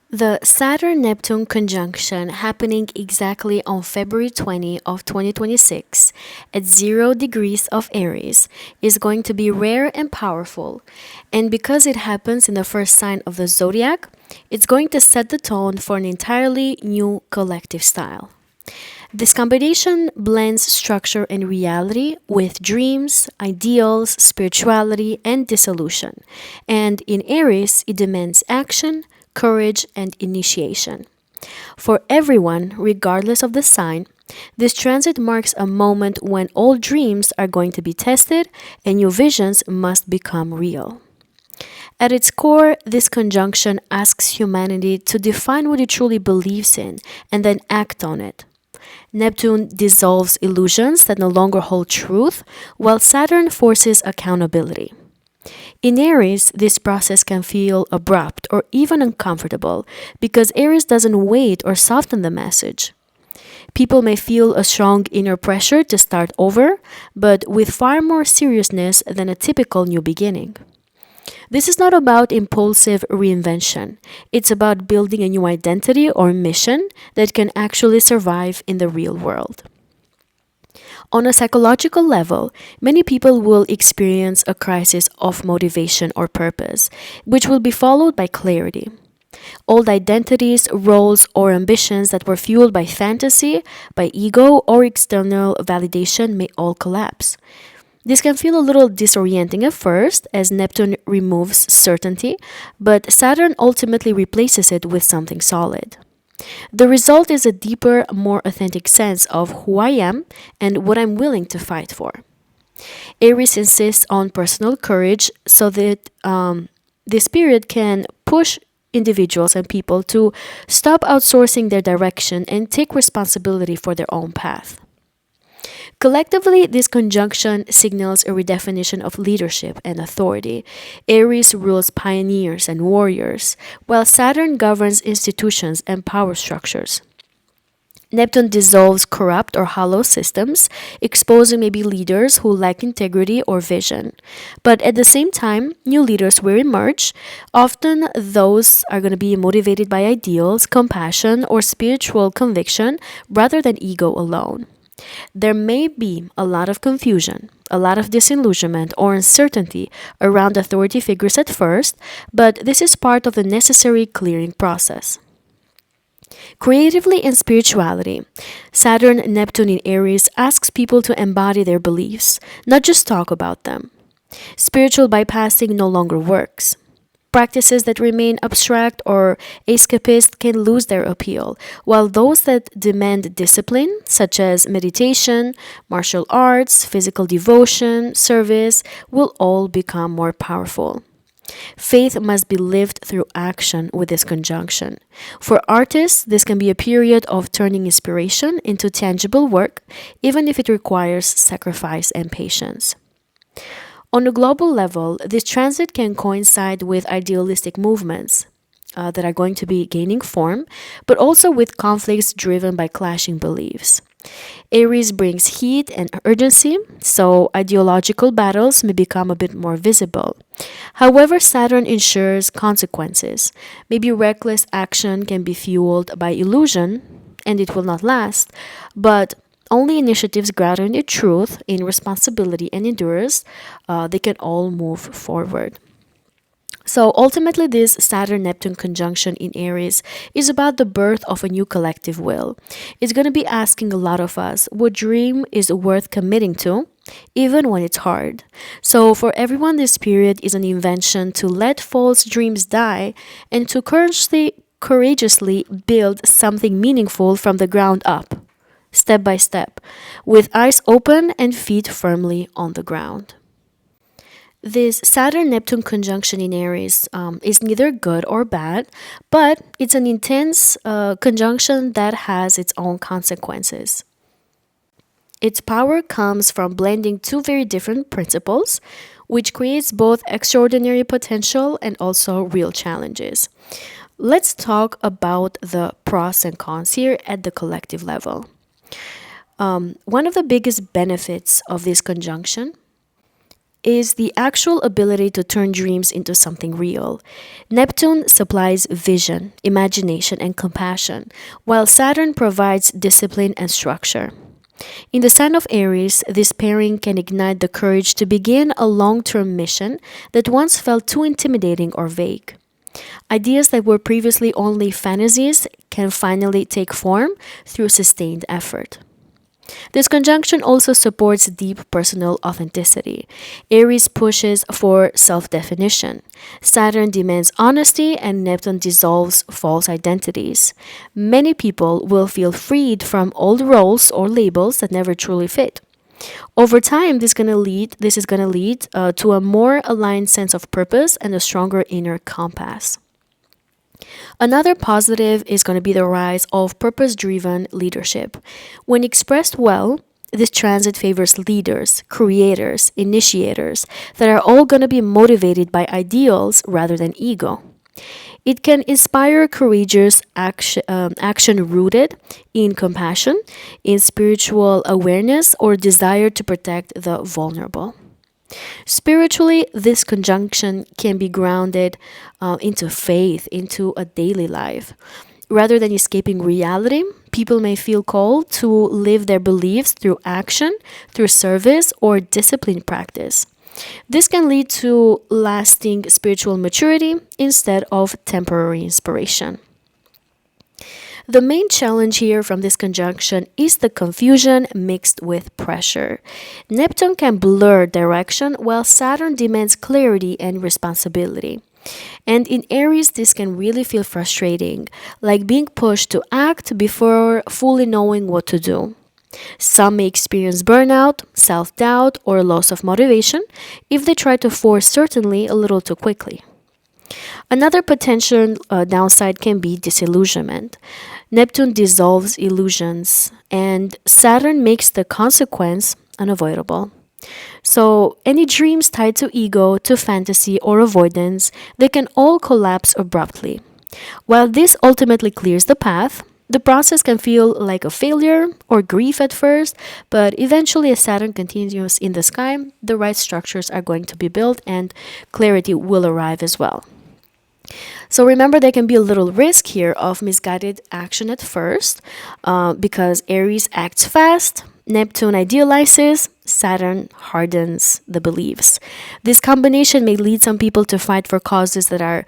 The Saturn-Neptune conjunction happening exactly on February 20 of 2026 at 0 degrees of Aries is going to be rare and powerful. And because it happens in the first sign of the zodiac, it's going to set the tone for an entirely new collective style. This combination blends structure and reality with dreams, ideals, spirituality, and dissolution. And in Aries, it demands action, courage, and initiation. For everyone, regardless of the sign, this transit marks a moment when old dreams are going to be tested and new visions must become real. At its core, this conjunction asks humanity to define what it truly believes in and then act on it. Neptune dissolves illusions that no longer hold truth, while Saturn forces accountability. In Aries, this process can feel abrupt or even uncomfortable because Aries doesn't wait or soften the message. People may feel a strong inner pressure to start over, but with far more seriousness than a typical new beginning. This is not about impulsive reinvention. It's about building a new identity or mission that can actually survive in the real world. On a psychological level, many people will experience a crisis of motivation or purpose, which will be followed by clarity. Old identities, roles, or ambitions that were fueled by fantasy, by ego, or external validation may all collapse. This can feel a little disorienting at first, as Neptune removes certainty, but Saturn ultimately replaces it with something solid. The result is a deeper, more authentic sense of who I am and what I'm willing to fight for. Aries insists on personal courage so that this period can push individuals and people to stop outsourcing their direction and take responsibility for their own path. Collectively, this conjunction signals a redefinition of leadership and authority. Aries rules pioneers and warriors, while Saturn governs institutions and power structures. Neptune dissolves corrupt or hollow systems, exposing maybe leaders who lack integrity or vision. But at the same time, new leaders will emerge. Often, those are going to be motivated by ideals, compassion, or spiritual conviction rather than ego alone. There may be a lot of confusion, a lot of disillusionment or uncertainty around authority figures at first, but this is part of the necessary clearing process. Creatively and spirituality, Saturn Neptune in Aries asks people to embody their beliefs, not just talk about them. Spiritual bypassing no longer works. Practices that remain abstract or escapist can lose their appeal, while those that demand discipline, such as meditation, martial arts, physical devotion, service, will all become more powerful. Faith must be lived through action with this conjunction. For artists, this can be a period of turning inspiration into tangible work, even if it requires sacrifice and patience. On a global level, this transit can coincide with idealistic movements that are going to be gaining form, but also with conflicts driven by clashing beliefs. Aries brings heat and urgency, so ideological battles may become a bit more visible. However, Saturn ensures consequences. Maybe reckless action can be fueled by illusion, and it will not last, but only initiatives grounded in truth, in responsibility, and endurance, they can all move forward. So ultimately, this Saturn-Neptune conjunction in Aries is about the birth of a new collective will. It's going to be asking a lot of us what dream is worth committing to, even when it's hard. So for everyone, this period is an invention to let false dreams die and to courageously build something meaningful from the ground up, step by step, with eyes open and feet firmly on the ground. This Saturn Neptune conjunction in Aries is neither good or bad, but it's an intense conjunction that has its own consequences. Its power comes from blending two very different principles, which creates both extraordinary potential and also real challenges. Let's talk about the pros and cons here at the collective level. One of the biggest benefits of this conjunction is the actual ability to turn dreams into something real. Neptune supplies vision, imagination, and compassion, while Saturn provides discipline and structure. In the sign of Aries, this pairing can ignite the courage to begin a long-term mission that once felt too intimidating or vague. Ideas that were previously only fantasies can finally take form through sustained effort. This conjunction also supports deep personal authenticity. Aries pushes for self definition. Saturn demands honesty, and Neptune dissolves false identities. Many people will feel freed from old roles or labels that never truly fit. Over time, this is going to lead to a more aligned sense of purpose and a stronger inner compass. Another positive is going to be the rise of purpose driven leadership. When expressed well, this transit favors leaders, creators, initiators that are all going to be motivated by ideals rather than ego. It can inspire courageous action rooted in compassion, in spiritual awareness, or desire to protect the vulnerable. Spiritually, this conjunction can be grounded into faith, into a daily life. Rather than escaping reality, people may feel called to live their beliefs through action, through service, or disciplined practice. This can lead to lasting spiritual maturity instead of temporary inspiration. The main challenge here from this conjunction is the confusion mixed with pressure. Neptune can blur direction while Saturn demands clarity and responsibility. And in Aries, this can really feel frustrating, like being pushed to act before fully knowing what to do. Some may experience burnout, self doubt, or loss of motivation if they try to force certainty a little too quickly. Another potential downside can be disillusionment. Neptune dissolves illusions, and Saturn makes the consequence unavoidable. So, any dreams tied to ego, to fantasy, or avoidance, they can all collapse abruptly. While this ultimately clears the path, the process can feel like a failure or grief at first, but eventually, as Saturn continues in the sky, the right structures are going to be built and clarity will arrive as well. So remember, there can be a little risk here of misguided action at first because Aries acts fast, Neptune idealizes, Saturn hardens the beliefs. This combination may lead some people to fight for causes that are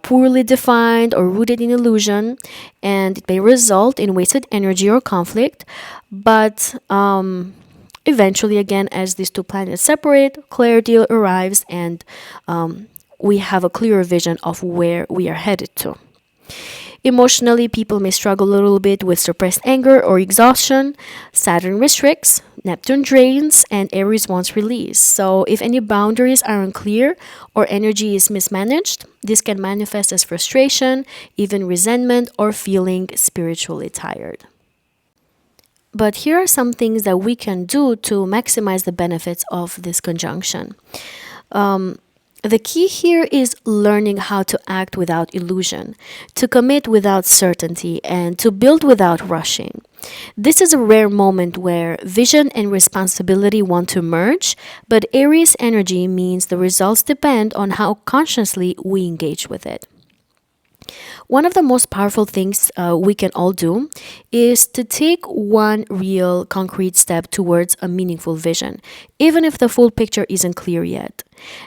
poorly defined or rooted in illusion, and it may result in wasted energy or conflict. But eventually, again, as these two planets separate, clarity arrives and we have a clearer vision of where we are headed to. Emotionally, people may struggle a little bit with suppressed anger or exhaustion. Saturn restricts, Neptune drains, and Aries wants release. So, if any boundaries are unclear or energy is mismanaged, this can manifest as frustration, even resentment, or feeling spiritually tired. But here are some things that we can do to maximize the benefits of this conjunction. The key here is learning how to act without illusion, to commit without certainty, and to build without rushing. This is a rare moment where vision and responsibility want to merge, but Aries energy means the results depend on how consciously we engage with it. One of the most powerful things we can all do is to take one real concrete step towards a meaningful vision, even if the full picture isn't clear yet.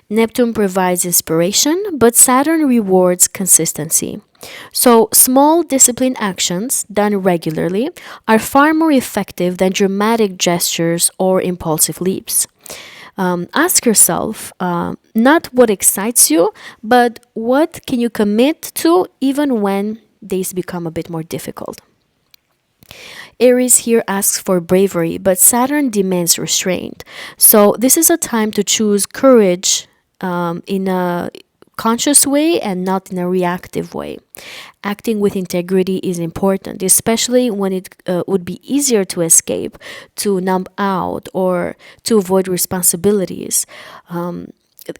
Neptune provides inspiration, but Saturn rewards consistency. So, small disciplined actions done regularly are far more effective than dramatic gestures or impulsive leaps. Ask yourself not what excites you, but what can you commit to even when days become a bit more difficult. Aries here asks for bravery, but Saturn demands restraint. So this is a time to choose courage in a conscious way and not in a reactive way. Acting with integrity is important, especially when it would be easier to escape, to numb out, or to avoid responsibilities.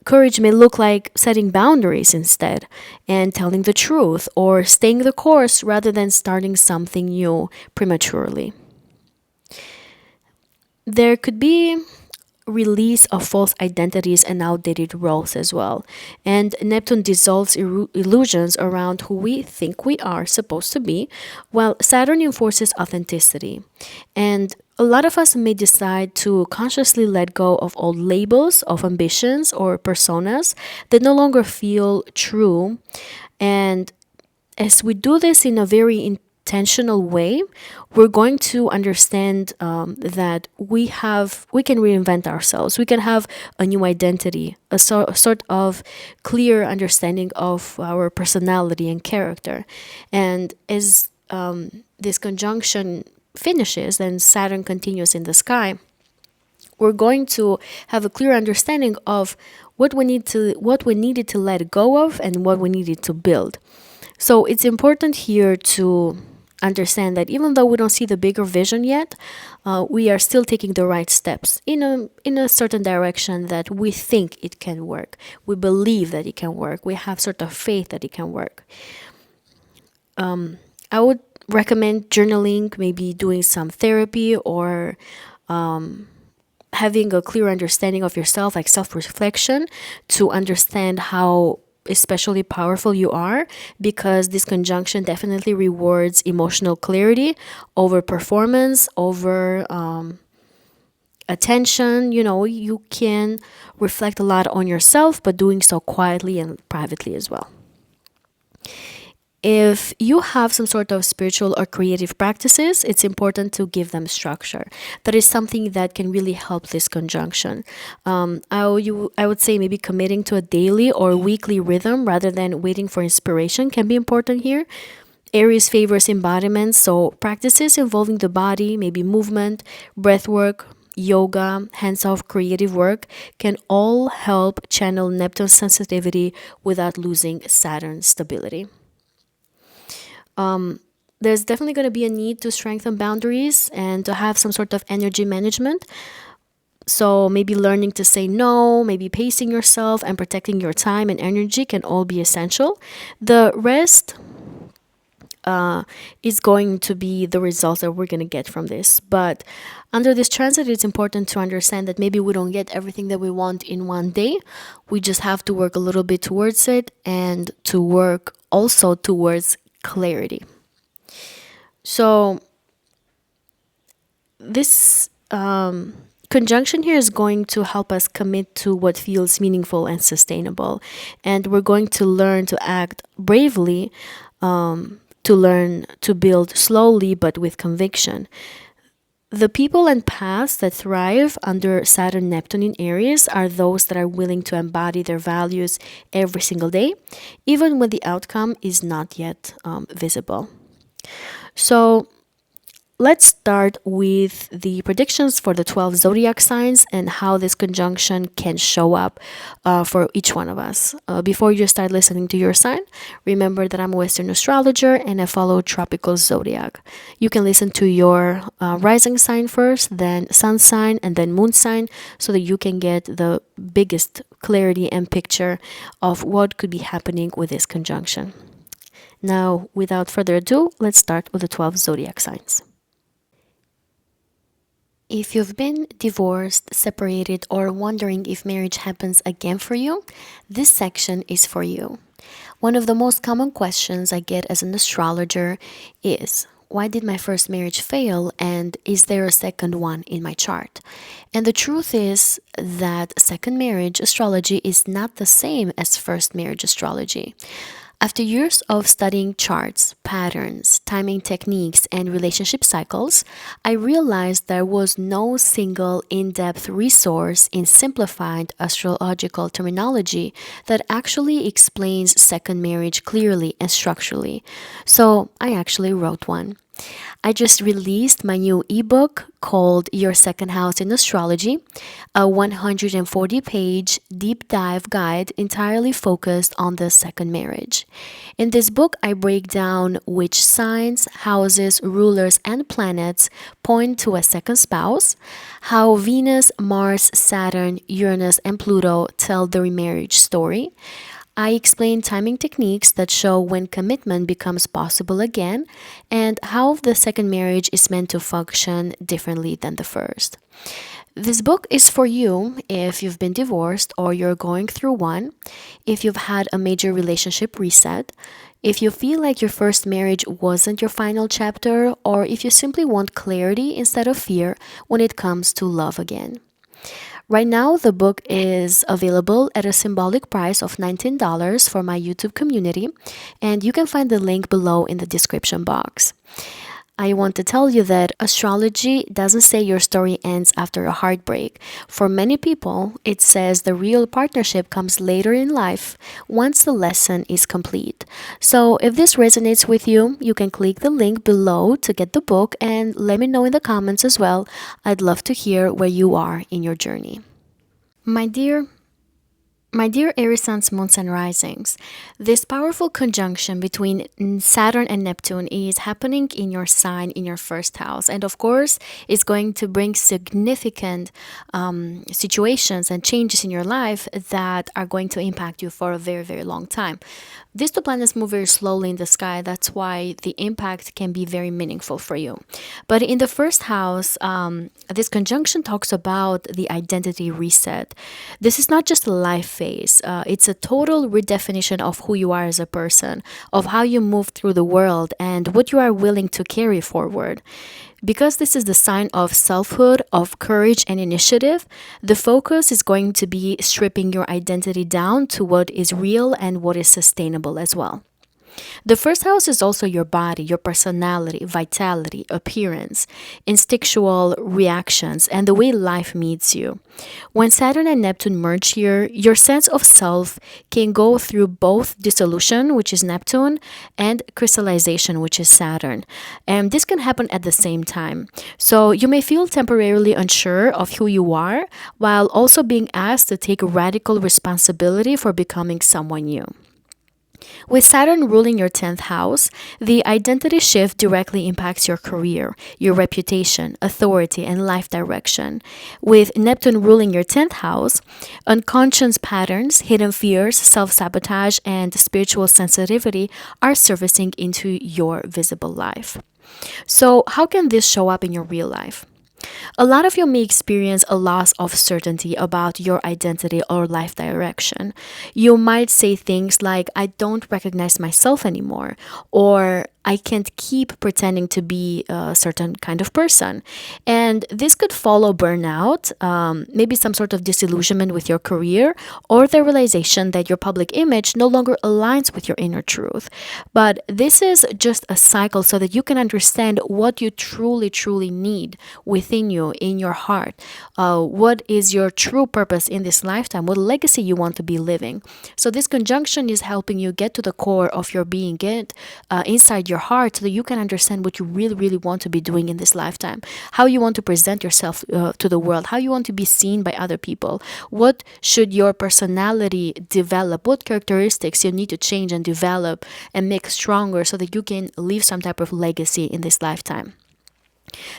Courage may look like setting boundaries instead and telling the truth or staying the course rather than starting something new prematurely. There could be release of false identities and outdated roles as well. And Neptune dissolves illusions around who we think we are supposed to be, while Saturn enforces authenticity. And a lot of us may decide to consciously let go of old labels of ambitions or personas that no longer feel true. And as we do this in a very intentional way, we're going to understand that we can reinvent ourselves. We can have a new identity, a sort of clear understanding of our personality and character. And as this conjunction finishes and Saturn continues in the sky, we're going to have a clear understanding of what we needed to let go of and what we needed to build. So it's important here to understand that even though we don't see the bigger vision yet, we are still taking the right steps in a certain direction that we think it can work. We believe that it can work. We have sort of faith that it can work. I would recommend journaling, maybe doing some therapy, or having a clear understanding of yourself, like self-reflection, to understand how especially powerful you are, because this conjunction definitely rewards emotional clarity over performance, over attention. You can reflect a lot on yourself, but doing so quietly and privately as well. If you have some sort of spiritual or creative practices, it's important to give them structure. That is something that can really help this conjunction. I would say maybe committing to a daily or weekly rhythm rather than waiting for inspiration can be important here. Aries favors embodiment, so practices involving the body, maybe movement, breath work, yoga, hands-off creative work, can all help channel Neptune's sensitivity without losing Saturn's stability. There's definitely going to be a need to strengthen boundaries and to have some sort of energy management. So maybe learning to say no, maybe pacing yourself and protecting your time and energy can all be essential. The rest is going to be the results that we're going to get from this. But under this transit, it's important to understand that maybe we don't get everything that we want in one day. We just have to work a little bit towards it, and to work also towards clarity. So this conjunction here is going to help us commit to what feels meaningful and sustainable, and we're going to learn to act bravely, to learn to build slowly but with conviction. The people and paths that thrive under Saturn Neptune in Aries are those that are willing to embody their values every single day, even when the outcome is not yet visible. So let's start with the predictions for the 12 zodiac signs and how this conjunction can show up for each one of us. Before you start listening to your sign, remember that I'm a Western astrologer and I follow tropical zodiac. You can listen to your rising sign first, then sun sign, and then moon sign, so that you can get the biggest clarity and picture of what could be happening with this conjunction. Now, without further ado, let's start with the 12 zodiac signs. If you've been divorced, separated, or wondering if marriage happens again for you, this section is for you. One of the most common questions I get as an astrologer is, why did my first marriage fail, and is there a second one in my chart? And the truth is that second marriage astrology is not the same as first marriage astrology. After years of studying charts, patterns, timing techniques, and relationship cycles, I realized there was no single in-depth resource in simplified astrological terminology that actually explains second marriage clearly and structurally. So I actually wrote one. I just released my new ebook called Your Second House in Astrology, a 140-page deep dive guide entirely focused on the second marriage. In this book, I break down which signs, houses, rulers, and planets point to a second spouse, how Venus, Mars, Saturn, Uranus, and Pluto tell the remarriage story. I explain timing techniques that show when commitment becomes possible again, and how the second marriage is meant to function differently than the first. This book is for you if you've been divorced or you're going through one, if you've had a major relationship reset, if you feel like your first marriage wasn't your final chapter, or if you simply want clarity instead of fear when it comes to love again. Right now, the book is available at a symbolic price of $19 for my YouTube community, and you can find the link below in the description box. I want to tell you that astrology doesn't say your story ends after a heartbreak. For many people, it says the real partnership comes later in life once the lesson is complete. So if this resonates with you, you can click the link below to get the book and let me know in the comments as well. I'd love to hear where you are in your journey. My dear Aries suns, moons, and risings, this powerful conjunction between Saturn and Neptune is happening in your sign, in your first house. And of course, it's going to bring significant situations and changes in your life that are going to impact you for a very, very long time. These two planets move very slowly in the sky. That's why the impact can be very meaningful for you. But in the first house, this conjunction talks about the identity reset. This is not just a life phase, it's a total redefinition of who you are as a person, of how you move through the world, and what you are willing to carry forward. Because this is the sign of selfhood, of courage and initiative, the focus is going to be stripping your identity down to what is real and what is sustainable as well. The first house is also your body, your personality, vitality, appearance, instinctual reactions, and the way life meets you. When Saturn and Neptune merge here, your sense of self can go through both dissolution, which is Neptune, and crystallization, which is Saturn. And this can happen at the same time. So you may feel temporarily unsure of who you are, while also being asked to take radical responsibility for becoming someone new. With Saturn ruling your 10th house, the identity shift directly impacts your career, your reputation, authority, and life direction. With Neptune ruling your 10th house, unconscious patterns, hidden fears, self sabotage, and spiritual sensitivity are surfacing into your visible life. So, how can this show up in your real life? A lot of you may experience a loss of certainty about your identity or life direction. You might say things like, I don't recognize myself anymore, or I can't keep pretending to be a certain kind of person. And this could follow burnout, maybe some sort of disillusionment with your career, or the realization that your public image no longer aligns with your inner truth. But this is just a cycle so that you can understand what you truly, truly need within you, in your heart. What is your true purpose in this lifetime? What legacy you want to be living? So this conjunction is helping you get to the core of your being, get inside your heart so that you can understand what you really, really want to be doing in this lifetime, how you want to present yourself to the world, how you want to be seen by other people, what should your personality develop, what characteristics you need to change and develop and make stronger so that you can leave some type of legacy in this lifetime.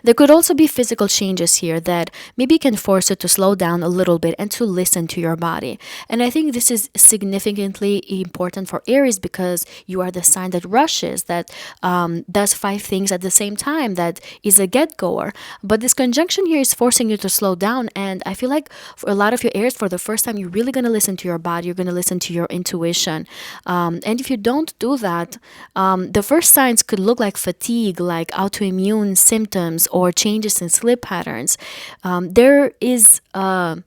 There could also be physical changes here that maybe can force you to slow down a little bit and to listen to your body. And I think this is significantly important for Aries because you are the sign that rushes, that does 5 things at the same time, that is a get-goer. But this conjunction here is forcing you to slow down. And I feel like for a lot of your Aries, for the first time, you're really going to listen to your body. You're going to listen to your intuition. And if you don't do that, the first signs could look like fatigue, like autoimmune symptoms, or changes in sleep patterns. There is a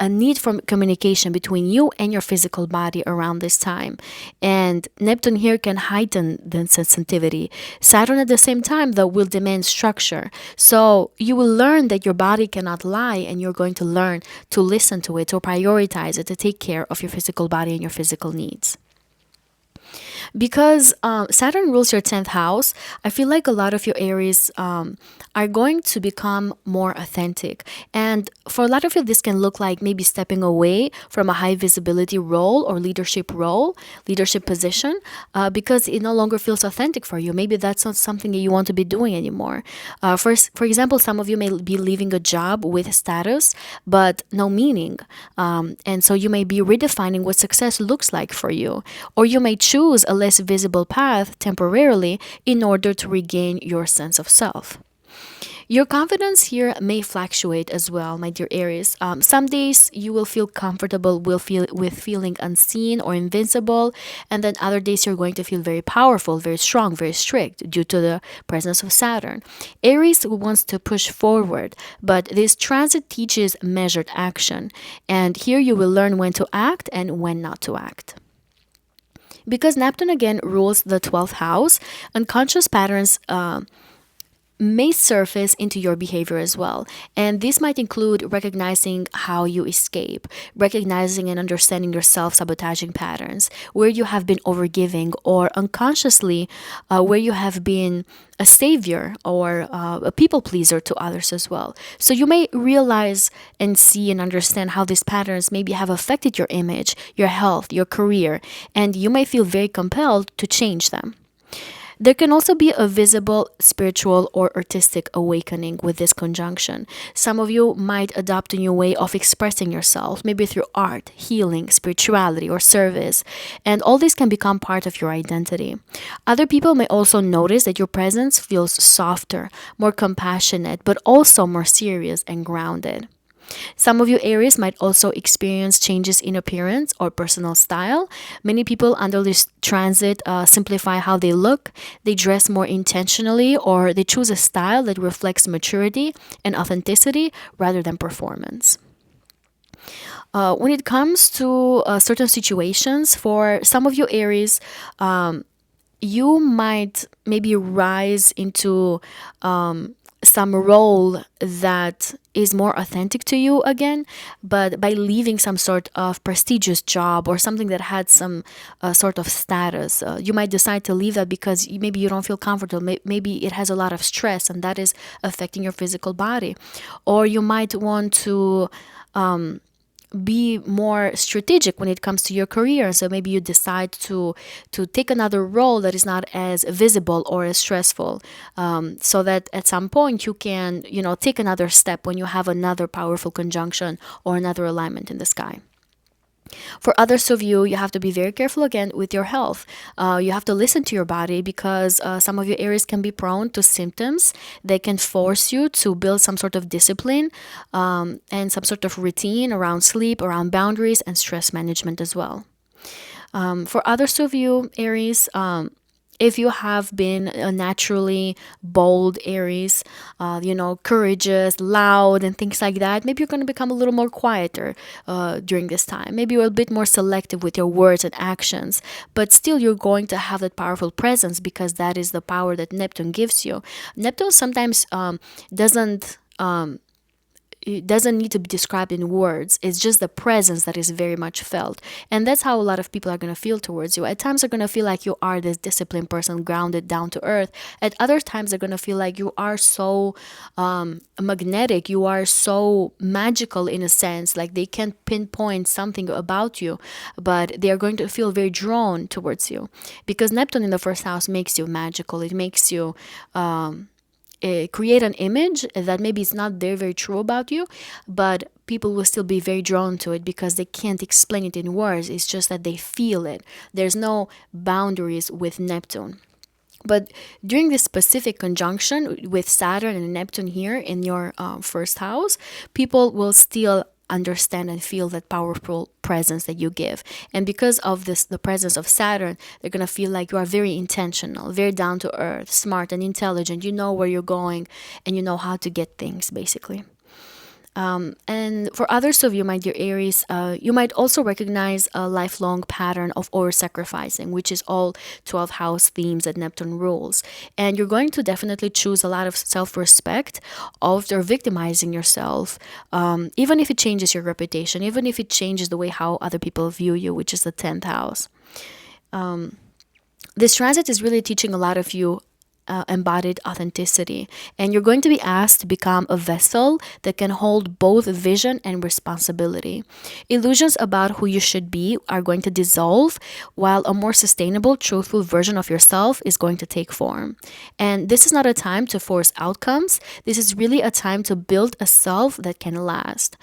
need for communication between you and your physical body around this time. And Neptune here can heighten the sensitivity. Saturn at the same time, though, will demand structure. So you will learn that your body cannot lie, and you're going to learn to listen to it, to prioritize it, to take care of your physical body and your physical needs. Because Saturn rules your 10th house, I feel like a lot of your Aries are going to become more authentic. And for a lot of you, this can look like maybe stepping away from a high visibility role or leadership position, because it no longer feels authentic for you. Maybe that's not something that you want to be doing anymore. For example, some of you may be leaving a job with status, but no meaning. And so you may be redefining what success looks like for you. Or you may choose a less visible path temporarily in order to regain your sense of self. Your confidence here may fluctuate as well, my dear Aries. Some days you will feel comfortable with feeling unseen or invincible, and then other days you're going to feel very powerful, very strong, very strict due to the presence of Saturn. Aries wants to push forward, but this transit teaches measured action, and here you will learn when to act and when not to act. Because Neptune again rules the 12th house, unconscious patterns may surface into your behavior as well. And this might include recognizing how you escape, recognizing and understanding your self sabotaging patterns, where you have been overgiving, or unconsciously, where you have been a savior or a people pleaser to others as well. So you may realize and see and understand how these patterns maybe have affected your image, your health, your career, and you may feel very compelled to change them. There can also be a visible spiritual or artistic awakening with this conjunction. Some of you might adopt a new way of expressing yourself, maybe through art, healing, spirituality, or service, and all this can become part of your identity. Other people may also notice that your presence feels softer, more compassionate, but also more serious and grounded. Some of you Aries might also experience changes in appearance or personal style. Many people under this transit simplify how they look, they dress more intentionally, or they choose a style that reflects maturity and authenticity rather than performance. When it comes to certain situations, for some of you Aries, you might maybe rise into some role that is more authentic to you again, but by leaving some sort of prestigious job or something that had some sort of status. You might decide to leave that because maybe you don't feel comfortable. Maybe it has a lot of stress and that is affecting your physical body. Or you might want to be more strategic when it comes to your career. So maybe you decide to take another role that is not as visible or as stressful, so that at some point you can take another step when you have another powerful conjunction or another alignment in the sky. For others of you, you have to be very careful again with your health. You have to listen to your body because some of your Aries can be prone to symptoms. They can force you to build some sort of discipline and some sort of routine around sleep, around boundaries, and stress management as well. For others of you, Aries, if you have been a naturally bold Aries, courageous, loud, and things like that, maybe you're going to become a little more quieter during this time. Maybe you're a bit more selective with your words and actions, but still you're going to have that powerful presence because that is the power that Neptune gives you. Neptune sometimes doesn't it doesn't need to be described in words. It's just the presence that is very much felt. And that's how a lot of people are going to feel towards you. At times, they're going to feel like you are this disciplined person, grounded, down to earth. At other times, they're going to feel like you are so magnetic. You are so magical in a sense. Like they can't pinpoint something about you, but they are going to feel very drawn towards you. Because Neptune in the first house makes you magical. It makes you create an image that maybe is not very true about you, but people will still be very drawn to it because they can't explain it in words. It's just that they feel it. There's no boundaries with Neptune. But during this specific conjunction with Saturn and Neptune here in your first house, people will still understand and feel that powerful presence that you give. And because of this, the presence of Saturn, they're going to feel like you are very intentional, very down to earth, smart and intelligent. You know where you're going and you know how to get things, basically. And for others of you, my dear Aries, you might also recognize a lifelong pattern of over-sacrificing, which is all 12 house themes that Neptune rules. And you're going to definitely choose a lot of self-respect after victimizing yourself, even if it changes your reputation, even if it changes the way how other people view you, which is the 10th house. This transit is really teaching a lot of you embodied authenticity, and you're going to be asked to become a vessel that can hold both vision and responsibility. Illusions about who you should be are going to dissolve, while a more sustainable, truthful version of yourself is going to take form. And this is not a time to force outcomes. This is really a time to build a self that can last.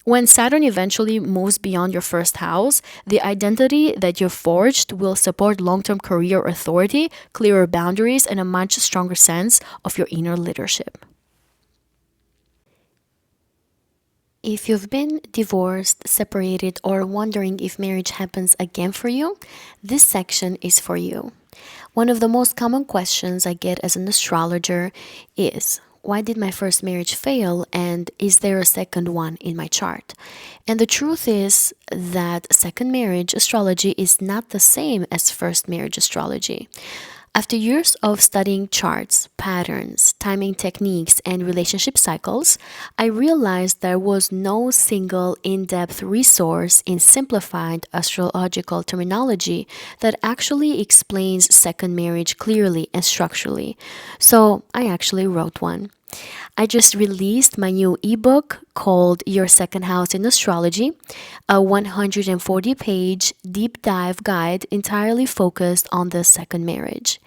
When Saturn eventually moves beyond your first house, the identity that you've forged will support long-term career authority, clearer boundaries, and a much stronger sense of your inner leadership. If you've been divorced, separated, or wondering if marriage happens again for you, this section is for you. One of the most common questions I get as an astrologer is, why did my first marriage fail, and is there a second one in my chart? And the truth is that second marriage astrology is not the same as first marriage astrology. After years of studying charts, patterns, timing techniques, and relationship cycles, I realized there was no single in depth resource in simplified astrological terminology that actually explains second marriage clearly and structurally. So I actually wrote one. I just released my new ebook called Your Second House in Astrology, a 140-page deep dive guide entirely focused on the second marriage.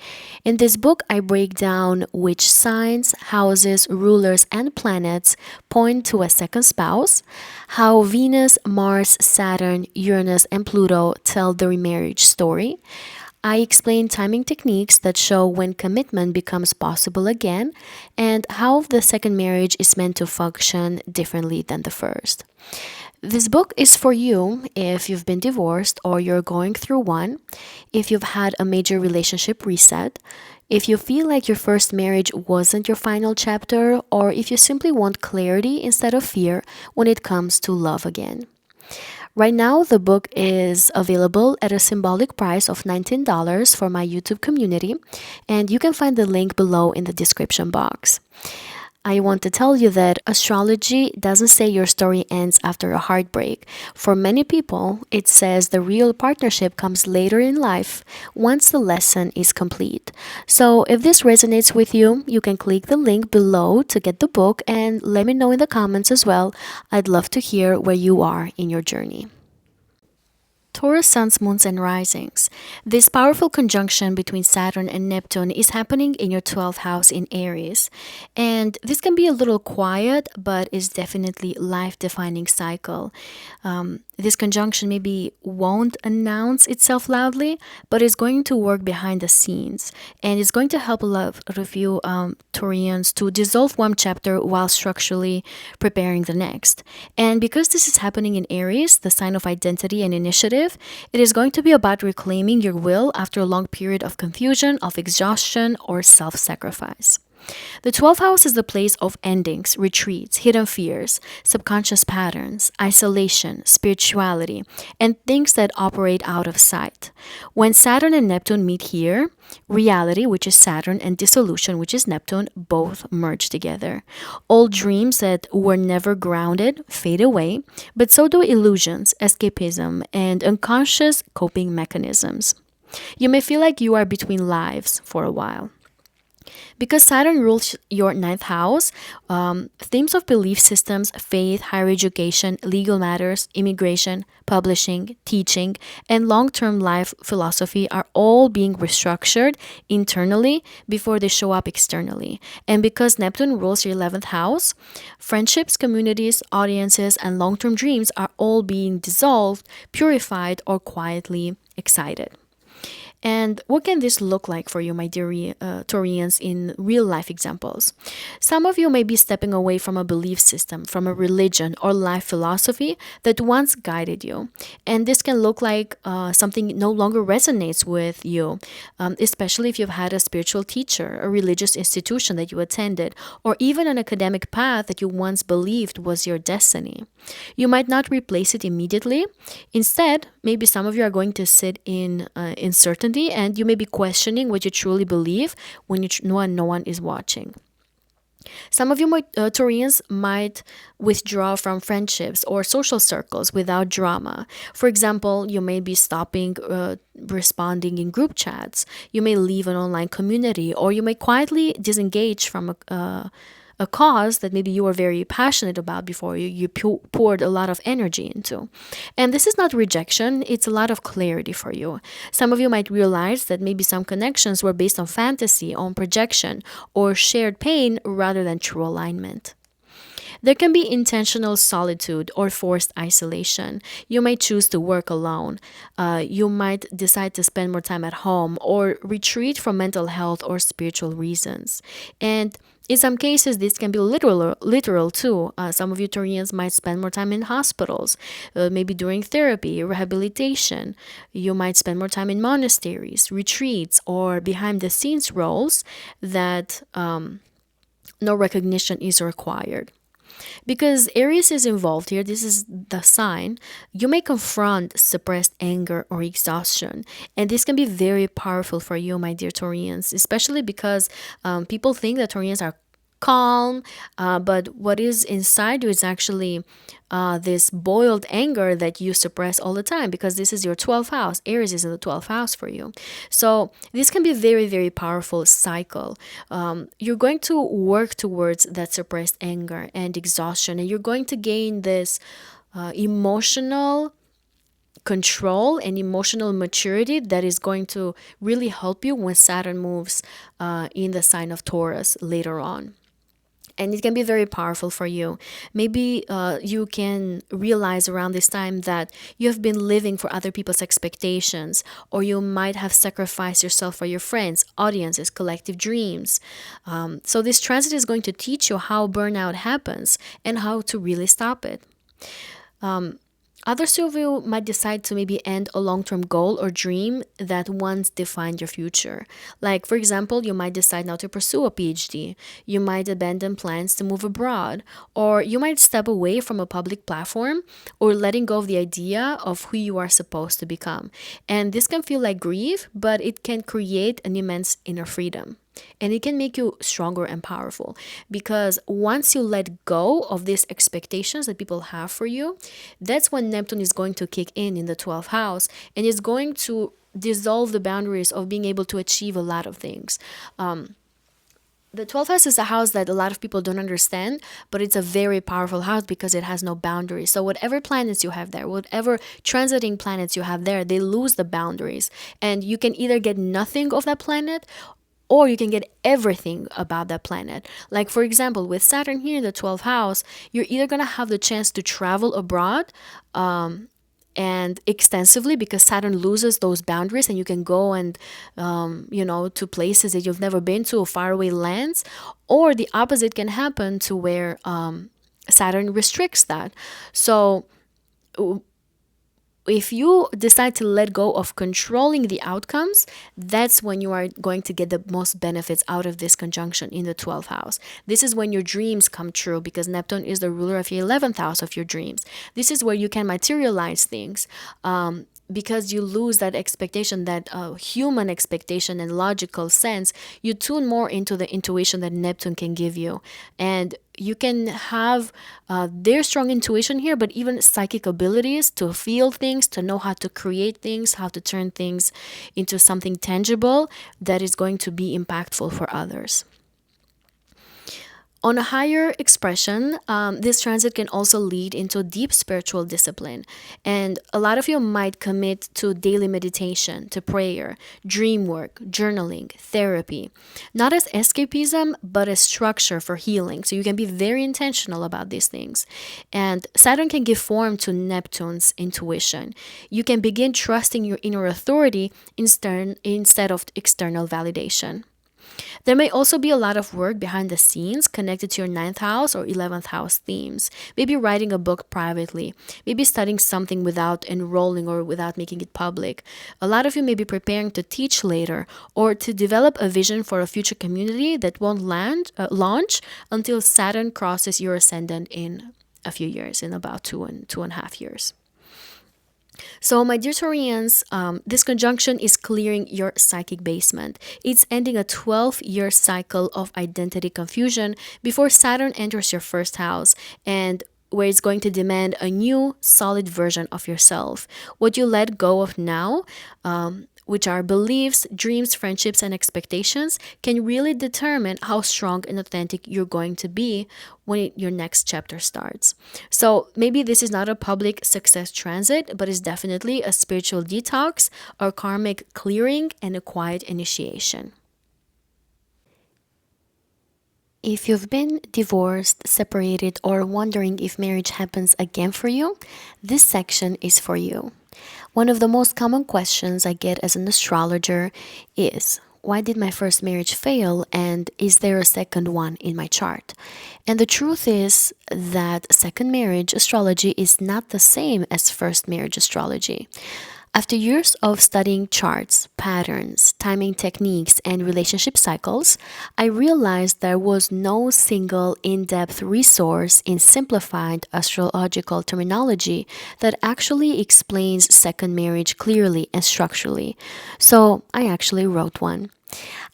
In this book, I break down which signs, houses, rulers, and planets point to a second spouse, how Venus, Mars, Saturn, Uranus, and Pluto tell the remarriage story. I explain timing techniques that show when commitment becomes possible again and how the second marriage is meant to function differently than the first. This book is for you if you've been divorced or you're going through one, if you've had a major relationship reset, if you feel like your first marriage wasn't your final chapter, or if you simply want clarity instead of fear when it comes to love again. Right now, the book is available at a symbolic price of $19 for my YouTube community, and you can find the link below in the description box. I want to tell you that astrology doesn't say your story ends after a heartbreak. For many people, it says the real partnership comes later in life once the lesson is complete. So if this resonates with you, you can click the link below to get the book and let me know in the comments as well. I'd love to hear where you are in your journey. Taurus suns, moons, and risings. This powerful conjunction between Saturn and Neptune is happening in your 12th house in Aries. And this can be a little quiet, but is definitely life-defining cycle. This conjunction maybe won't announce itself loudly, but it's going to work behind the scenes. And it's going to help a lot of you Taurians to dissolve one chapter while structurally preparing the next. And because this is happening in Aries, the sign of identity and initiative, it is going to be about reclaiming your will after a long period of confusion, of exhaustion, or self-sacrifice. The 12th house is the place of endings, retreats, hidden fears, subconscious patterns, isolation, spirituality, and things that operate out of sight. When Saturn and Neptune meet here, reality, which is Saturn, and dissolution, which is Neptune, both merge together. Old dreams that were never grounded fade away, but so do illusions, escapism, and unconscious coping mechanisms. You may feel like you are between lives for a while. Because Saturn rules your ninth house, themes of belief systems, faith, higher education, legal matters, immigration, publishing, teaching, and long-term life philosophy are all being restructured internally before they show up externally. And because Neptune rules your 11th house, friendships, communities, audiences, and long-term dreams are all being dissolved, purified, or quietly excited. And what can this look like for you, my dear Taurians, in real life examples? Some of you may be stepping away from a belief system, from a religion or life philosophy that once guided you. And this can look like something no longer resonates with you, especially if you've had a spiritual teacher, a religious institution that you attended, or even an academic path that you once believed was your destiny. You might not replace it immediately. Instead, maybe some of you are going to sit in uncertainty, and you may be questioning what you truly believe when no one is watching. Some of you Taurians might withdraw from friendships or social circles without drama. For example, you may be stopping responding in group chats. You may leave an online community, or you may quietly disengage from a cause that maybe you were very passionate about before, you poured a lot of energy into. And this is not rejection, it's a lot of clarity for you. Some of you might realize that maybe some connections were based on fantasy, on projection, or shared pain rather than true alignment. There can be intentional solitude or forced isolation. You may choose to work alone. You might decide to spend more time at home or retreat from mental health or spiritual reasons. And In some cases, this can be literal too. Some of you Taurians might spend more time in hospitals, maybe during therapy, rehabilitation. You might spend more time in monasteries, retreats, or behind the scenes roles that no recognition is required. Because Aries is involved here, this is the sign, you may confront suppressed anger or exhaustion. And this can be very powerful for you, my dear Taurians, especially because people think that Taurians are calm, but what is inside you is actually this boiled anger that you suppress all the time, because this is your 12th house. Aries is in the 12th house for you. So this can be a very, very powerful cycle. You're going to work towards that suppressed anger and exhaustion, and you're going to gain this emotional control and emotional maturity that is going to really help you when Saturn moves in the sign of Taurus later on. And it can be very powerful for you. Maybe you can realize around this time that you have been living for other people's expectations, or you might have sacrificed yourself for your friends, audiences, collective dreams. So this transit is going to teach you how burnout happens and how to really stop it. Others of you might decide to maybe end a long-term goal or dream that once defined your future. Like, for example, you might decide now to pursue a PhD. You might abandon plans to move abroad. Or you might step away from a public platform, or letting go of the idea of who you are supposed to become. And this can feel like grief, but it can create an immense inner freedom. And it can make you stronger and powerful, because once you let go of these expectations that people have for you, that's when Neptune is going to kick in the 12th house, and is going to dissolve the boundaries of being able to achieve a lot of things. The 12th house is a house that a lot of people don't understand, but it's a very powerful house because it has no boundaries. So whatever planets you have there, whatever transiting planets you have there, they lose the boundaries. And you can either get nothing of that planet, or you can get everything about that planet. Like, for example, with Saturn here in the 12th house, you're either going to have the chance to travel abroad and extensively, because Saturn loses those boundaries, and you can go and, to places that you've never been to, faraway lands. Or the opposite can happen, to where Saturn restricts that. So if you decide to let go of controlling the outcomes, that's when you are going to get the most benefits out of this conjunction in the 12th house. This is when your dreams come true, because Neptune is the ruler of your 11th house of your dreams. This is where you can materialize things. Because you lose that expectation, that human expectation and logical sense, you tune more into the intuition that Neptune can give you. And you can have their strong intuition here, but even psychic abilities to feel things, to know how to create things, how to turn things into something tangible that is going to be impactful for others. On a higher expression, this transit can also lead into deep spiritual discipline. And a lot of you might commit to daily meditation, to prayer, dream work, journaling, therapy. Not as escapism, but as structure for healing. So you can be very intentional about these things. And Saturn can give form to Neptune's intuition. You can begin trusting your inner authority instead of external validation. There may also be a lot of work behind the scenes connected to your 9th house or 11th house themes. Maybe writing a book privately, maybe studying something without enrolling or without making it public. A lot of you may be preparing to teach later, or to develop a vision for a future community that won't launch until Saturn crosses your ascendant in a few years, in about 2.5 years. So, my dear Taurians, this conjunction is clearing your psychic basement. It's ending a 12-year cycle of identity confusion before Saturn enters your first house, and where it's going to demand a new, solid version of yourself. What you let go of now, which are beliefs, dreams, friendships, and expectations, can really determine how strong and authentic you're going to be when your next chapter starts. So maybe this is not a public success transit, but it's definitely a spiritual detox, or karmic clearing, and a quiet initiation. If you've been divorced, separated, or wondering if marriage happens again for you, this section is for you. One of the most common questions I get as an astrologer is, why did my first marriage fail, and is there a second one in my chart? And the truth is that second marriage astrology is not the same as first marriage astrology. After years of studying charts, patterns, timing techniques, and relationship cycles, I realized there was no single in depth resource in simplified astrological terminology that actually explains second marriage clearly and structurally. So I actually wrote one.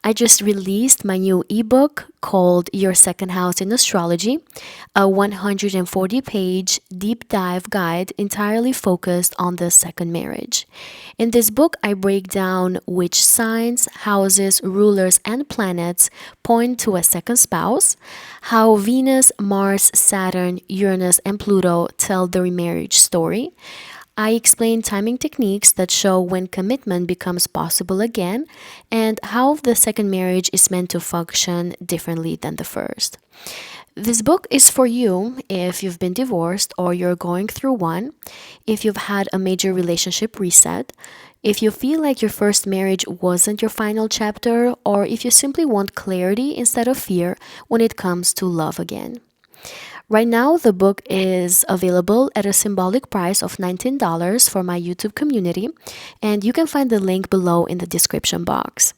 I just released my new ebook called Your Second House in Astrology, a 140-page deep dive guide entirely focused on the second marriage. In this book, I break down which signs, houses, rulers, and planets point to a second spouse, how Venus, Mars, Saturn, Uranus, and Pluto tell the remarriage story. I explain timing techniques that show when commitment becomes possible again and how the second marriage is meant to function differently than the first. This book is for you if you've been divorced or you're going through one, if you've had a major relationship reset, if you feel like your first marriage wasn't your final chapter, or if you simply want clarity instead of fear when it comes to love again. Right now, the book is available at a symbolic price of $19 for my YouTube community, and you can find the link below in the description box.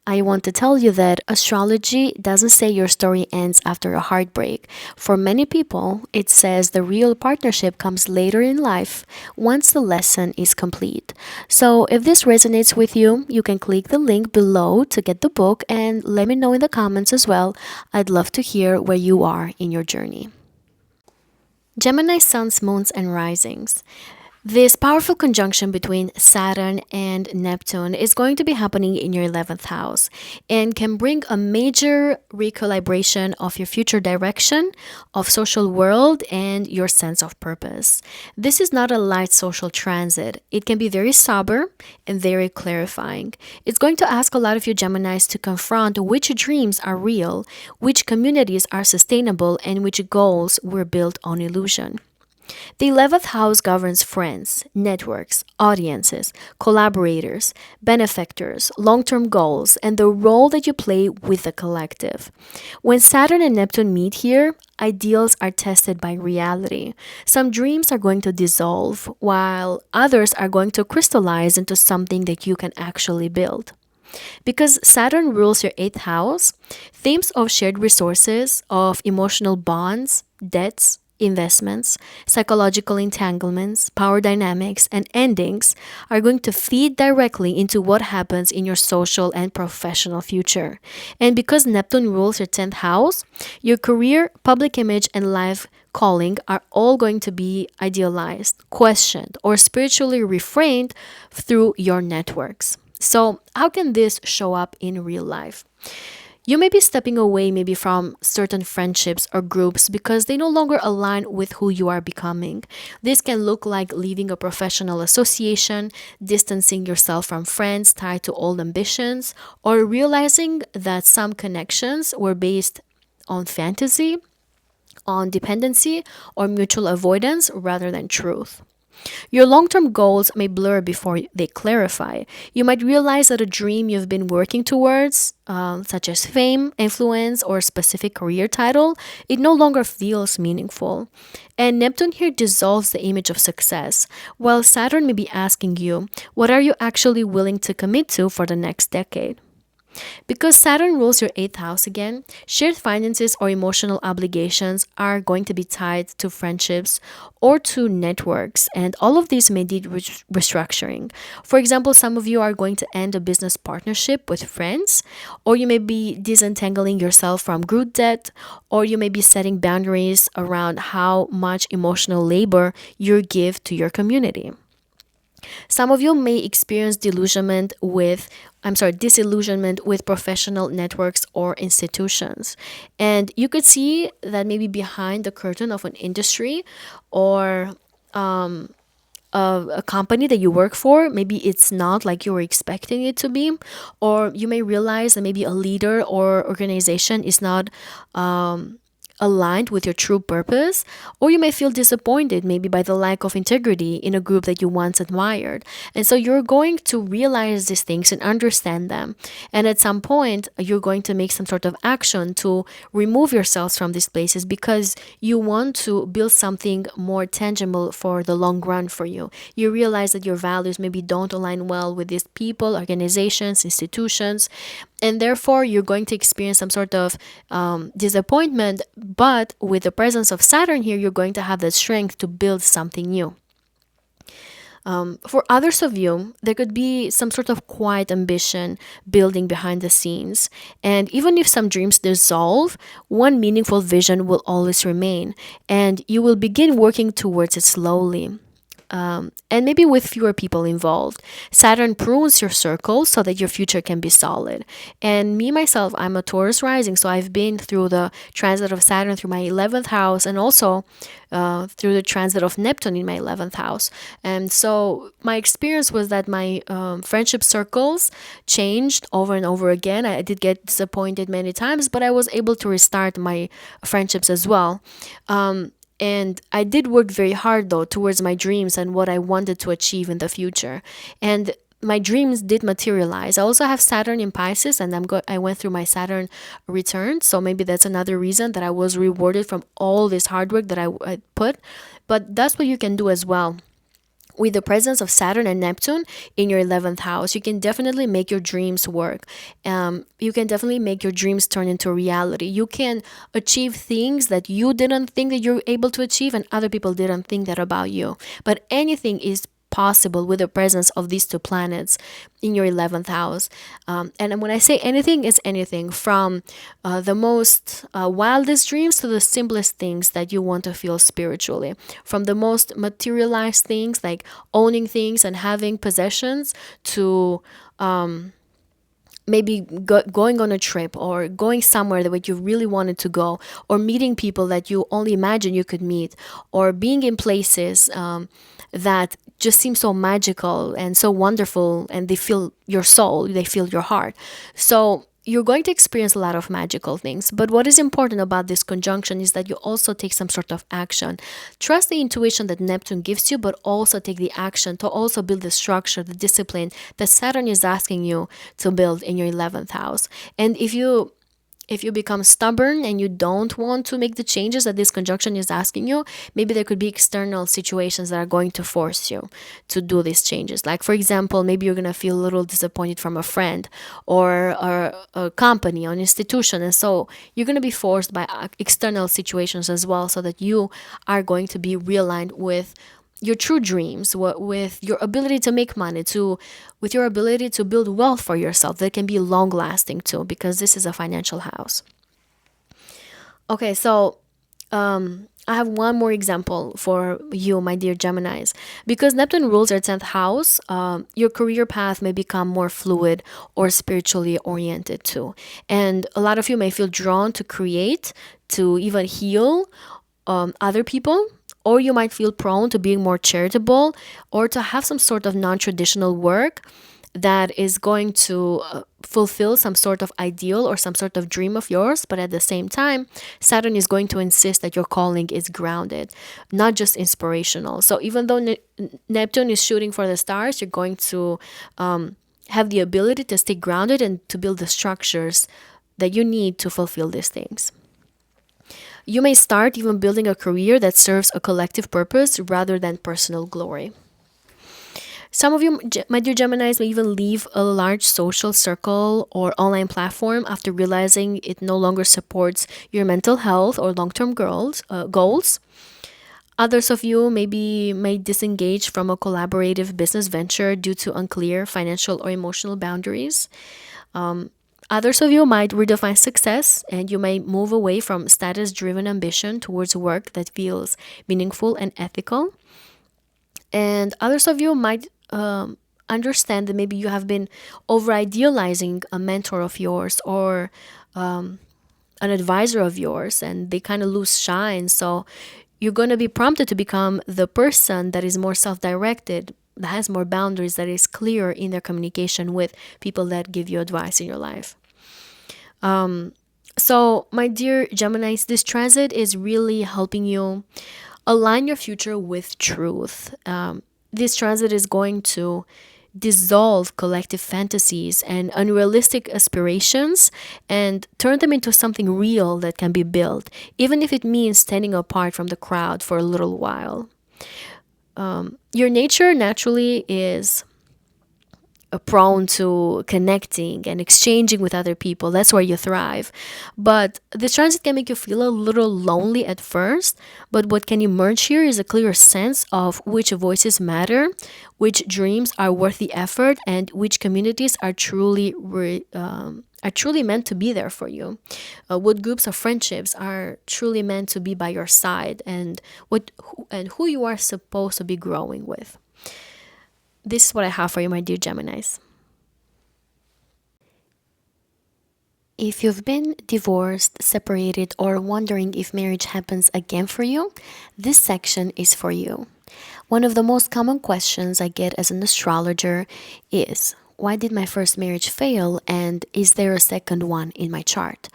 I want to tell you that astrology doesn't say your story ends after a heartbreak. For many people, it says the real partnership comes later in life once the lesson is complete. So if this resonates with you, you can click the link below to get the book and let me know in the comments as well. I'd love to hear where you are in your journey. Gemini suns, moons, and risings. This powerful conjunction between Saturn and Neptune is going to be happening in your 11th house and can bring a major recalibration of your future direction, of social world, and your sense of purpose. This is not a light social transit. It can be very sober and very clarifying. It's going to ask a lot of you Geminis to confront which dreams are real, which communities are sustainable, and which goals were built on illusion. The 11th house governs friends, networks, audiences, collaborators, benefactors, long term goals, and the role that you play with the collective. When Saturn and Neptune meet here, ideals are tested by reality. Some dreams are going to dissolve, while others are going to crystallize into something that you can actually build. Because Saturn rules your 8th house, themes of shared resources, of emotional bonds, debts, investments, psychological entanglements, power dynamics, and endings are going to feed directly into what happens in your social and professional future. And because Neptune rules your 10th house, your career, public image, and life calling are all going to be idealized, questioned, or spiritually reframed through your networks. So, how can this show up in real life? You may be stepping away maybe from certain friendships or groups because they no longer align with who you are becoming. This can look like leaving a professional association, distancing yourself from friends tied to old ambitions, or realizing that some connections were based on fantasy, on dependency, or mutual avoidance rather than truth. Your long term goals may blur before they clarify. You might realize that a dream you've been working towards, such as fame, influence, or a specific career title, it no longer feels meaningful. And Neptune here dissolves the image of success, while Saturn may be asking you, what are you actually willing to commit to for the next decade? Because Saturn rules your 8th house again, shared finances or emotional obligations are going to be tied to friendships or to networks, and all of these may need restructuring. For example, some of you are going to end a business partnership with friends, or you may be disentangling yourself from group debt, or you may be setting boundaries around how much emotional labor you give to your community. Some of you may experience disillusionment with professional networks or institutions. And you could see that maybe behind the curtain of an industry or a company that you work for, maybe it's not like you were expecting it to be, or you may realize that maybe a leader or organization is not aligned with your true purpose, or you may feel disappointed maybe by the lack of integrity in a group that you once admired. And so you're going to realize these things and understand them. And at some point, you're going to make some sort of action to remove yourselves from these places because you want to build something more tangible for the long run for you. You realize that your values maybe don't align well with these people, organizations, institutions, and therefore you're going to experience some sort of disappointment. But with the presence of Saturn here, you're going to have the strength to build something new. For others of you, there could be some sort of quiet ambition building behind the scenes. And even if some dreams dissolve, one meaningful vision will always remain, and you will begin working towards it slowly. And maybe with fewer people involved. Saturn prunes your circle so that your future can be solid. And me, myself, I'm a Taurus rising, so I've been through the transit of Saturn through my 11th house and also through the transit of Neptune in my 11th house. And so my experience was that my friendship circles changed over and over again. I did get disappointed many times, but I was able to restart my friendships as well. And I did work very hard though towards my dreams and what I wanted to achieve in the future. And my dreams did materialize. I also have Saturn in Pisces, and I went through my Saturn return. So maybe that's another reason that I was rewarded from all this hard work that I put. But that's what you can do as well. With the presence of Saturn and Neptune in your 11th house, you can definitely make your dreams work. You can definitely make your dreams turn into reality. You can achieve things that you didn't think that you're able to achieve and other people didn't think that about you. But anything is possible with the presence of these two planets in your 11th house. And when I say anything, it's anything from the most wildest dreams to the simplest things that you want to feel spiritually. From the most materialized things like owning things and having possessions to maybe going on a trip or going somewhere that you really wanted to go, or meeting people that you only imagine you could meet, or being in places that just seem so magical and so wonderful, and they fill your soul, they fill your heart. So you're going to experience a lot of magical things. But what is important about this conjunction is that you also take some sort of action. Trust the intuition that Neptune gives you, but also take the action to also build the structure, the discipline that Saturn is asking you to build in your 11th house. And if you become stubborn and you don't want to make the changes that this conjunction is asking you, maybe there could be external situations that are going to force you to do these changes. Like, for example, maybe you're going to feel a little disappointed from a friend or a company or an institution. And so you're going to be forced by external situations as well, so that you are going to be realigned with your true dreams, with your ability to make money, with your ability to build wealth for yourself that can be long lasting too, because this is a financial house. Okay, so I have one more example for you, my dear Geminis. Because Neptune rules your 10th house, your career path may become more fluid or spiritually oriented too. And a lot of you may feel drawn to create, to even heal other people, or you might feel prone to being more charitable or to have some sort of non-traditional work that is going to fulfill some sort of ideal or some sort of dream of yours. But at the same time, Saturn is going to insist that your calling is grounded, not just inspirational. So even though Neptune is shooting for the stars, you're going to have the ability to stay grounded and to build the structures that you need to fulfill these things. You may start even building a career that serves a collective purpose rather than personal glory. Some of you, my dear Geminis, may even leave a large social circle or online platform after realizing it no longer supports your mental health or long-term goals. Others of you may disengage from a collaborative business venture due to unclear financial or emotional boundaries. Others of you might redefine success, and you may move away from status-driven ambition towards work that feels meaningful and ethical. And others of you might understand that maybe you have been over-idealizing a mentor of yours or an advisor of yours, and they kind of lose shine. So you're going to be prompted to become the person that is more self-directed, that has more boundaries, that is clear in their communication with people that give you advice in your life. Some So, my dear Geminis, this transit is really helping you align your future with truth. This transit is going to dissolve collective fantasies and unrealistic aspirations and turn them into something real that can be built, even if it means standing apart from the crowd for a little while. Your nature naturally is prone to connecting and exchanging with other people. That's where you thrive. But this transit can make you feel a little lonely at first. But what can emerge here is a clearer sense of which voices matter, which dreams are worth the effort, and which communities are truly meant to be there for you. What groups of friendships are truly meant to be by your side, and who you are supposed to be growing with. This is what I have for you, my dear Geminis. If you've been divorced, separated, or wondering if marriage happens again for you, this section is for you. One of the most common questions I get as an astrologer is, why did my first marriage fail, and is there a second one in my chart?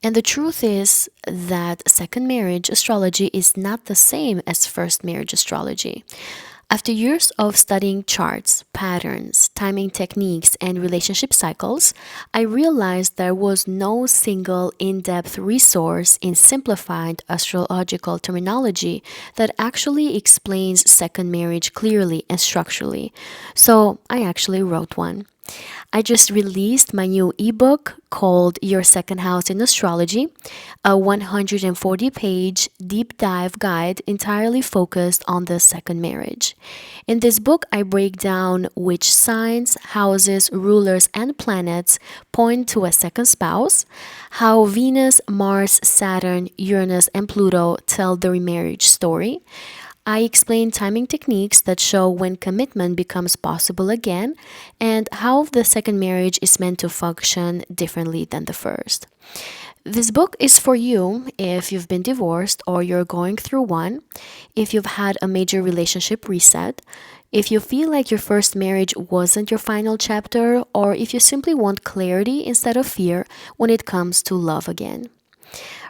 And the truth is that second marriage astrology is not the same as first marriage astrology. After years of studying charts, patterns, timing techniques, and relationship cycles, I realized there was no single in depth resource in simplified astrological terminology that actually explains second marriage clearly and structurally. So I actually wrote one. I just released my new ebook called Your Second House in Astrology, a 140-page deep dive guide entirely focused on the second marriage. In this book, I break down which signs, houses, rulers, and planets point to a second spouse, how Venus, Mars, Saturn, Uranus, and Pluto tell the remarriage story. I explain timing techniques that show when commitment becomes possible again and how the second marriage is meant to function differently than the first. This book is for you if you've been divorced or you're going through one, if you've had a major relationship reset, if you feel like your first marriage wasn't your final chapter, or if you simply want clarity instead of fear when it comes to love again.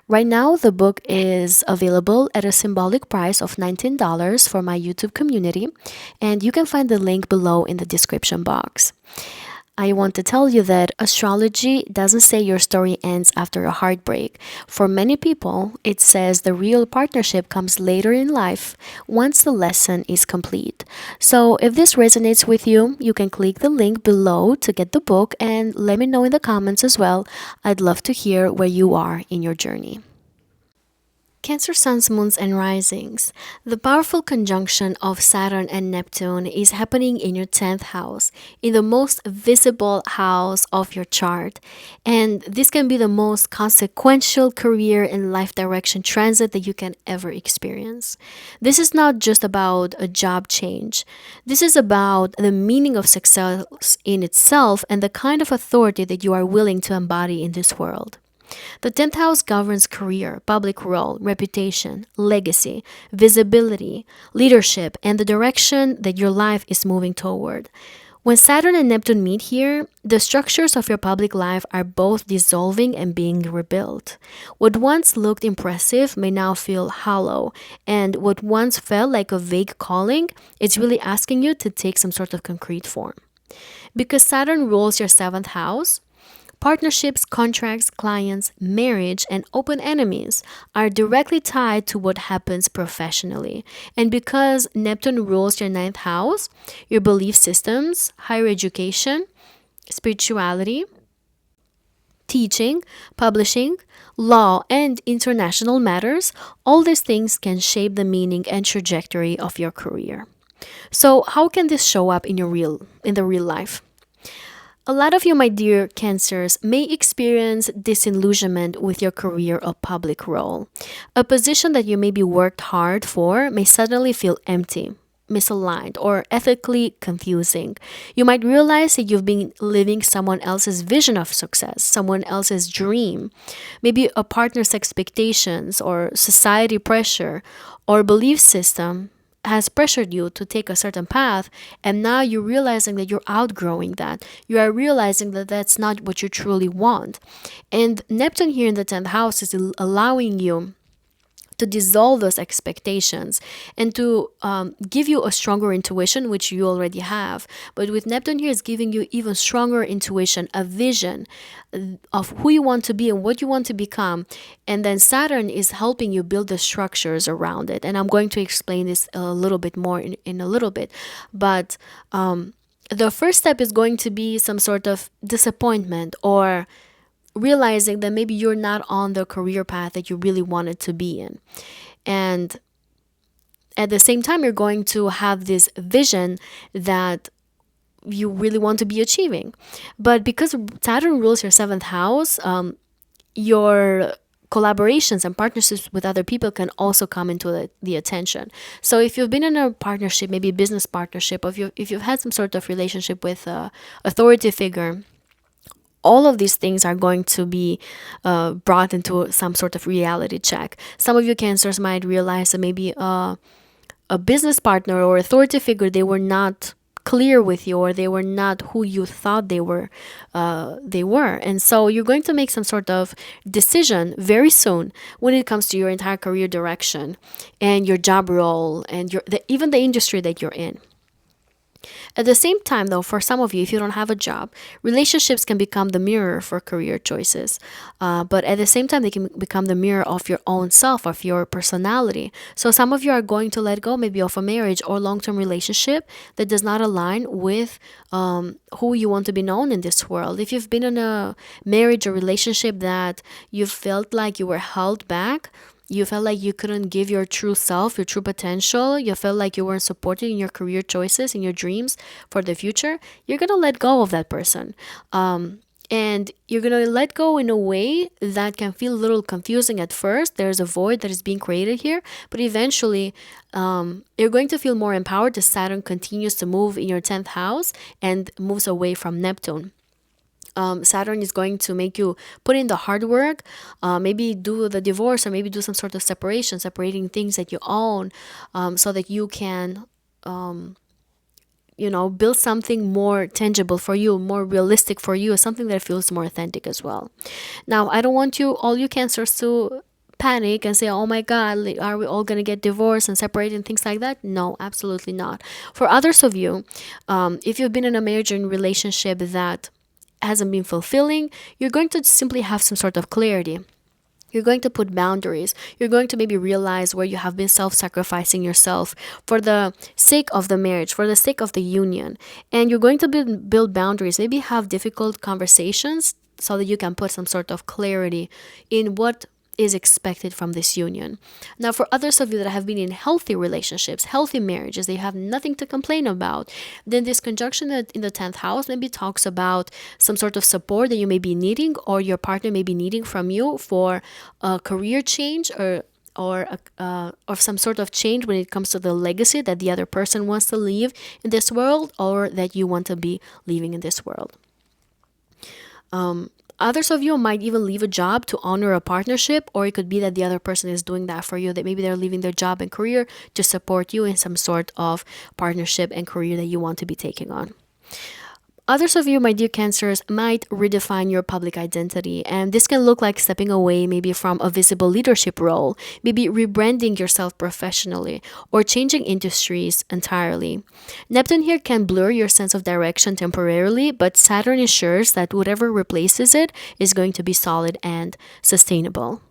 Right now, the book is available at a symbolic price of $19 for my YouTube community, and you can find the link below in the description box. I want to tell you that astrology doesn't say your story ends after a heartbreak. For many people, it says the real partnership comes later in life once the lesson is complete. So if this resonates with you, you can click the link below to get the book and let me know in the comments as well. I'd love to hear where you are in your journey. Cancer suns, moons, and risings. The powerful conjunction of Saturn and Neptune is happening in your 10th house, in the most visible house of your chart. And this can be the most consequential career and life direction transit that you can ever experience. This is not just about a job change. This is about the meaning of success in itself and the kind of authority that you are willing to embody in this world. The 10th house governs career, public role, reputation, legacy, visibility, leadership, and the direction that your life is moving toward. When Saturn and Neptune meet here, the structures of your public life are both dissolving and being rebuilt. What once looked impressive may now feel hollow, and what once felt like a vague calling is really asking you to take some sort of concrete form. Because Saturn rules your 7th house, partnerships, contracts, clients, marriage, and open enemies are directly tied to what happens professionally. And because Neptune rules your 9th house, your belief systems, higher education, spirituality, teaching, publishing, law, and international matters, all these things can shape the meaning and trajectory of your career. So, how can this show up in the real life? A lot of you, my dear Cancers, may experience disillusionment with your career or public role. A position that you maybe worked hard for may suddenly feel empty, misaligned, or ethically confusing. You might realize that you've been living someone else's vision of success, someone else's dream, maybe a partner's expectations or society pressure or belief system has pressured you to take a certain path, and now you're realizing that you're outgrowing that. You are realizing that that's not what you truly want. And Neptune here in the 10th house is allowing you to dissolve those expectations and to give you a stronger intuition, which you already have. But with Neptune here, it's giving you even stronger intuition, a vision of who you want to be and what you want to become. And then Saturn is helping you build the structures around it. And I'm going to explain this a little bit more in a little bit. But the first step is going to be some sort of disappointment, or realizing that maybe you're not on the career path that you really wanted to be in. And at the same time, you're going to have this vision that you really want to be achieving. But because Saturn rules your 7th house, your collaborations and partnerships with other people can also come into the attention. So if you've been in a partnership, maybe a business partnership, or if you've had some sort of relationship with an authority figure, all of these things are going to be brought into some sort of reality check. Some of you Cancers might realize that maybe a business partner or authority figure, they were not clear with you, or they were not who you thought they were. And so you're going to make some sort of decision very soon when it comes to your entire career direction and your job role and even the industry that you're in. At the same time, though, for some of you, if you don't have a job, relationships can become the mirror for career choices. But at the same time, they can become the mirror of your own self, of your personality. So some of you are going to let go maybe of a marriage or long-term relationship that does not align with who you want to be known in this world. If you've been in a marriage or relationship that you felt like you were held back, you felt like you couldn't give your true self, your true potential, you felt like you weren't supported in your career choices, in your dreams for the future, you're going to let go of that person. And you're going to let go in a way that can feel a little confusing at first. There's a void that is being created here, but eventually you're going to feel more empowered as Saturn continues to move in your 10th house and moves away from Neptune. Saturn is going to make you put in the hard work, maybe do the divorce, or maybe do some sort of separation, separating things that you own, so that you can, build something more tangible for you, more realistic for you, something that feels more authentic as well. Now, I don't want all you Cancers to panic and say, oh my God, are we all going to get divorced and separated and things like that? No, absolutely not. For others of you, if you've been in a marriage and relationship that hasn't been fulfilling, you're going to simply have some sort of clarity. You're going to put boundaries. You're going to maybe realize where you have been self-sacrificing yourself for the sake of the marriage, for the sake of the union. And you're going to build boundaries, maybe have difficult conversations so that you can put some sort of clarity in what is expected from this union. Now, for others of you that have been in healthy relationships, healthy marriages, they have nothing to complain about, then this conjunction in the 10th house maybe talks about some sort of support that you may be needing, or your partner may be needing from you for a career change, or some sort of change when it comes to the legacy that the other person wants to leave in this world, or that you want to be leaving in this world. Others of you might even leave a job to honor a partnership, or it could be that the other person is doing that for you, that maybe they're leaving their job and career to support you in some sort of partnership and career that you want to be taking on. Others of you, my dear Cancers, might redefine your public identity, and this can look like stepping away maybe from a visible leadership role, maybe rebranding yourself professionally, or changing industries entirely. Neptune here can blur your sense of direction temporarily, but Saturn ensures that whatever replaces it is going to be solid and sustainable.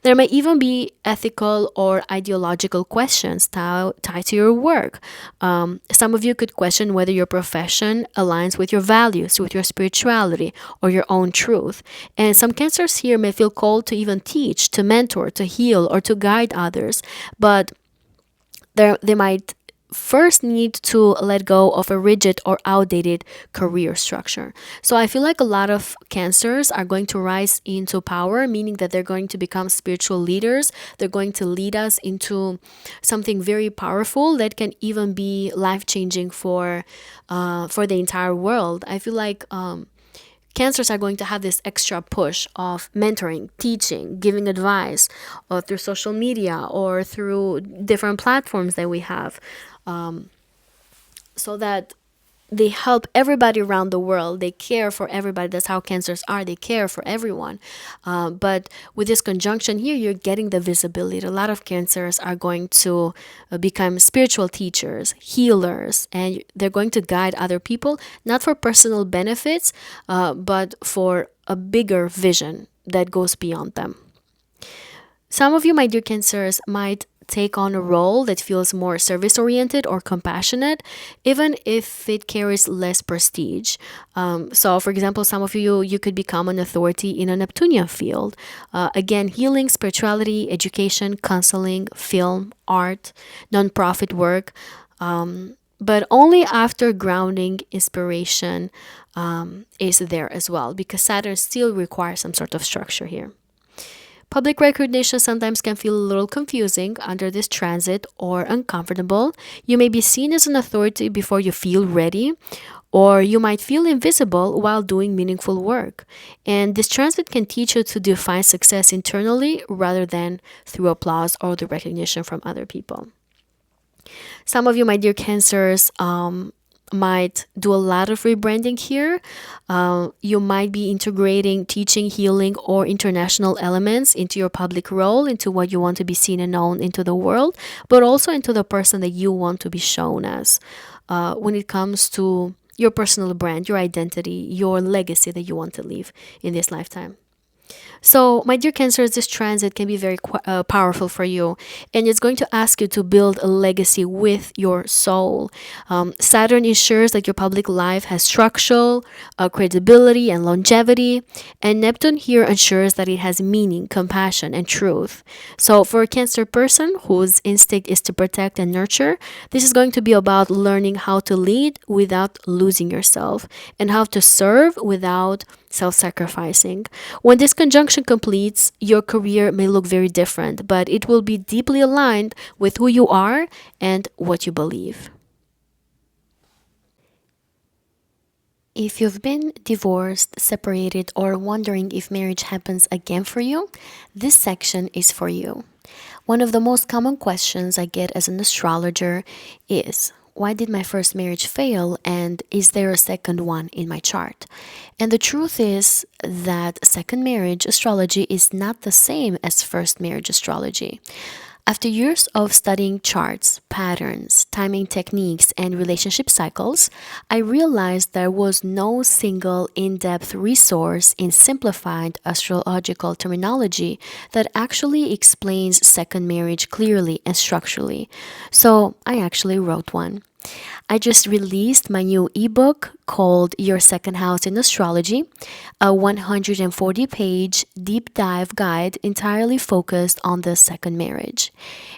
There may even be ethical or ideological questions tied to your work. Some of you could question whether your profession aligns with your values, with your spirituality, or your own truth. And some Cancers here may feel called to even teach, to mentor, to heal, or to guide others. But they might first need to let go of a rigid or outdated career structure. So I feel like a lot of Cancers are going to rise into power, meaning that they're going to become spiritual leaders. They're going to lead us into something very powerful that can even be life-changing for the entire world. I feel like Cancers are going to have this extra push of mentoring, teaching, giving advice, or through social media or through different platforms that we have, so that they help everybody around the world. They care for everybody. That's how cancers are. They care for everyone. But with this conjunction here, you're getting the visibility. A lot of cancers are going to become spiritual teachers, healers, and they're going to guide other people, not for personal benefits, but for a bigger vision that goes beyond them. Some of you, my dear cancers, might take on a role that feels more service oriented or compassionate, even if it carries less prestige. So, for example, some of you could become an authority in a Neptunian field. Again, healing, spirituality, education, counseling, film, art, nonprofit work. But only after grounding inspiration is there as well, because Saturn still requires some sort of structure here. Public recognition sometimes can feel a little confusing under this transit or uncomfortable. You may be seen as an authority before you feel ready, or you might feel invisible while doing meaningful work. And this transit can teach you to define success internally rather than through applause or the recognition from other people. Some of you, my dear cancers, might do a lot of rebranding here. You might be integrating teaching, healing, or international elements into your public role, into what you want to be seen and known into the world, but also into the person that you want to be shown as when it comes to your personal brand, your identity, your legacy that you want to leave in this lifetime. So, my dear Cancers, this transit can be very powerful for you, and it's going to ask you to build a legacy with your soul. Saturn ensures that your public life has structure, credibility, and longevity, and Neptune here ensures that it has meaning, compassion, and truth. So, for a Cancer person whose instinct is to protect and nurture, this is going to be about learning how to lead without losing yourself and how to serve without self-sacrificing. When this conjunction completes, your career may look very different, but it will be deeply aligned with who you are and what you believe. If you've been divorced, separated, or wondering if marriage happens again for you, this section is for you. One of the most common questions I get as an astrologer is, why did my first marriage fail, and is there a second one in my chart? And the truth is that second marriage astrology is not the same as first marriage astrology. After years of studying charts, patterns, timing techniques, and relationship cycles, I realized there was no single in-depth resource in simplified astrological terminology that actually explains second marriage clearly and structurally. So I actually wrote one. I just released my new ebook called Your Second House in Astrology, a 140-page deep dive guide entirely focused on the second marriage.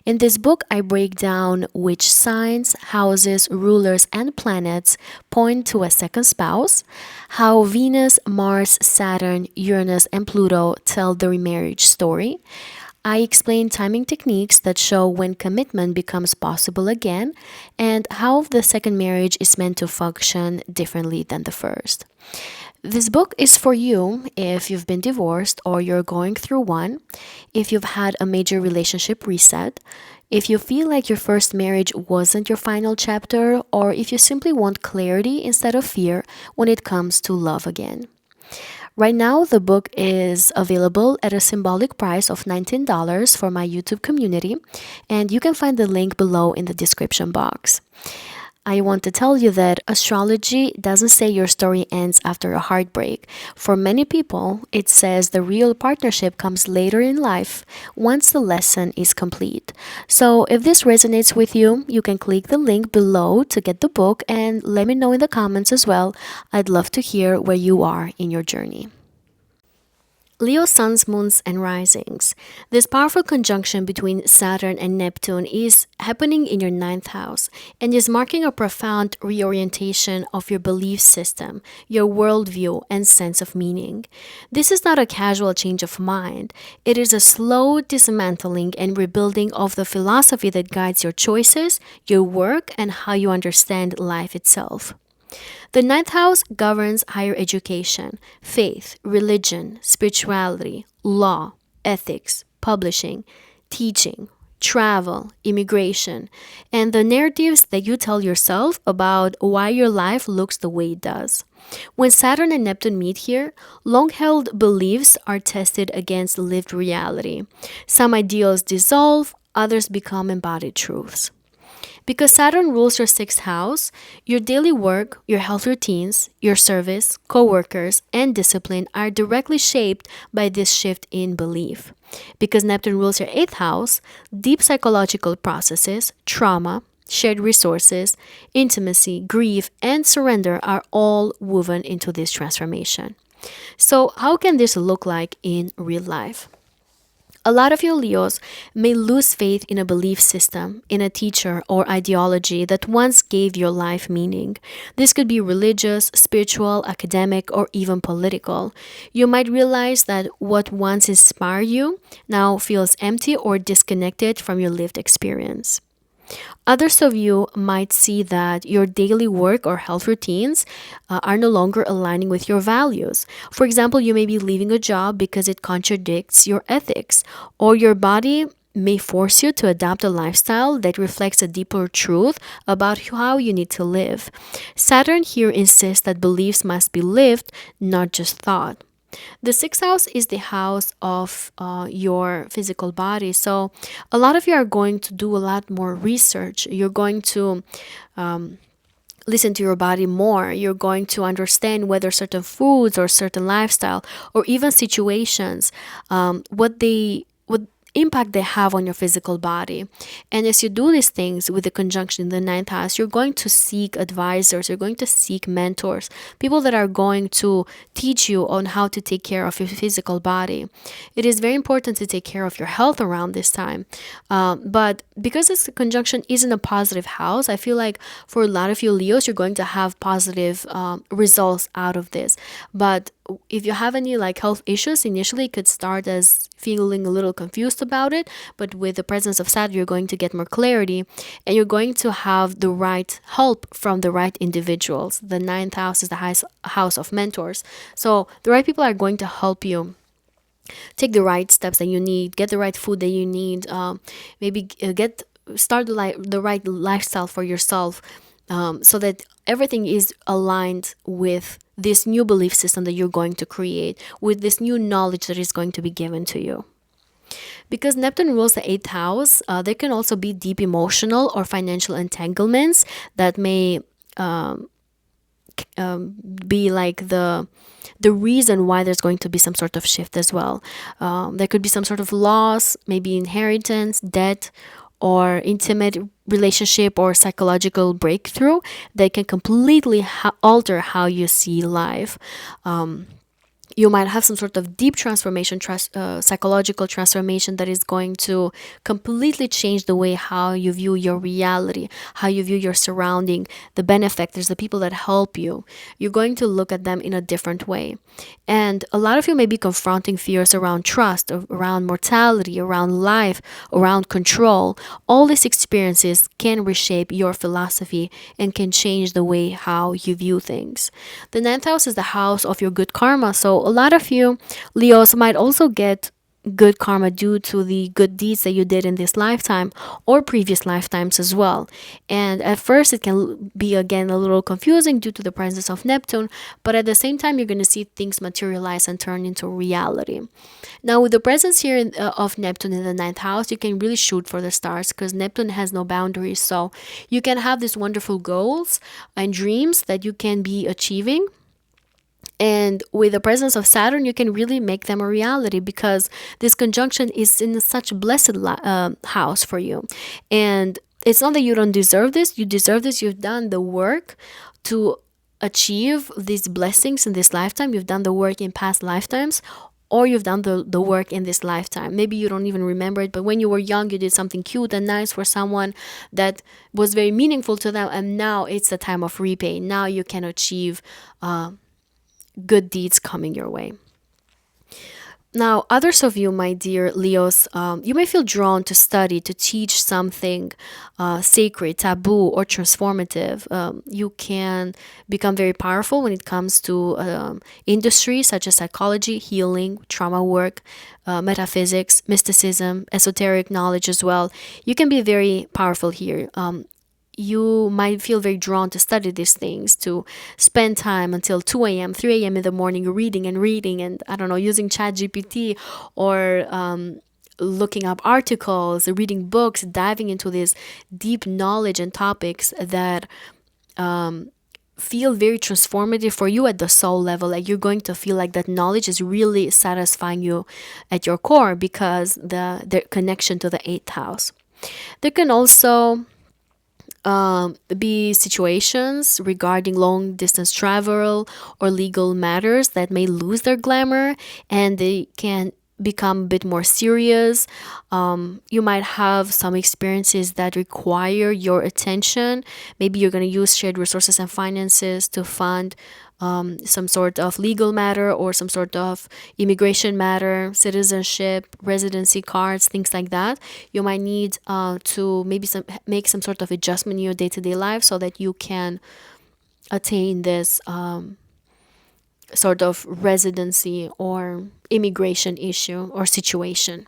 In this book, I break down which signs, houses, rulers, and planets point to a second spouse, how Venus, Mars, Saturn, Uranus, and Pluto tell the remarriage story. I explain timing techniques that show when commitment becomes possible again, and how the second marriage is meant to function differently than the first. This book is for you if you've been divorced or you're going through one, if you've had a major relationship reset, if you feel like your first marriage wasn't your final chapter, or if you simply want clarity instead of fear when it comes to love again. Right now, the book is available at a symbolic price of $19 for my YouTube community, and you can find the link below in the description box. I want to tell you that astrology doesn't say your story ends after a heartbreak. For many people, it says the real partnership comes later in life, once the lesson is complete. So if this resonates with you, you can click the link below to get the book, and let me know in the comments as well. I'd love to hear where you are in your journey. Leo suns, moons, and risings. This powerful conjunction between Saturn and Neptune is happening in your 9th house and is marking a profound reorientation of your belief system, your worldview, and sense of meaning. This is not a casual change of mind. It is a slow dismantling and rebuilding of the philosophy that guides your choices, your work, and how you understand life itself. The ninth house governs higher education, faith, religion, spirituality, law, ethics, publishing, teaching, travel, immigration, and the narratives that you tell yourself about why your life looks the way it does. When Saturn and Neptune meet here, long held beliefs are tested against lived reality. Some ideals dissolve, others become embodied truths. Because Saturn rules your sixth house, your daily work, your health routines, your service, co-workers, and discipline are directly shaped by this shift in belief. Because Neptune rules your eighth house, deep psychological processes, trauma, shared resources, intimacy, grief, and surrender are all woven into this transformation. So, how can this look like in real life? A lot of you Leos may lose faith in a belief system, in a teacher or ideology that once gave your life meaning. This could be religious, spiritual, academic, or even political. You might realize that what once inspired you now feels empty or disconnected from your lived experience. Others of you might see that your daily work or health routines are no longer aligning with your values. For example, you may be leaving a job because it contradicts your ethics, or your body may force you to adopt a lifestyle that reflects a deeper truth about how you need to live. Saturn here insists that beliefs must be lived, not just thought. The sixth house is the house of your physical body. So, a lot of you are going to do a lot more research. You're going to listen to your body more. You're going to understand whether certain foods or certain lifestyle or even situations, what impact they have on your physical body. And as you do these things with the conjunction in the ninth house, you're going to seek advisors, you're going to seek mentors, people that are going to teach you on how to take care of your physical body. It is very important to take care of your health around this time. But because this conjunction isn't a positive house, I feel like for a lot of you Leos, you're going to have positive results out of this. But if you have any like health issues, initially it could start as feeling a little confused about it, but with the presence of Saturn, you're going to get more clarity and you're going to have the right help from the right individuals. The ninth house is the highest house of mentors. So the right people are going to help you take the right steps that you need, get the right food that you need, maybe start the right lifestyle for yourself, so that everything is aligned with this new belief system that you're going to create, with this new knowledge that is going to be given to you. Because Neptune rules the eighth house, there can also be deep emotional or financial entanglements that may be like the reason why there's going to be some sort of shift as well. There could be some sort of loss, maybe inheritance, debt, or intimate relationship or psychological breakthrough that can completely alter how you see life. You might have some sort of deep transformation, psychological transformation that is going to completely change the way how you view your reality, how you view your surrounding, the benefactors, the people that help you. You're going to look at them in a different way. And a lot of you may be confronting fears around trust, around mortality, around life, around control. All these experiences can reshape your philosophy and can change the way how you view things. The ninth house is the house of your good karma. So a lot of you Leos might also get good karma due to the good deeds that you did in this lifetime or previous lifetimes as well. And at first it can be again a little confusing due to the presence of Neptune, but at the same time you're going to see things materialize and turn into reality. Now with the presence here of Neptune in the ninth house, you can really shoot for the stars because Neptune has no boundaries. So you can have these wonderful goals and dreams that you can be achieving. And with the presence of Saturn, you can really make them a reality because this conjunction is in such a blessed house for you. And it's not that you don't deserve this. You deserve this. You've done the work to achieve these blessings in this lifetime. You've done the work in past lifetimes, or you've done the work in this lifetime. Maybe you don't even remember it, but when you were young, you did something cute and nice for someone that was very meaningful to them. And now it's the time of repay. Now you can achieve good deeds coming your way. Now, others of you, my dear Leos, you may feel drawn to study, to teach something sacred, taboo, or transformative. You can become very powerful when it comes to industries such as psychology, healing, trauma work, metaphysics, mysticism, esoteric knowledge as well. You can be very powerful here. You might feel very drawn to study these things, to spend time until 2 a.m., 3 a.m. in the morning reading and I don't know, using ChatGPT or looking up articles, reading books, diving into this deep knowledge and topics that feel very transformative for you at the soul level. Like you're going to feel like that knowledge is really satisfying you at your core because the connection to the eighth house. There can also be situations regarding long distance travel or legal matters that may lose their glamour and they can become a bit more serious. You might have some experiences that require your attention. Maybe you're going to use shared resources and finances to fund some sort of legal matter or some sort of immigration matter, citizenship, residency cards, things like that. You might need to maybe make some sort of adjustment in your day-to-day life so that you can attain this sort of residency or immigration issue or situation.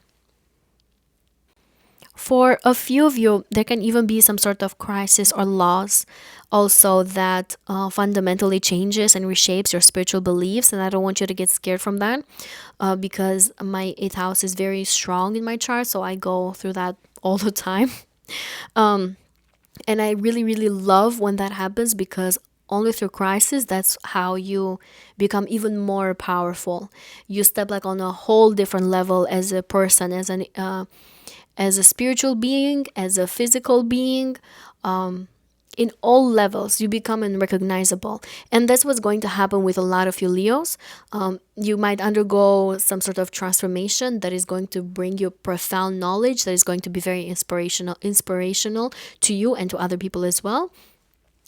For a few of you, there can even be some sort of crisis or loss also that fundamentally changes and reshapes your spiritual beliefs. And I don't want you to get scared from that because my eighth house is very strong in my chart. So I go through that all the time. And I really, really love when that happens because only through crisis, that's how you become even more powerful. You step like on a whole different level as a person, as a spiritual being, as a physical being, in all levels, you become unrecognizable. And that's what's going to happen with a lot of you Leos. You might undergo some sort of transformation that is going to bring you profound knowledge that is going to be very inspirational to you and to other people as well.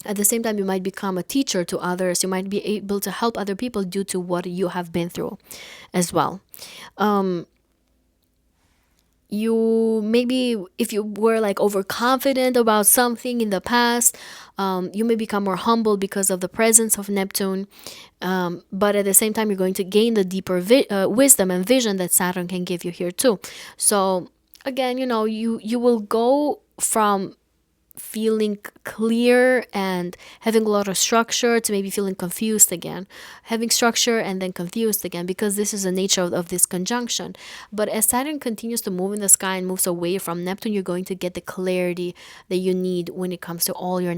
At the same time, you might become a teacher to others. You might be able to help other people due to what you have been through as well. You maybe, if you were like overconfident about something in the past, you may become more humble because of the presence of Neptune. But at the same time, you're going to gain the deeper wisdom and vision that Saturn can give you here too. So again, you will go from feeling clear and having a lot of structure to maybe feeling confused again, having structure and then confused again, because this is the nature of this conjunction. But as Saturn continues to move in the sky and moves away from Neptune, you're going to get the clarity that you need when it comes to all your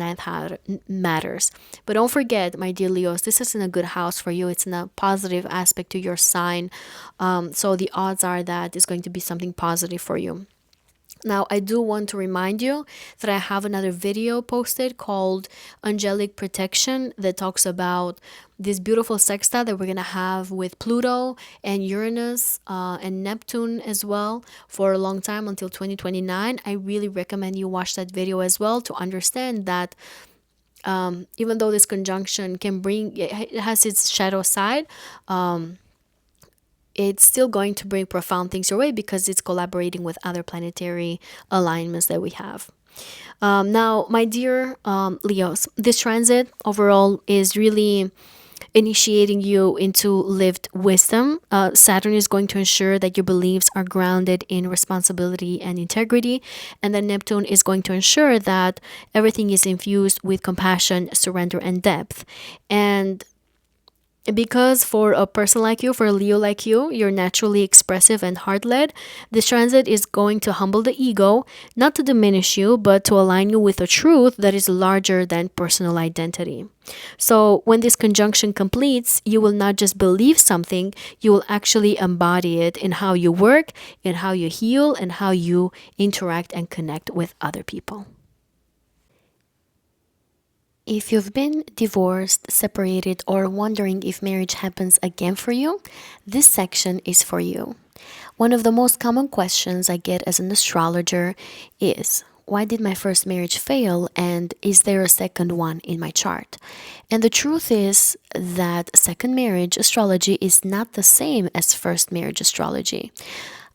matters. But don't forget, my dear Leos, this is in a good house for you. It's in a positive aspect to your sign. So the odds are that it's going to be something positive for you. Now, I do want to remind you that I have another video posted called Angelic Protection that talks about this beautiful sextile that we're going to have with Pluto and Uranus and Neptune as well for a long time until 2029. I really recommend you watch that video as well to understand that even though this conjunction it has its shadow side, it's still going to bring profound things your way because it's collaborating with other planetary alignments that we have. Now, my dear Leos, this transit overall is really initiating you into lived wisdom. Saturn is going to ensure that your beliefs are grounded in responsibility and integrity. And then Neptune is going to ensure that everything is infused with compassion, surrender, and depth. And because for a person like you, for a Leo like you, you're naturally expressive and heart-led, this transit is going to humble the ego, not to diminish you, but to align you with a truth that is larger than personal identity. So when this conjunction completes, you will not just believe something, you will actually embody it in how you work, in how you heal, and how you interact and connect with other people. If you've been divorced, separated, or wondering if marriage happens again for you, this section is for you. One of the most common questions I get as an astrologer is, why did my first marriage fail, and is there a second one in my chart? And the truth is that second marriage astrology is not the same as first marriage astrology.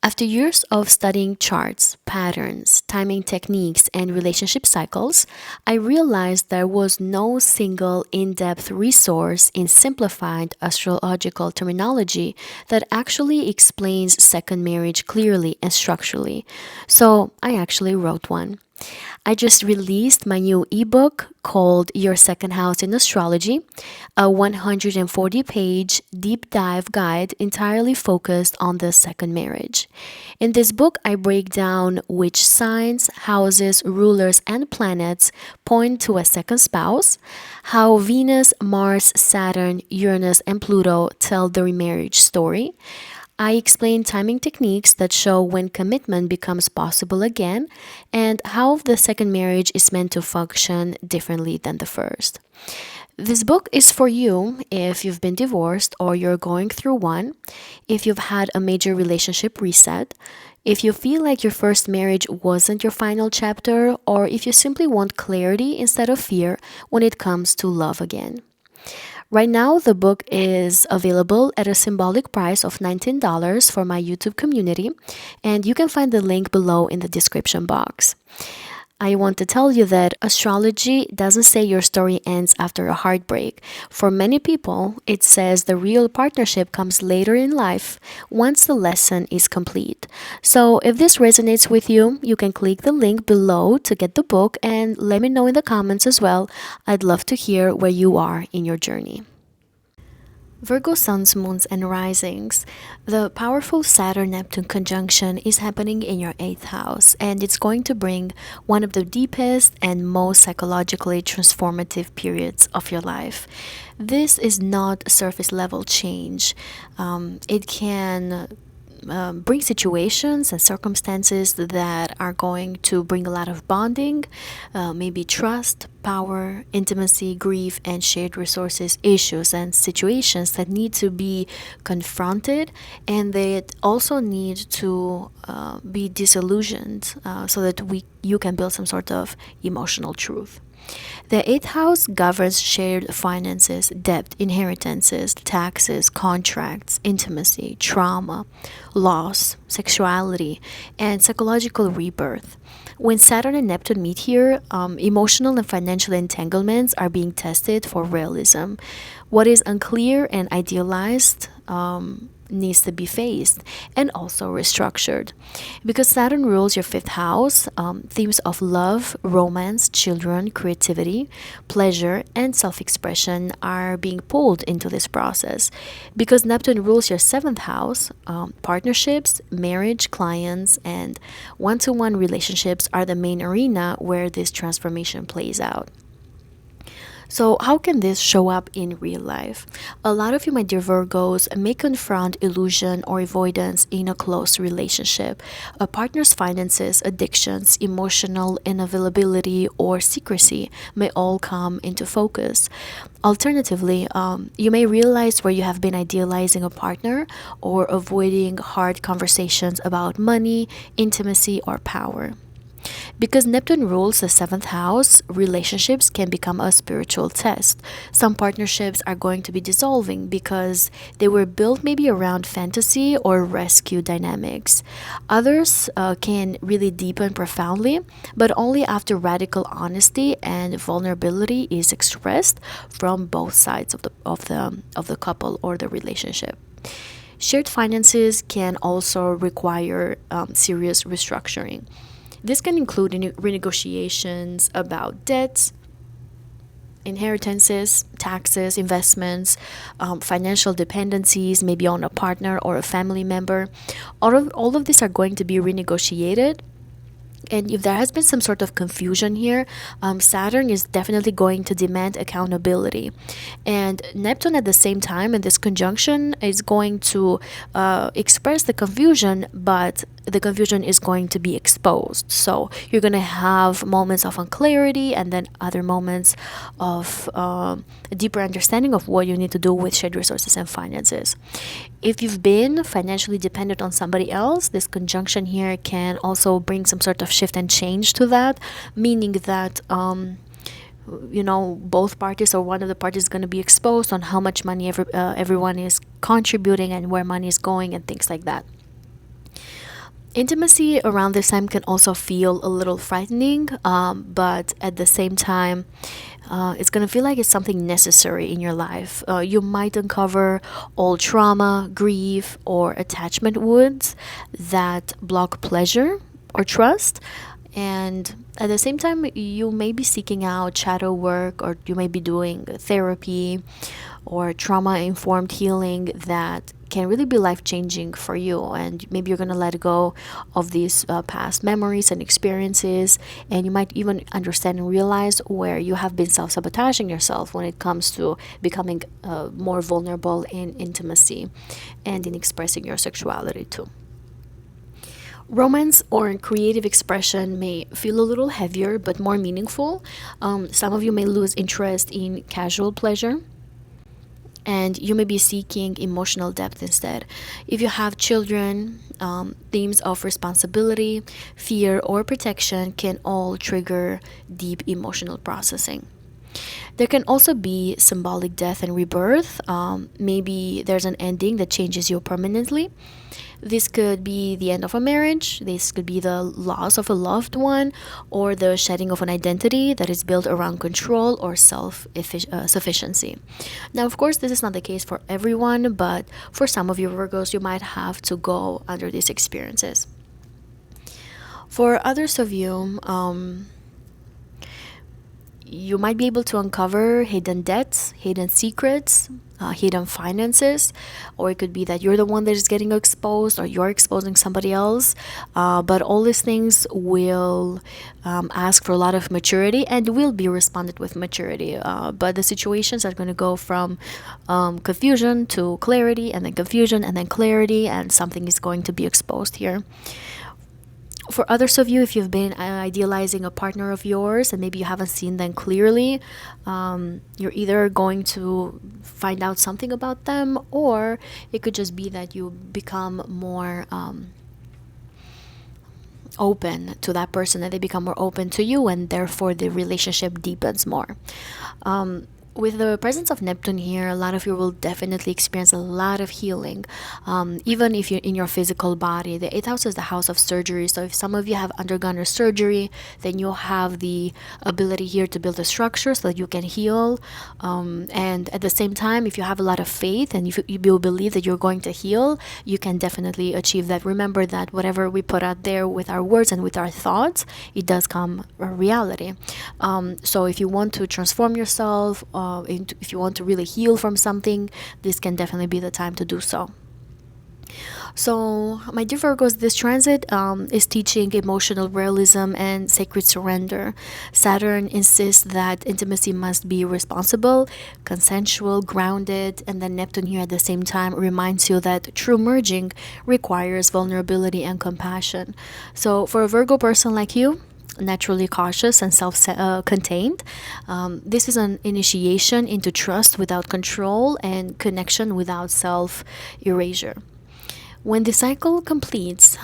After years of studying charts, patterns, timing techniques, and relationship cycles, I realized there was no single in depth resource in simplified astrological terminology that actually explains second marriage clearly and structurally. So I actually wrote one. I just released my new ebook called Your Second House in Astrology, a 140-page deep dive guide entirely focused on the second marriage. In this book, I break down which signs, houses, rulers, and planets point to a second spouse, how Venus, Mars, Saturn, Uranus, and Pluto tell the remarriage story. I explain timing techniques that show when commitment becomes possible again and how the second marriage is meant to function differently than the first. This book is for you if you've been divorced or you're going through one, if you've had a major relationship reset, if you feel like your first marriage wasn't your final chapter, or if you simply want clarity instead of fear when it comes to love again. Right now, the book is available at a symbolic price of $19 for my YouTube community, and you can find the link below in the description box. I want to tell you that astrology doesn't say your story ends after a heartbreak. For many people, it says the real partnership comes later in life once the lesson is complete. So if this resonates with you, you can click the link below to get the book and let me know in the comments as well. I'd love to hear where you are in your journey. Virgo suns, moons, and risings. The powerful Saturn-Neptune conjunction is happening in your 8th house, and it's going to bring one of the deepest and most psychologically transformative periods of your life. This is not surface level change. It can bring situations and circumstances that are going to bring a lot of bonding, maybe trust, power, intimacy, grief, and shared resources issues and situations that need to be confronted, and that also need to be disillusioned so that you can build some sort of emotional truth. The 8th house governs shared finances, debt, inheritances, taxes, contracts, intimacy, trauma, loss, sexuality, and psychological rebirth. When Saturn and Neptune meet here, emotional and financial entanglements are being tested for realism. What is unclear and idealized needs to be faced and also restructured. Because Saturn rules your 5th house, themes of love, romance, children, creativity, pleasure, and self-expression are being pulled into this process. Because Neptune rules your 7th house, partnerships, marriage, clients, and one-to-one relationships are the main arena where this transformation plays out. So how can this show up in real life? A lot of you, my dear Virgos, may confront illusion or avoidance in a close relationship. A partner's finances, addictions, emotional unavailability, or secrecy may all come into focus. Alternatively, you may realize where you have been idealizing a partner or avoiding hard conversations about money, intimacy, or power. Because Neptune rules the 7th house, relationships can become a spiritual test. Some partnerships are going to be dissolving because they were built maybe around fantasy or rescue dynamics. Others can really deepen profoundly, but only after radical honesty and vulnerability is expressed from both sides of the couple or the relationship. Shared finances can also require serious restructuring. This can include renegotiations about debts, inheritances, taxes, investments, financial dependencies, maybe on a partner or a family member. All of these are going to be renegotiated. And if there has been some sort of confusion here, Saturn is definitely going to demand accountability. And Neptune at the same time in this conjunction is going to express the confusion, but the confusion is going to be exposed. So you're going to have moments of unclarity and then other moments of a deeper understanding of what you need to do with shared resources and finances. If you've been financially dependent on somebody else, this conjunction here can also bring some sort of shift and change to that, meaning that both parties or one of the parties is going to be exposed on how much money everyone is contributing and where money is going and things like that. Intimacy around this time can also feel a little frightening, but at the same time, it's going to feel like it's something necessary in your life. You might uncover old trauma, grief, or attachment wounds that block pleasure or trust. And at the same time, you may be seeking out shadow work, or you may be doing therapy or trauma-informed healing that can really be life-changing for you. And maybe you're going to let go of these past memories and experiences, and you might even understand and realize where you have been self-sabotaging yourself when it comes to becoming more vulnerable in intimacy and in expressing your sexuality too. Romance or creative expression may feel a little heavier but more meaningful. Some of you may lose interest in casual pleasure, and you may be seeking emotional depth instead. If you have children, themes of responsibility, fear, or protection can all trigger deep emotional processing. There can also be symbolic death and rebirth. Maybe there's an ending that changes you permanently. This could be the end of a marriage, this could be the loss of a loved one, or the shedding of an identity that is built around control or self-sufficiency. Now, of course, this is not the case for everyone, but for some of you Virgos, you might have to go under these experiences. For others of you, you might be able to uncover hidden debts, hidden secrets, hidden finances, or it could be that you're the one that is getting exposed or you're exposing somebody else. But all these things will ask for a lot of maturity and will be responded with maturity. But the situations are going to go from confusion to clarity, and then confusion and then clarity, and something is going to be exposed here. For others of you, if you've been idealizing a partner of yours and maybe you haven't seen them clearly, you're either going to find out something about them, or it could just be that you become more open to that person, and they become more open to you, and therefore the relationship deepens more. With the presence of Neptune here, a lot of you will definitely experience a lot of healing, even if you're in your physical body. The 8th house is the house of surgery, so if some of you have undergone a surgery, then you'll have the ability here to build a structure so that you can heal. And at the same time, if you have a lot of faith and if you believe that you're going to heal, you can definitely achieve that. Remember that whatever we put out there with our words and with our thoughts, it does come a reality. So if you want to transform yourself, if you want to really heal from something, this can definitely be the time to do so. So, my dear Virgos, this transit is teaching emotional realism and sacred surrender. Saturn insists that intimacy must be responsible, consensual, grounded, and then Neptune here at the same time reminds you that true merging requires vulnerability and compassion. So, for a Virgo person like you, naturally cautious and self-contained, this is an initiation into trust without control and connection without self-erasure. When the cycle completes,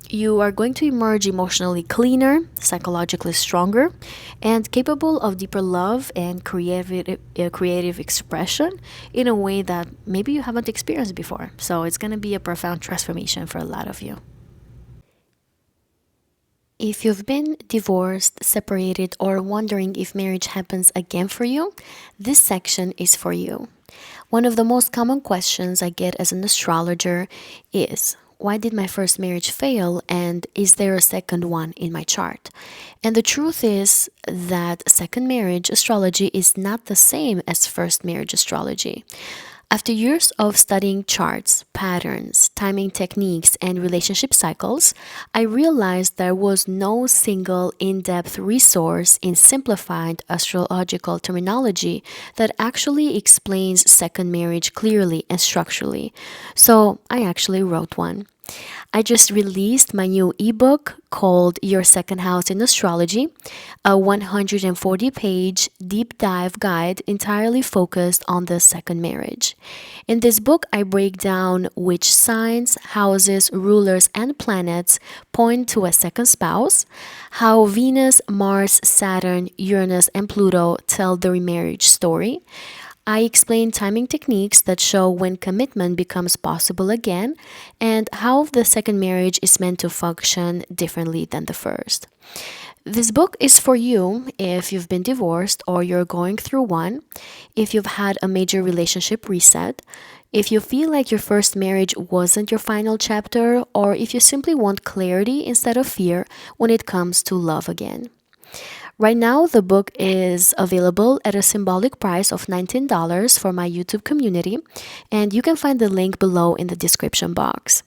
you are going to emerge emotionally cleaner, psychologically stronger, and capable of deeper love and creative expression in a way that maybe you haven't experienced before. So it's going to be a profound transformation for a lot of you. If you've been divorced, separated, or wondering if marriage happens again for you, this section is for you. One of the most common questions I get as an astrologer is, why did my first marriage fail, and is there a second one in my chart? And the truth is that second marriage astrology is not the same as first marriage astrology. After years of studying charts, patterns, timing techniques, and relationship cycles, I realized there was no single in-depth resource in simplified astrological terminology that actually explains second marriage clearly and structurally. So I actually wrote one. I just released my new ebook called Your Second House in Astrology, a 140-page deep dive guide entirely focused on the second marriage. In this book, I break down which signs, houses, rulers, and planets point to a second spouse, how Venus, Mars, Saturn, Uranus, and Pluto tell the remarriage story. I explain timing techniques that show when commitment becomes possible again and how the second marriage is meant to function differently than the first. This book is for you if you've been divorced or you're going through one, if you've had a major relationship reset, if you feel like your first marriage wasn't your final chapter, or if you simply want clarity instead of fear when it comes to love again. Right now, the book is available at a symbolic price of $19 for my YouTube community, and you can find the link below in the description box.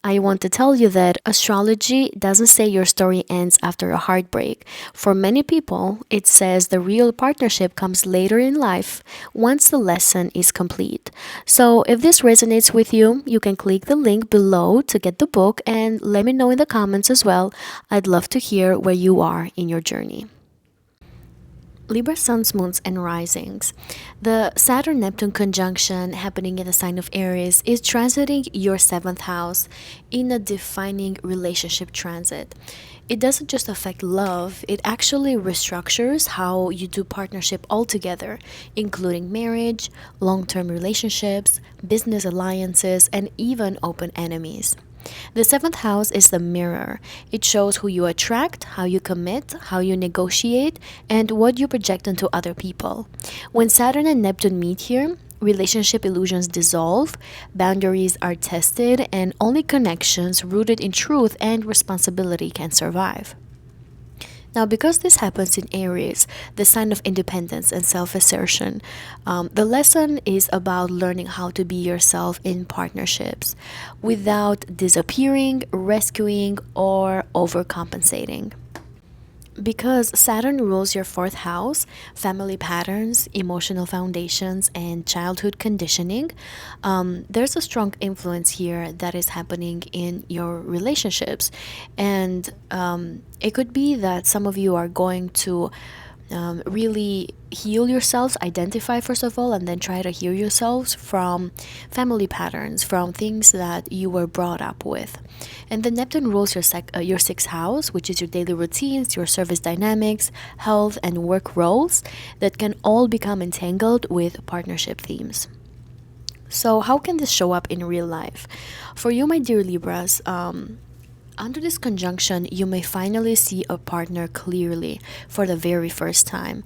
I want to tell you that astrology doesn't say your story ends after a heartbreak. For many people, it says the real partnership comes later in life once the lesson is complete. So if this resonates with you, you can click the link below to get the book and let me know in the comments as well. I'd love to hear where you are in your journey. Libra suns, moons, and risings. The Saturn Neptune conjunction happening in the sign of Aries is transiting your seventh house in a defining relationship transit. It doesn't just affect love, it actually restructures how you do partnership altogether, including marriage, long term relationships, business alliances, and even open enemies. The seventh house is the mirror. It shows who you attract, how you commit, how you negotiate, and what you project onto other people. When Saturn and Neptune meet here, relationship illusions dissolve, boundaries are tested, and only connections rooted in truth and responsibility can survive. Now, because this happens in Aries, the sign of independence and self assertion, the lesson is about learning how to be yourself in partnerships without disappearing, rescuing, or overcompensating. Because Saturn rules your fourth house, family patterns, emotional foundations, and childhood conditioning, there's a strong influence here that is happening in your relationships. And it could be that some of you are going to really heal yourselves, identify first of all, and then try to heal yourselves from family patterns, from things that you were brought up with. And the Neptune rules your sixth house, which is your daily routines, your service dynamics, health, and work roles that can all become entangled with partnership themes. So, how can this show up in real life? For you, my dear Libras, under this conjunction, you may finally see a partner clearly for the very first time.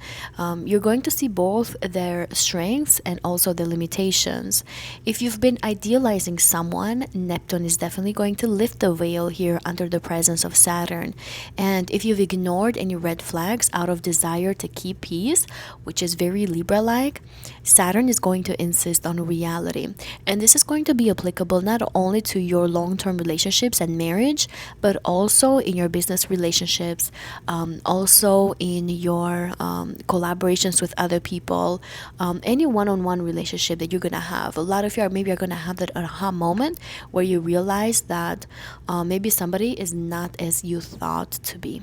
You're going to see both their strengths and also their limitations. If you've been idealizing someone, Neptune is definitely going to lift the veil here under the presence of Saturn. And if you've ignored any red flags out of desire to keep peace, which is very Libra-like, Saturn is going to insist on reality. And this is going to be applicable not only to your long-term relationships and marriage, but also in your business relationships, also in your collaborations with other people, any one-on-one relationship that you're gonna have. A lot of you are gonna have that aha moment where you realize that maybe somebody is not as you thought to be.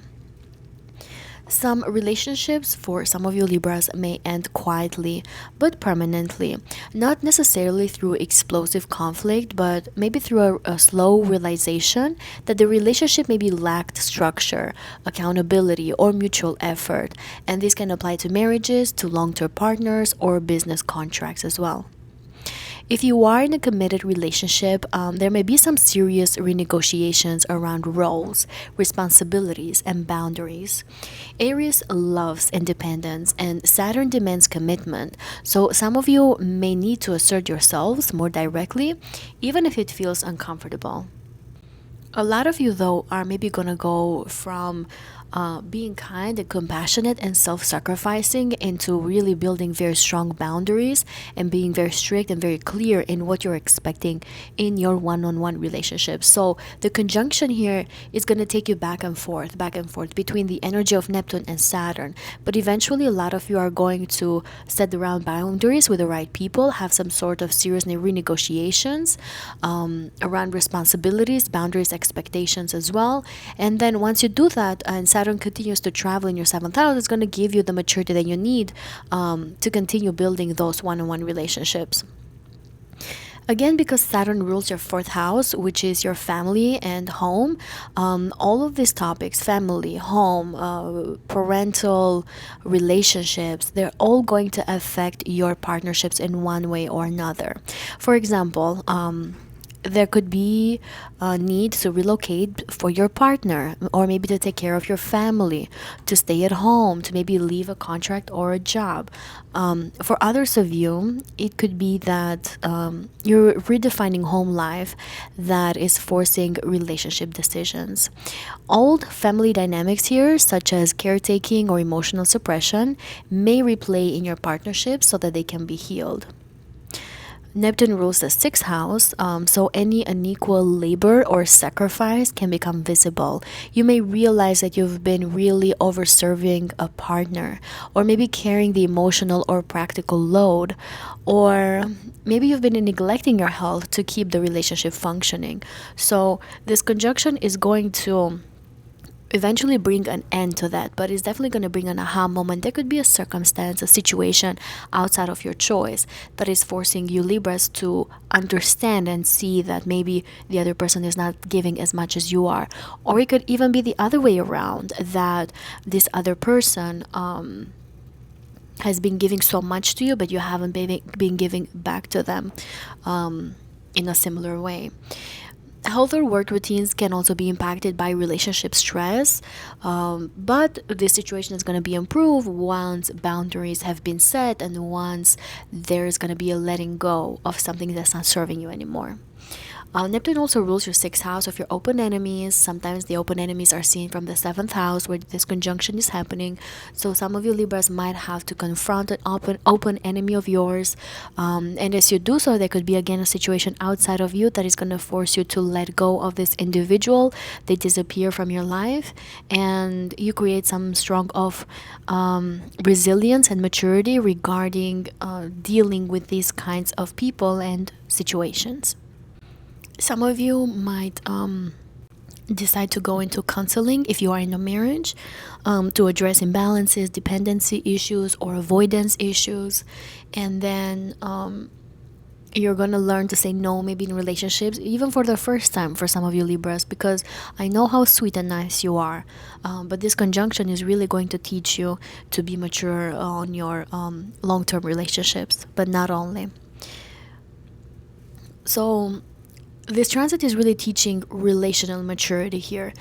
Some relationships for some of you Libras may end quietly but permanently, not necessarily through explosive conflict, but maybe through a slow realization that the relationship maybe lacked structure, accountability, or mutual effort. And this can apply to marriages, to long-term partners, or business contracts as well. If you are in a committed relationship, there may be some serious renegotiations around roles, responsibilities, and boundaries. Aries loves independence and Saturn demands commitment, so some of you may need to assert yourselves more directly, even if it feels uncomfortable. A lot of you, though, are maybe gonna go from being kind and compassionate and self-sacrificing into really building very strong boundaries and being very strict and very clear in what you're expecting in your one-on-one relationship. So the conjunction here is going to take you back and forth between the energy of Neptune and Saturn. But eventually, a lot of you are going to set the round boundaries with the right people, have some sort of serious renegotiations around responsibilities, boundaries, expectations as well. And then once you do that, and Saturn continues to travel in your seventh house, it's going to give you the maturity that you need to continue building those one-on-one relationships. Again, because Saturn rules your fourth house, which is your family and home, all of these topics, family, home, parental relationships, they're all going to affect your partnerships in one way or another. For example, there could be a need to relocate for your partner, or maybe to take care of your family, to stay at home, to maybe leave a contract or a job. For others of you, it could be that you're redefining home life that is forcing relationship decisions. Old family dynamics here, such as caretaking or emotional suppression, may replay in your partnership so that they can be healed. Neptune rules the sixth house, so any unequal labor or sacrifice can become visible. You may realize that you've been really overserving a partner, or maybe carrying the emotional or practical load, or maybe you've been neglecting your health to keep the relationship functioning. So, this conjunction is going to eventually bring an end to that, but it's definitely going to bring an aha moment. There could be a circumstance, a situation outside of your choice that is forcing you Libras to understand and see that maybe the other person is not giving as much as you are. Or it could even be the other way around, that this other person has been giving so much to you, but you haven't been giving back to them in a similar way. Health or work routines can also be impacted by relationship stress, but this situation is going to be improved once boundaries have been set and once there is going to be a letting go of something that's not serving you anymore. Neptune also rules your sixth house of your open enemies. Sometimes the open enemies are seen from the seventh house where this conjunction is happening. So some of you Libras might have to confront an open enemy of yours. And as you do so, there could be again a situation outside of you that is going to force you to let go of this individual. They disappear from your life, and you create some strong of resilience and maturity regarding dealing with these kinds of people and situations. Some of you might decide to go into counseling if you are in a marriage, to address imbalances, dependency issues, or avoidance issues. And then you're going to learn to say no, maybe in relationships, even for the first time for some of you Libras, because I know how sweet and nice you are. But this conjunction is really going to teach you to be mature on your long-term relationships, but not only. So this transit is really teaching relational maturity here.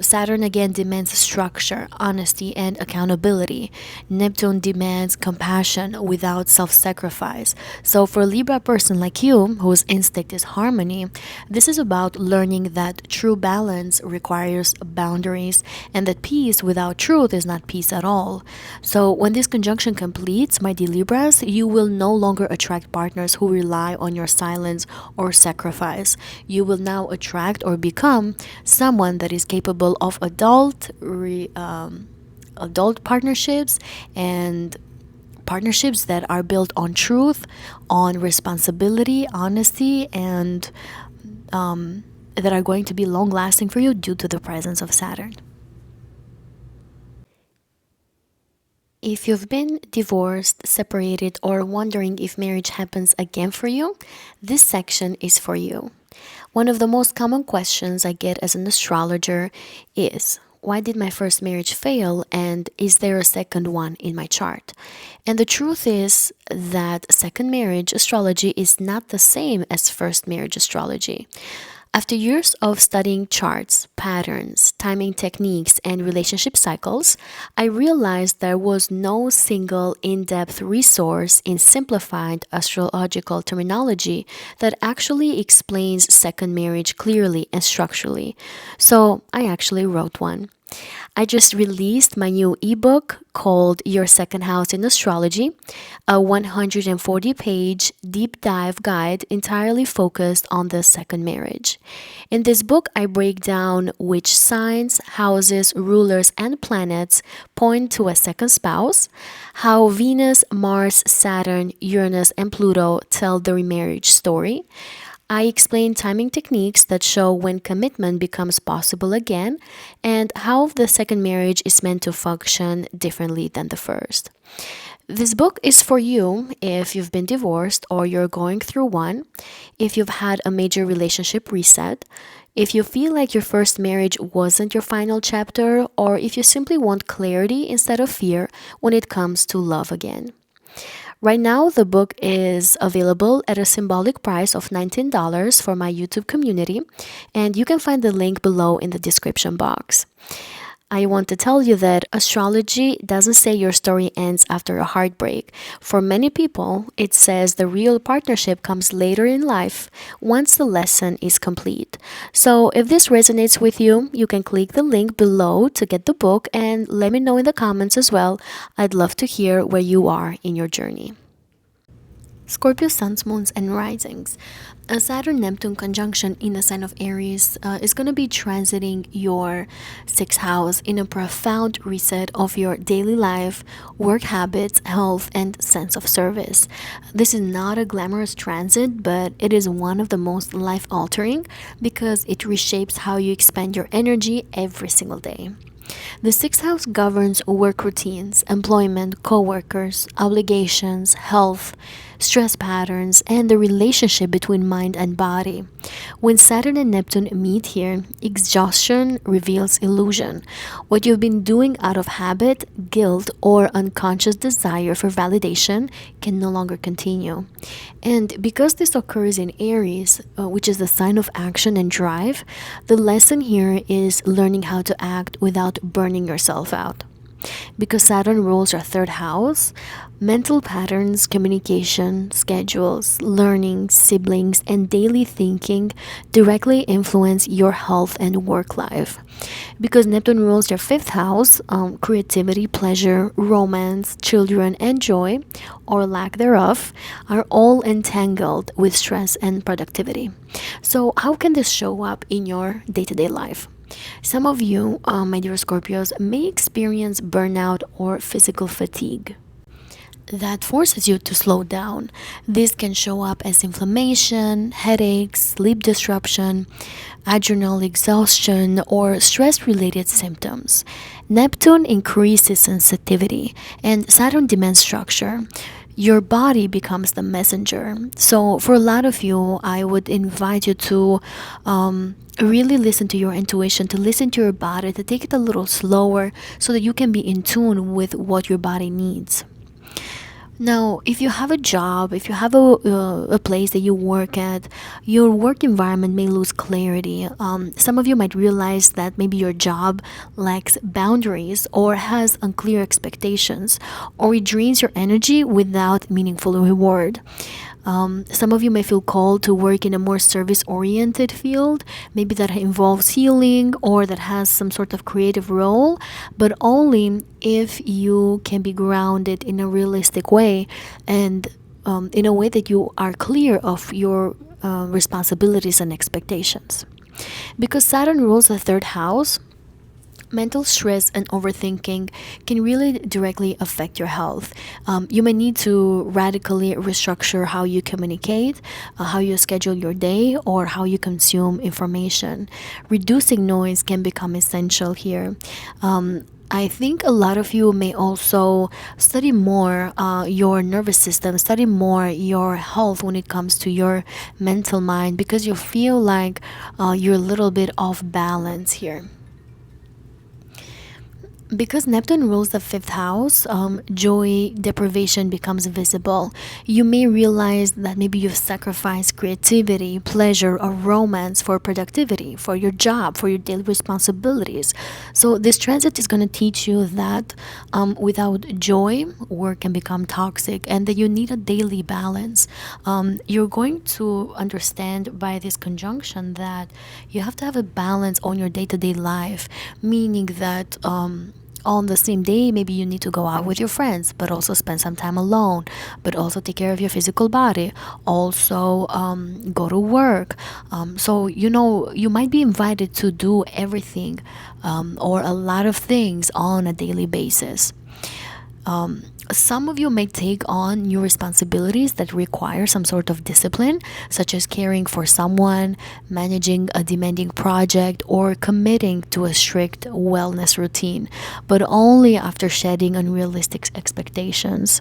Saturn again demands structure, honesty, and accountability. Neptune demands compassion without self-sacrifice. So for a Libra person like you, whose instinct is harmony, this is about learning that true balance requires boundaries, and that peace without truth is not peace at all. So when this conjunction completes, my dear Libras, you will no longer attract partners who rely on your silence or sacrifice. You will now attract or become someone that is capable of adult partnerships, and partnerships that are built on truth, on responsibility, honesty, and that are going to be long lasting for you due to the presence of Saturn. If you've been divorced, separated, or wondering if marriage happens again for you, this section is for you. One of the most common questions I get as an astrologer is, why did my first marriage fail, and is there a second one in my chart? And the truth is that second marriage astrology is not the same as first marriage astrology. After years of studying charts, patterns, timing techniques, and relationship cycles, I realized there was no single in-depth resource in simplified astrological terminology that actually explains second marriage clearly and structurally. So I actually wrote one. I just released my new ebook called Your Second House in Astrology, a 140-page deep dive guide entirely focused on the second marriage. In this book, I break down which signs, houses, rulers, and planets point to a second spouse, how Venus, Mars, Saturn, Uranus, and Pluto tell the remarriage story. I explain timing techniques that show when commitment becomes possible again and how the second marriage is meant to function differently than the first. This book is for you if you've been divorced or you're going through one, if you've had a major relationship reset, if you feel like your first marriage wasn't your final chapter, or if you simply want clarity instead of fear when it comes to love again. Right now, the book is available at a symbolic price of $19 for my YouTube community, and you can find the link below in the description box. I want to tell you that astrology doesn't say your story ends after a heartbreak. For many people, it says the real partnership comes later in life once the lesson is complete. So if this resonates with you, you can click the link below to get the book and let me know in the comments as well. I'd love to hear where you are in your journey. Scorpio suns, moons, and risings. A Saturn Neptune conjunction in the sign of Aries is going to be transiting your sixth house in a profound reset of your daily life, work habits, health, and sense of service. This is not a glamorous transit, but it is one of the most life altering because it reshapes how you expend your energy every single day. The sixth house governs work routines, employment, co-workers, obligations, health, stress patterns, and the relationship between mind and body. When Saturn and Neptune meet here, exhaustion reveals illusion. What you've been doing out of habit, guilt, or unconscious desire for validation can no longer continue. And because this occurs in Aries, which is the sign of action and drive, the lesson here is learning how to act without burning yourself out. Because Saturn rules our third house, mental patterns, communication, schedules, learning, siblings, and daily thinking directly influence your health and work life. Because Neptune rules your fifth house, creativity, pleasure, romance, children, and joy, or lack thereof, are all entangled with stress and productivity. So, how can this show up in your day-to-day life? Some of you, my dear Scorpios, may experience burnout or physical fatigue that forces you to slow down. This can show up as inflammation, headaches, sleep disruption, adrenal exhaustion, or stress-related symptoms. Neptune increases sensitivity, and Saturn demands structure. Your body becomes the messenger. So for a lot of you, I would invite you to really listen to your intuition, to listen to your body, to take it a little slower so that you can be in tune with what your body needs. Now, if you have a job, if you have a place that you work at, your work environment may lose clarity. Some of you might realize that maybe your job lacks boundaries or has unclear expectations, or it drains your energy without meaningful reward. Some of you may feel called to work in a more service-oriented field, maybe that involves healing or that has some sort of creative role, but only if you can be grounded in a realistic way and in a way that you are clear of your responsibilities and expectations. Because Saturn rules the third house, mental stress and overthinking can really directly affect your health. You may need to radically restructure how you communicate, how you schedule your day, or how you consume information. Reducing noise can become essential here. I think a lot of you may also study more your nervous system, study more your health when it comes to your mental mind, because you feel like you're a little bit off balance here. Because Neptune rules the fifth house, joy deprivation becomes visible. You may realize that maybe you've sacrificed creativity, pleasure, or romance for productivity, for your job, for your daily responsibilities. So, this transit is going to teach you that without joy, work can become toxic and that you need a daily balance. You're going to understand by this conjunction that you have to have a balance on your day to day life, meaning that on the same day, maybe you need to go out with your friends, but also spend some time alone, but also take care of your physical body, also go to work. So, you might be invited to do everything or a lot of things on a daily basis. Some of you may take on new responsibilities that require some sort of discipline, such as caring for someone, managing a demanding project, or committing to a strict wellness routine, but only after shedding unrealistic expectations.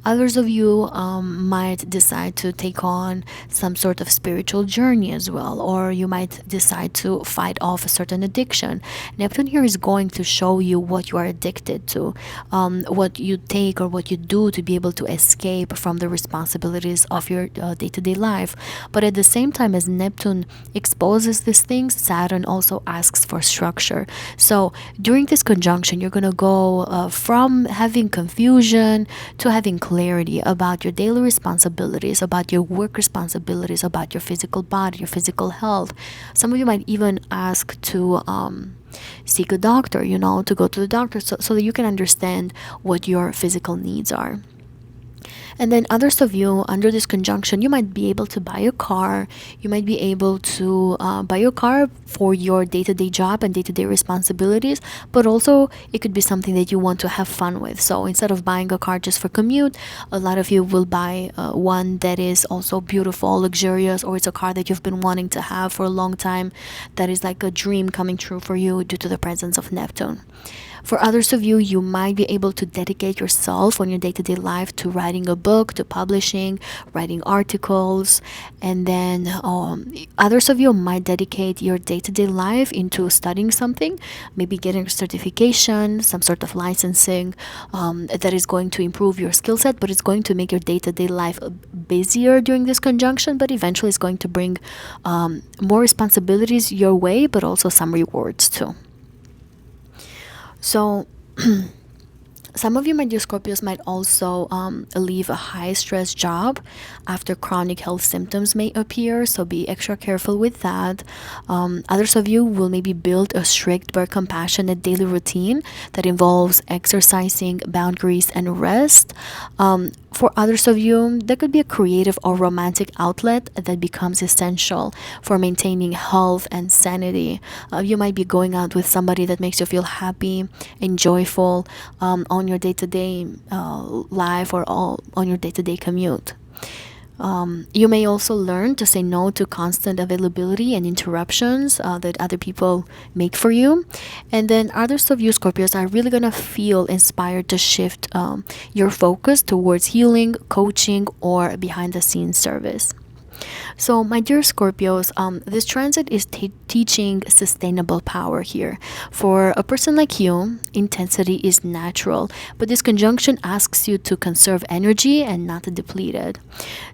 Others of you might decide to take on some sort of spiritual journey as well, or you might decide to fight off a certain addiction. Neptune here is going to show you what you are addicted to, what you take or what you do to be able to escape from the responsibilities of your day-to-day life. But at the same time, as Neptune exposes these things, Saturn also asks for structure. So during this conjunction, you're going to go from having confusion to having clarity about your daily responsibilities, about your work responsibilities, about your physical body, your physical health. Some of you might even ask to seek a doctor, to go to the doctor so that you can understand what your physical needs are. And then others of you, under this conjunction, you might be able to buy a car. You might be able to buy a car for your day-to-day job and day-to-day responsibilities, but also it could be something that you want to have fun with. So instead of buying a car just for commute, a lot of you will buy one that is also beautiful, luxurious, or it's a car that you've been wanting to have for a long time, that is like a dream coming true for you due to the presence of Neptune. For others of you, you might be able to dedicate yourself on your day-to-day life to writing a book, to publishing, writing articles, and then others of you might dedicate your day-to-day life into studying something, maybe getting a certification, some sort of licensing that is going to improve your skill set, but it's going to make your day-to-day life busier during this conjunction, but eventually it's going to bring more responsibilities your way, but also some rewards too. So some of you, my dear Scorpios, might also leave a high-stress job after chronic health symptoms may appear, so be extra careful with that. Others of you will maybe build a strict but compassionate daily routine that involves exercising, boundaries, and rest. For others of you, there could be a creative or romantic outlet that becomes essential for maintaining health and sanity. You might be going out with somebody that makes you feel happy and joyful on your day-to-day life or on your day-to-day commute. You may also learn to say no to constant availability and interruptions that other people make for you. And then others of you, Scorpios, are really going to feel inspired to shift your focus towards healing, coaching, or behind-the-scenes service. So, my dear Scorpios, this transit is teaching sustainable power here. For a person like you, intensity is natural, but this conjunction asks you to conserve energy and not to deplete it.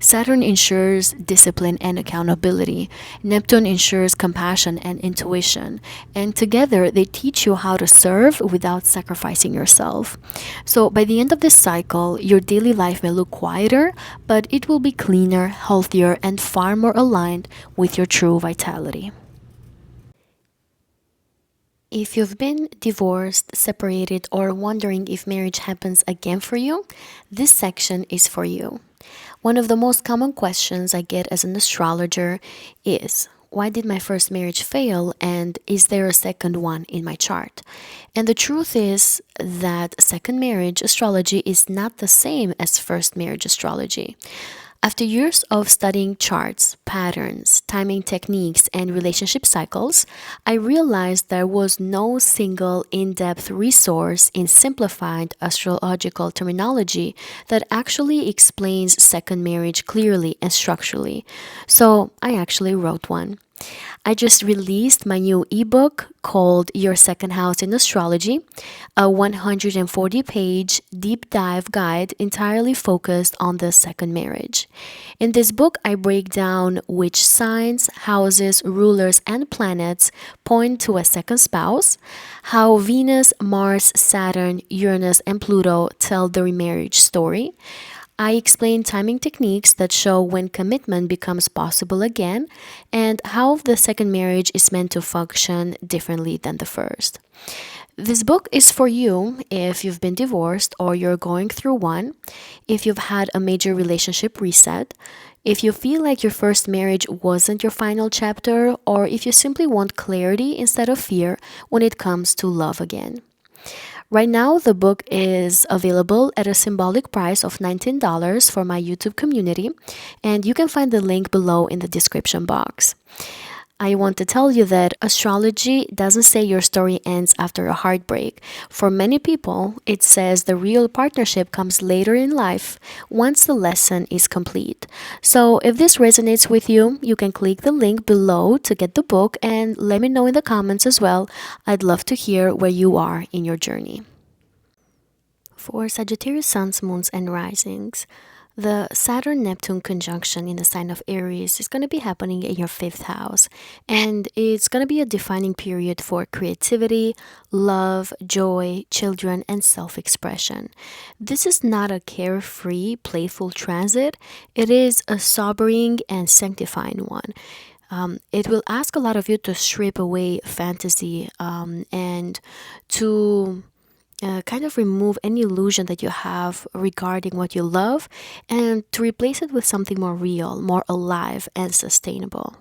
Saturn ensures discipline and accountability. Neptune ensures compassion and intuition. And together, they teach you how to serve without sacrificing yourself. So, by the end of this cycle, your daily life may look quieter, but it will be cleaner, healthier, and far more aligned with your true vitality. If you've been divorced, separated, or wondering if marriage happens again for you, this section is for you. One of the most common questions I get as an astrologer is, why did my first marriage fail, and is there a second one in my chart? And the truth is that second marriage astrology is not the same as first marriage astrology. After years of studying charts, patterns, timing techniques, and relationship cycles, I realized there was no single in-depth resource in simplified astrological terminology that actually explains second marriage clearly and structurally. So I actually wrote one. I just released my new ebook called Your Second House in Astrology, a 140-page deep dive guide entirely focused on the second marriage. In this book, I break down which signs, houses, rulers, and planets point to a second spouse, how Venus, Mars, Saturn, Uranus, and Pluto tell the remarriage story. I explain timing techniques that show when commitment becomes possible again and how the second marriage is meant to function differently than the first. This book is for you if you've been divorced or you're going through one, if you've had a major relationship reset, if you feel like your first marriage wasn't your final chapter, or if you simply want clarity instead of fear when it comes to love again. Right now, the book is available at a symbolic price of $19 for my YouTube community, and you can find the link below in the description box. I want to tell you that astrology doesn't say your story ends after a heartbreak. For many people, it says the real partnership comes later in life once the lesson is complete. So if this resonates with you, you can click the link below to get the book and let me know in the comments as well. I'd love to hear where you are in your journey. For Sagittarius suns, moons, and risings, the Saturn Neptune conjunction in the sign of Aries is going to be happening in your fifth house, and it's going to be a defining period for creativity, love, joy, children, and self expression. This is not a carefree, playful transit, it is a sobering and sanctifying one. It will ask a lot of you to strip away fantasy and to kind of remove any illusion that you have regarding what you love and to replace it with something more real, more alive, and sustainable.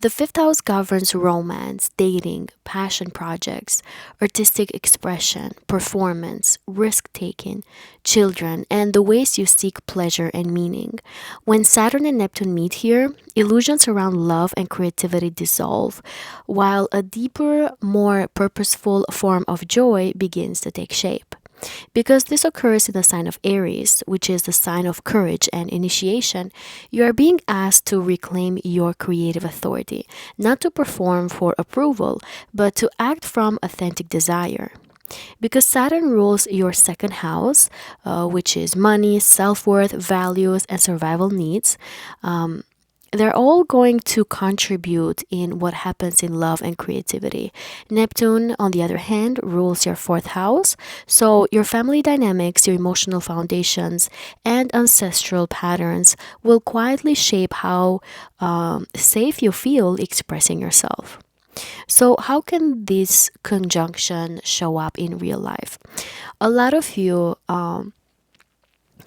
The fifth house governs romance, dating, passion projects, artistic expression, performance, risk taking, children, and the ways you seek pleasure and meaning. When Saturn and Neptune meet here, illusions around love and creativity dissolve, while a deeper, more purposeful form of joy begins to take shape. Because this occurs in the sign of Aries, which is the sign of courage and initiation, you are being asked to reclaim your creative authority, not to perform for approval, but to act from authentic desire. Because Saturn rules your second house, which is money, self worth, values, and survival needs, they're all going to contribute in what happens in love and creativity. Neptune, on the other hand, rules your fourth house, so your family dynamics, your emotional foundations, and ancestral patterns will quietly shape how safe you feel expressing yourself. So, how can this conjunction show up in real life? A lot of you,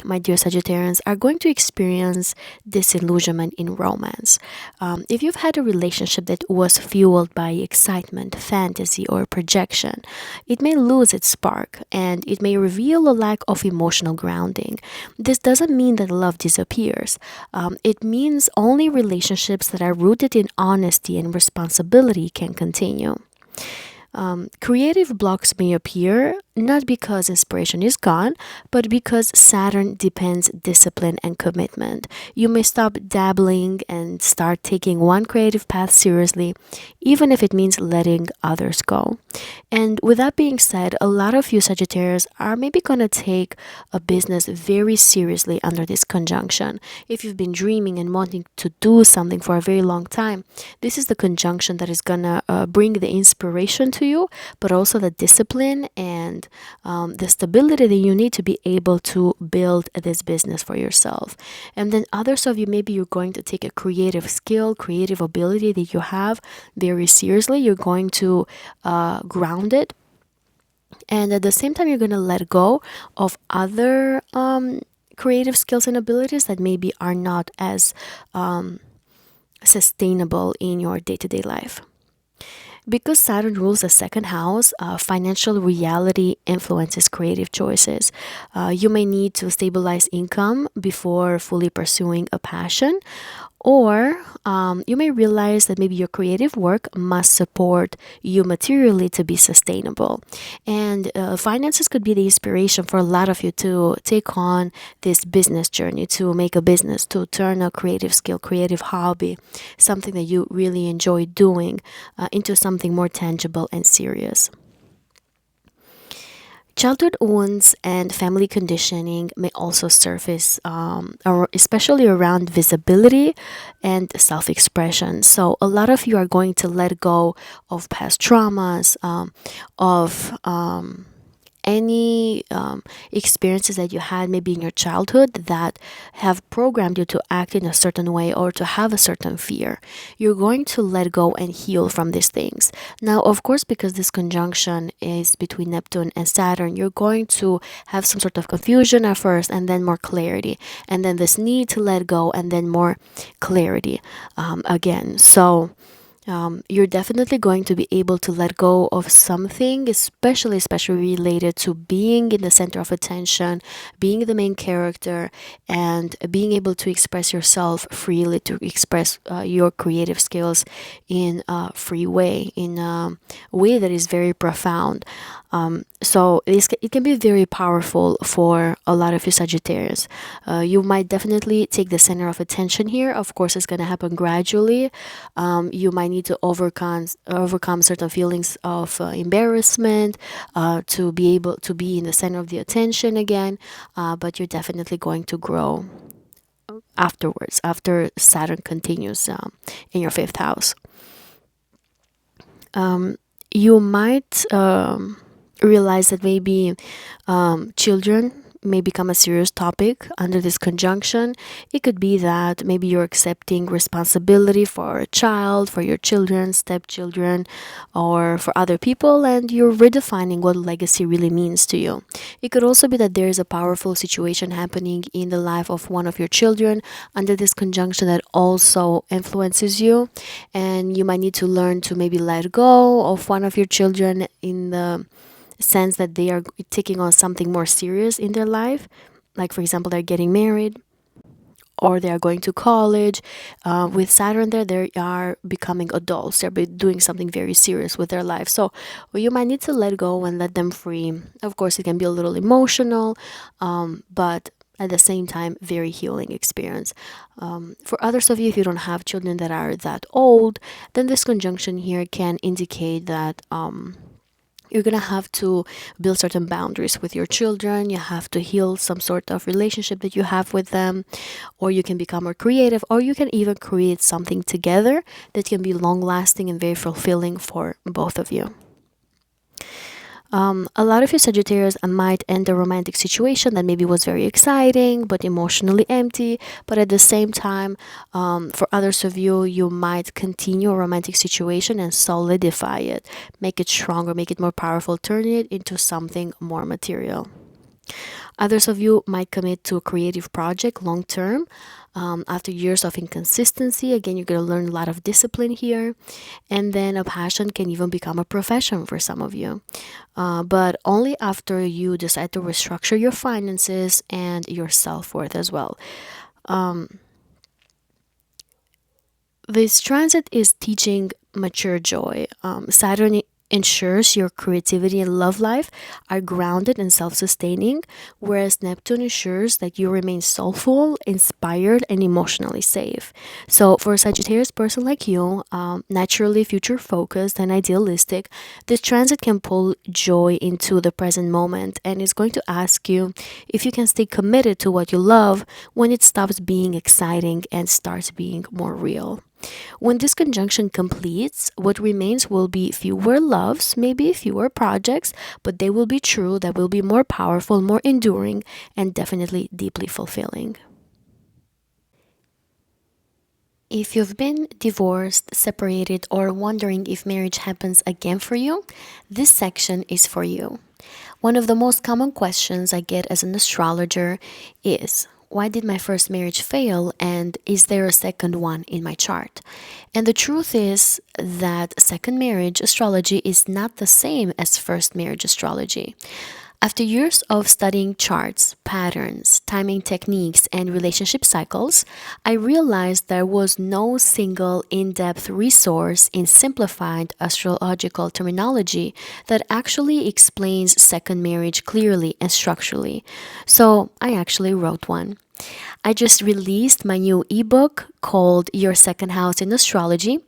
my dear Sagittarians, are going to experience disillusionment in romance. If you've had a relationship that was fueled by excitement, fantasy, or projection, it may lose its spark and it may reveal a lack of emotional grounding. This doesn't mean that love disappears. It means only relationships that are rooted in honesty and responsibility can continue. Creative blocks may appear not because inspiration is gone, but because Saturn depends discipline and commitment. You may stop dabbling and start taking one creative path seriously, even if it means letting others go. And with that being said, a lot of you Sagittarius are maybe going to take a business very seriously under this conjunction. If you've been dreaming and wanting to do something for a very long time, this is the conjunction that is going to bring the inspiration to you, but also the discipline and the stability that you need to be able to build this business for yourself. And then others of you, maybe you're going to take a creative skill, creative ability that you have very seriously. You're going to ground it, and at the same time you're going to let go of other creative skills and abilities that maybe are not as sustainable in your day-to-day life. Because Saturn rules the second house, financial reality influences creative choices. You may need to stabilize income before fully pursuing a passion, Or you may realize that maybe your creative work must support you materially to be sustainable. And finances could be the inspiration for a lot of you to take on this business journey, to make a business, to turn a creative skill, creative hobby, something that you really enjoy doing into something more tangible and serious. Childhood wounds and family conditioning may also surface, especially around visibility and self expression. So, a lot of you are going to let go of past traumas, of any experiences that you had maybe in your childhood that have programmed you to act in a certain way or to have a certain fear. You're going to let go and heal from these things. Now, of course, because this conjunction is between Neptune and Saturn, you're going to have some sort of confusion at first and then more clarity, and then this need to let go and then more clarity again. So, you're definitely going to be able to let go of something, especially related to being in the center of attention, being the main character, and being able to express yourself freely, to express your creative skills in a free way, in a way that is very profound. So it can be very powerful for a lot of you Sagittarius. You might definitely take the center of attention here. Of course, it's going to happen gradually. You might need to overcome certain feelings of embarrassment to be able to be in the center of the attention again. But you're definitely going to grow afterwards, after Saturn continues in your fifth house. You might realize that maybe children may become a serious topic under this conjunction. It could be that maybe you're accepting responsibility for a child, for your children, stepchildren, or for other people, and you're redefining what legacy really means to you. It could also be that there is a powerful situation happening in the life of one of your children under this conjunction that also influences you, and you might need to learn to maybe let go of one of your children in the sense that they are taking on something more serious in their life. Like, for example, they're getting married or they are going to college. With Saturn there, they are becoming adults. They're doing something very serious with their life. So you might need to let go and let them free. Of course, it can be a little emotional, but at the same time, very healing experience. For others of you, if you don't have children that are that old, then this conjunction here can indicate that you're gonna have to build certain boundaries with your children. You have to heal some sort of relationship that you have with them, or you can become more creative, or you can even create something together that can be long lasting and very fulfilling for both of you. A lot of you Sagittarius might end a romantic situation that maybe was very exciting but emotionally empty. But at the same time, for others of you, you might continue a romantic situation and solidify it, make it stronger, make it more powerful, turn it into something more material. Others of you might commit to a creative project long term. After years of inconsistency, again, you're going to learn a lot of discipline here. And then a passion can even become a profession for some of you. But only after you decide to restructure your finances and your self worth as well. This transit is teaching mature joy. Saturn ensures your creativity and love life are grounded and self sustaining, whereas Neptune ensures that you remain soulful, inspired, and emotionally safe. So, for a Sagittarius person like you, naturally future focused and idealistic, this transit can pull joy into the present moment and is going to ask you if you can stay committed to what you love when it stops being exciting and starts being more real. When this conjunction completes, what remains will be fewer loves, maybe fewer projects, but they will be true, that will be more powerful, more enduring, and definitely deeply fulfilling. If you've been divorced, separated, or wondering if marriage happens again for you, this section is for you. One of the most common questions I get as an astrologer is, why did my first marriage fail, and is there a second one in my chart? And the truth is that second marriage astrology is not the same as first marriage astrology. After years of studying charts, patterns, timing techniques, and relationship cycles, I realized there was no single in depth resource in simplified astrological terminology that actually explains second marriage clearly and structurally. So I actually wrote one. I just released my new ebook called Your Second House in Astrology,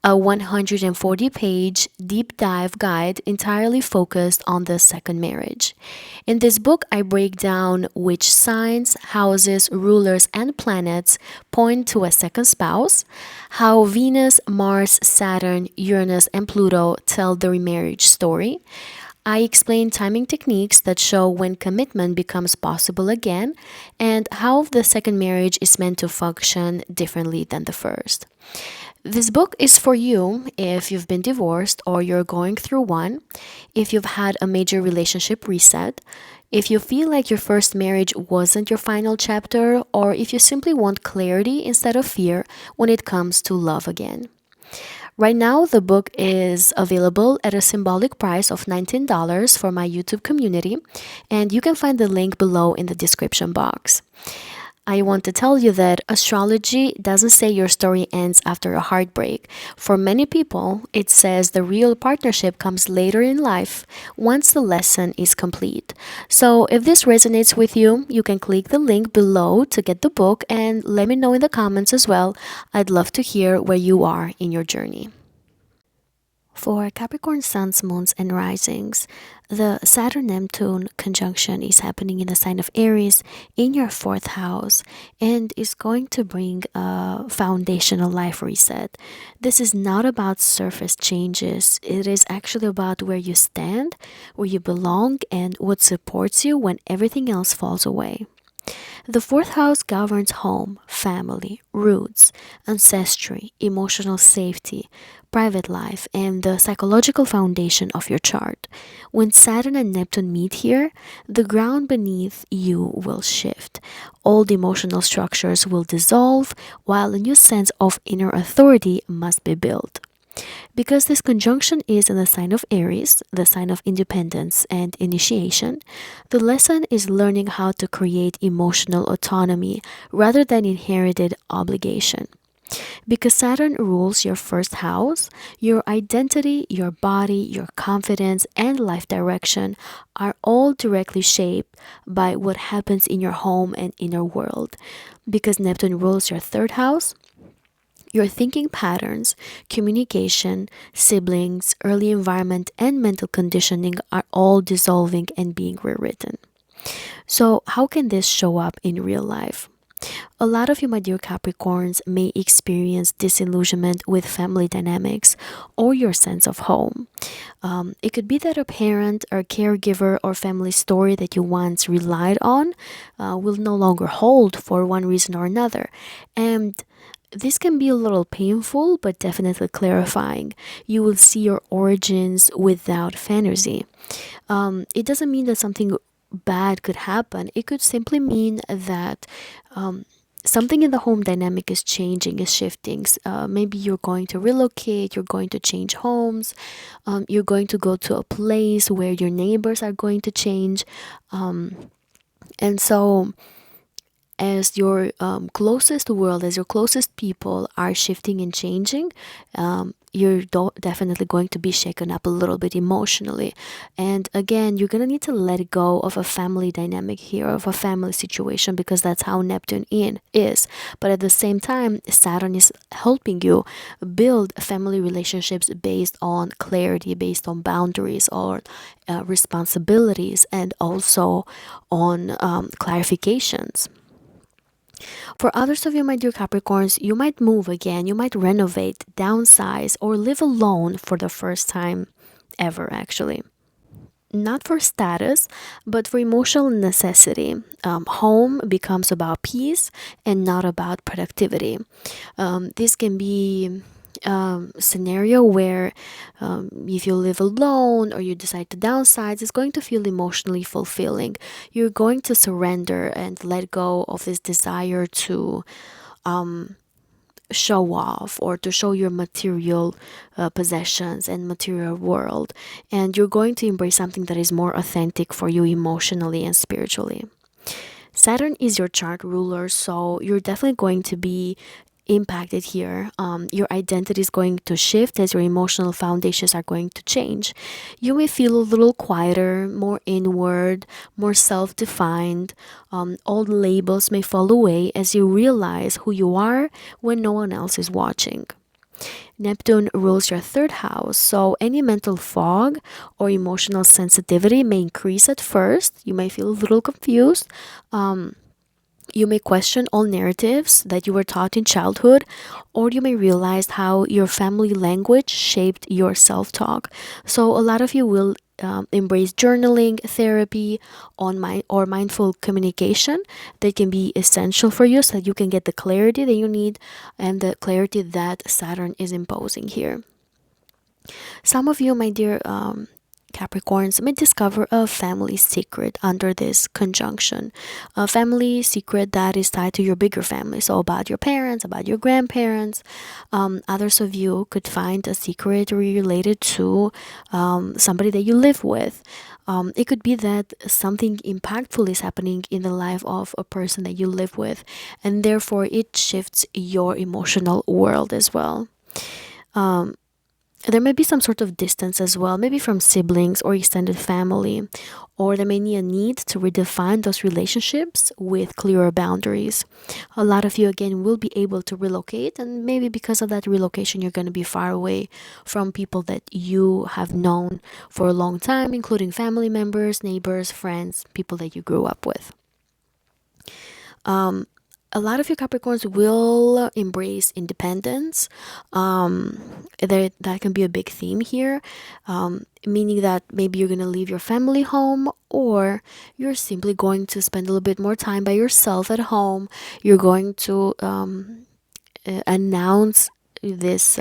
a 140-page deep dive guide entirely focused on the second marriage. In this book, I break down which signs, houses, rulers, and planets point to a second spouse, how Venus, Mars, Saturn, Uranus, and Pluto tell the remarriage story. I explain timing techniques that show when commitment becomes possible again and how the second marriage is meant to function differently than the first. This book is for you if you've been divorced or you're going through one, if you've had a major relationship reset, if you feel like your first marriage wasn't your final chapter, or if you simply want clarity instead of fear when it comes to love again. Right now, the book is available at a symbolic price of $19 for my YouTube community, and you can find the link below in the description box. I want to tell you that astrology doesn't say your story ends after a heartbreak. For many people, it says the real partnership comes later in life once the lesson is complete. So, if this resonates with you, you can click the link below to get the book and let me know in the comments as well. I'd love to hear where you are in your journey. For Capricorn suns, moons, and risings, the Saturn Neptune conjunction is happening in the sign of Aries in your fourth house and is going to bring a foundational life reset. This is not about surface changes, it is actually about where you stand, where you belong, and what supports you when everything else falls away. The fourth house governs home, family, roots, ancestry, emotional safety, private life, and the psychological foundation of your chart. When Saturn and Neptune meet here, the ground beneath you will shift. Old emotional structures will dissolve, while a new sense of inner authority must be built. Because this conjunction is in the sign of Aries, the sign of independence and initiation, the lesson is learning how to create emotional autonomy rather than inherited obligation. Because Saturn rules your first house, your identity, your body, your confidence, and life direction are all directly shaped by what happens in your home and inner world. Because Neptune rules your third house, your thinking patterns, communication, siblings, early environment, and mental conditioning are all dissolving and being rewritten. So, how can this show up in real life? A lot of you, my dear Capricorns, may experience disillusionment with family dynamics or your sense of home. It could be that a parent or caregiver or family story that you once relied on will no longer hold for one reason or another. And this can be a little painful, but definitely clarifying. You will see your origins without fantasy. It doesn't mean that something bad could happen. It could simply mean that something in the home dynamic is changing, is shifting. Maybe you're going to relocate, you're going to change homes, you're going to go to a place where your neighbors are going to change. And so as your closest world, as your closest people are shifting and changing, you're definitely going to be shaken up a little bit emotionally. And again, you're going to need to let go of a family dynamic here, of a family situation, because that's how Neptune is. But at the same time, Saturn is helping you build family relationships based on clarity, based on boundaries or responsibilities, and also on clarifications. For others of you, my dear Capricorns, you might move again, you might renovate, downsize, or live alone for the first time ever, actually. Not for status, but for emotional necessity. Home becomes about peace and not about productivity. This can be scenario where if you live alone or you decide to downsize, it's going to feel emotionally fulfilling. You're going to surrender and let go of this desire to show off or to show your material possessions and material world, and you're going to embrace something that is more authentic for you emotionally and spiritually. Saturn is your chart ruler, so you're definitely going to be impacted here. Your identity is going to shift as your emotional foundations are going to change. You may feel a little quieter, more inward, more self defined. Old labels may fall away as you realize who you are when no one else is watching. Neptune rules your third house, so any mental fog or emotional sensitivity may increase at first. You may feel a little confused. You may question all narratives that you were taught in childhood, or you may realize how your family language shaped your self talk. So, a lot of you will embrace journaling, therapy, or mindful communication that can be essential for you so that you can get the clarity that you need and the clarity that Saturn is imposing here. Some of you, my dear Capricorns, may discover a family secret under this conjunction. A family secret that is tied to your bigger family. So, about your parents, about your grandparents. Others of you could find a secret related to somebody that you live with. It could be that something impactful is happening in the life of a person that you live with, and therefore it shifts your emotional world as well. There may be some sort of distance as well, maybe from siblings or extended family, or there may be a need to redefine those relationships with clearer boundaries. A lot of you, again, will be able to relocate, and maybe because of that relocation, you're going to be far away from people that you have known for a long time, including family members, neighbors, friends, people that you grew up with. A lot of you Capricorns will embrace independence. That can be a big theme here, meaning that maybe you're going to leave your family home, or you're simply going to spend a little bit more time by yourself at home. You're going to announce this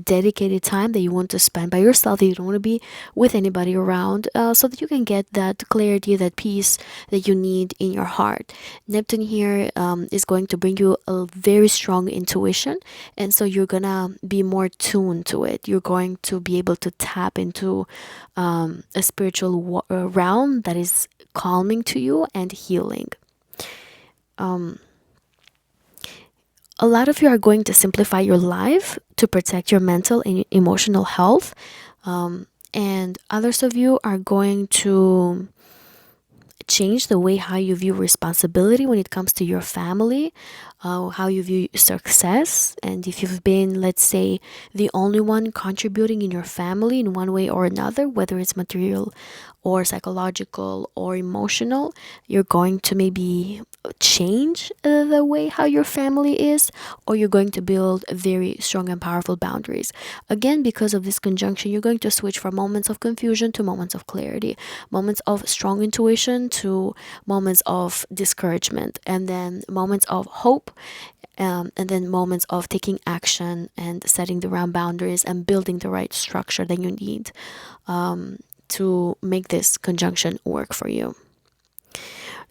dedicated time that you want to spend by yourself, that you don't want to be with anybody around, so that you can get that clarity, that peace that you need in your heart. Neptune here is going to bring you a very strong intuition, and so you're gonna be more tuned to it. You're going to be able to tap into a spiritual realm that is calming to you and healing. A lot of you are going to simplify your life to protect your mental and emotional health. And others of you are going to change the way how you view responsibility when it comes to your family, how you view success. And if you've been, let's say, the only one contributing in your family in one way or another, whether it's material or psychological or emotional, you're going to maybe change the way how your family is, or you're going to build very strong and powerful boundaries. Again, because of this conjunction, you're going to switch from moments of confusion to moments of clarity, moments of strong intuition to moments of discouragement, and then moments of hope, and then moments of taking action and setting the right boundaries and building the right structure that you need to make this conjunction work for you.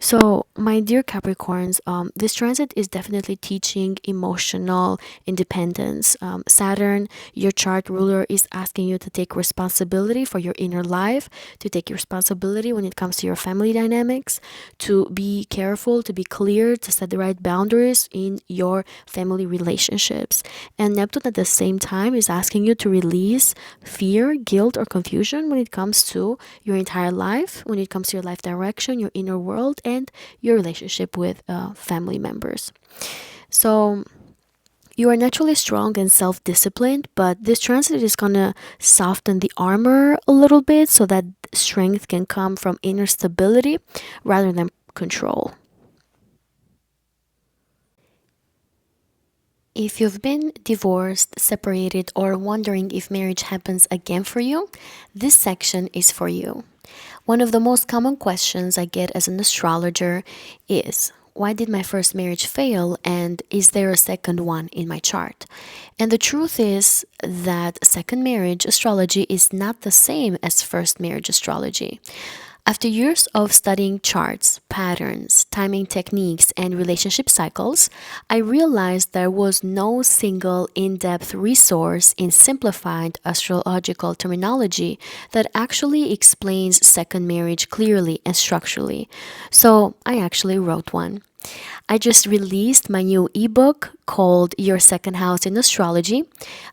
So, my dear Capricorns, this transit is definitely teaching emotional independence. Saturn, your chart ruler, is asking you to take responsibility for your inner life, to take responsibility when it comes to your family dynamics, to be careful, to be clear, to set the right boundaries in your family relationships. And Neptune, at the same time, is asking you to release fear, guilt, or confusion when it comes to your entire life, when it comes to your life direction, your inner world, and your relationship with family members. So, you are naturally strong and self disciplined, but this transit is going to soften the armor a little bit so that strength can come from inner stability rather than control. If you've been divorced, separated, or wondering if marriage happens again for you, this section is for you. One of the most common questions I get as an astrologer is, why did my first marriage fail, and is there a second one in my chart? And the truth is that second marriage astrology is not the same as first marriage astrology. After years of studying charts, patterns, timing techniques, and relationship cycles, I realized there was no single in depth resource in simplified astrological terminology that actually explains second marriage clearly and structurally. So I actually wrote one. I just released my new ebook called Your Second House in Astrology,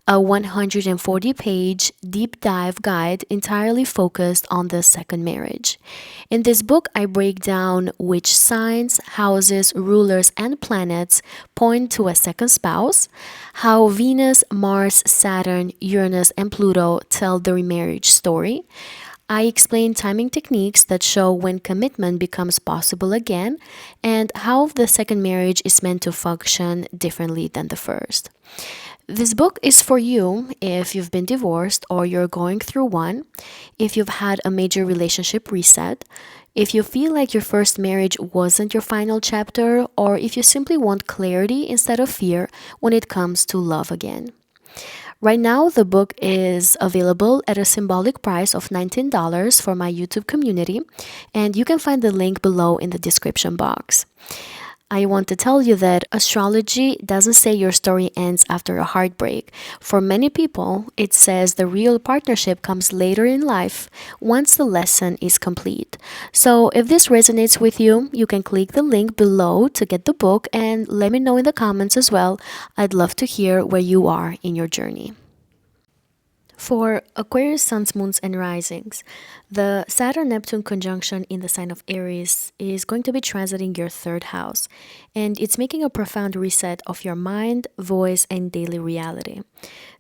a 140-page deep dive guide entirely focused on the second marriage. In this book, I break down which signs, houses, rulers, and planets point to a second spouse, how Venus, Mars, Saturn, Uranus, and Pluto tell the remarriage story. I explain timing techniques that show when commitment becomes possible again and how the second marriage is meant to function differently than the first. This book is for you if you've been divorced or you're going through one, if you've had a major relationship reset, if you feel like your first marriage wasn't your final chapter, or if you simply want clarity instead of fear when it comes to love again. Right now, the book is available at a symbolic price of $19 for my YouTube community, and you can find the link below in the description box. I want to tell you that astrology doesn't say your story ends after a heartbreak. For many people, it says the real partnership comes later in life once the lesson is complete. So, if this resonates with you, you can click the link below to get the book and let me know in the comments as well. I'd love to hear where you are in your journey. For Aquarius suns, moons, and risings, the Saturn Neptune conjunction in the sign of Aries is going to be transiting your third house, and it's making a profound reset of your mind, voice, and daily reality.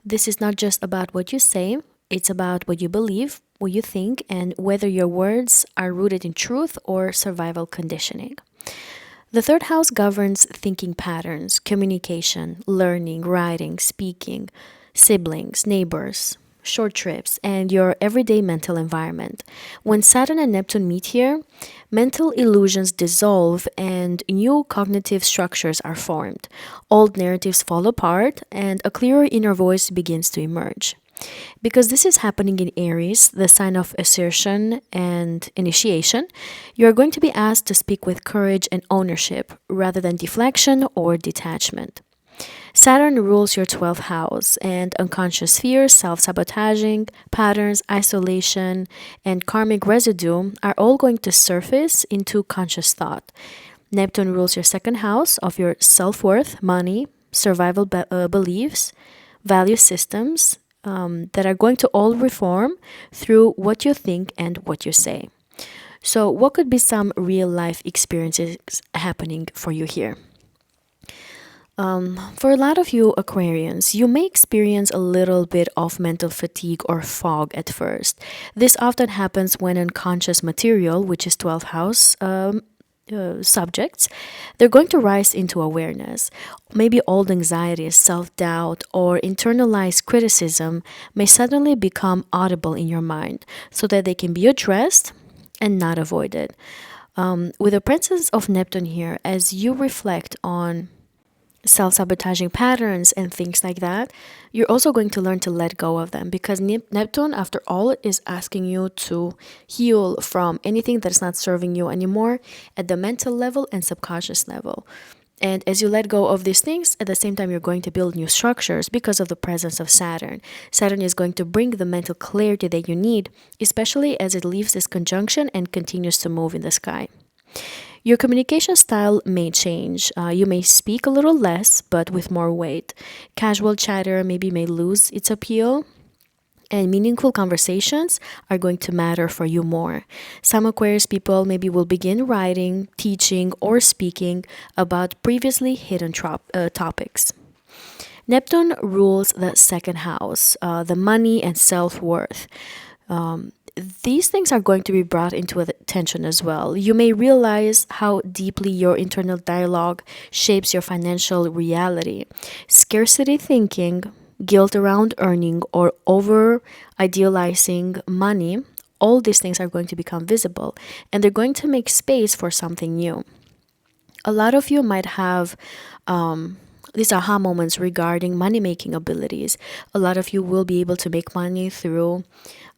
This is not just about what you say, it's about what you believe, what you think, and whether your words are rooted in truth or survival conditioning. The third house governs thinking patterns, communication, learning, writing, speaking, siblings, neighbors, short trips, and your everyday mental environment. When Saturn and Neptune meet here, mental illusions dissolve and new cognitive structures are formed. Old narratives fall apart, and a clearer inner voice begins to emerge. Because this is happening in Aries, the sign of assertion and initiation, you are going to be asked to speak with courage and ownership rather than deflection or detachment. Saturn rules your 12th house, and unconscious fears, self sabotaging patterns, isolation, and karmic residue are all going to surface into conscious thought. Neptune rules your second house of your self worth, money, survival beliefs, value systems that are going to all reform through what you think and what you say. So, what could be some real life experiences happening for you here? For a lot of you Aquarians, you may experience a little bit of mental fatigue or fog at first. This often happens when unconscious material, which is 12th house subjects, they're going to rise into awareness. Maybe old anxieties, self doubt, or internalized criticism may suddenly become audible in your mind so that they can be addressed and not avoided. With the presence of Neptune here, as you reflect on self-sabotaging patterns and things like that, you're also going to learn to let go of them because Neptune, after all, is asking you to heal from anything that's not serving you anymore at the mental level and subconscious level. And as you let go of these things, at the same time, you're going to build new structures because of the presence of Saturn. Saturn is going to bring the mental clarity that you need, especially as it leaves this conjunction and continues to move in the sky. Your communication style may change. You may speak a little less, but with more weight. Casual chatter maybe may lose its appeal, and meaningful conversations are going to matter for you more. Some Aquarius people maybe will begin writing, teaching, or speaking about previously hidden topics. Neptune rules the second house, the money and self-worth. These things are going to be brought into attention as well. You may realize how deeply your internal dialogue shapes your financial reality. Scarcity thinking, guilt around earning, or over idealizing money, all these things are going to become visible and they're going to make space for something new. A lot of you might have these aha moments regarding money making abilities. A lot of you will be able to make money through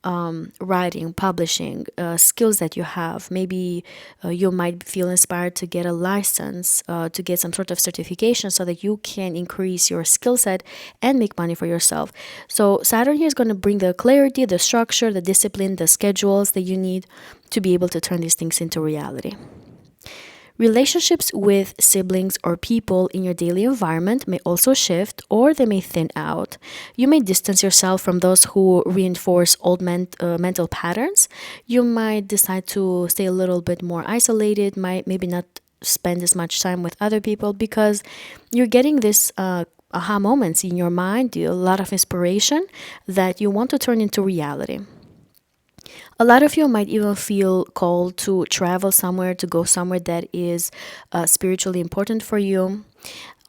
writing, publishing, skills that you have. Maybe you might feel inspired to get a license, to get some sort of certification so that you can increase your skill set and make money for yourself. So Saturn here is going to bring the clarity, the structure, the discipline, the schedules that you need to be able to turn these things into reality. Relationships with siblings or people in your daily environment may also shift, or they may thin out. You may distance yourself from those who reinforce old mental patterns. You might decide to stay a little bit more isolated, might maybe not spend as much time with other people because you're getting this aha moments in your mind, a lot of inspiration that you want to turn into reality. A lot of you might even feel called to travel somewhere, to go somewhere that is spiritually important for you,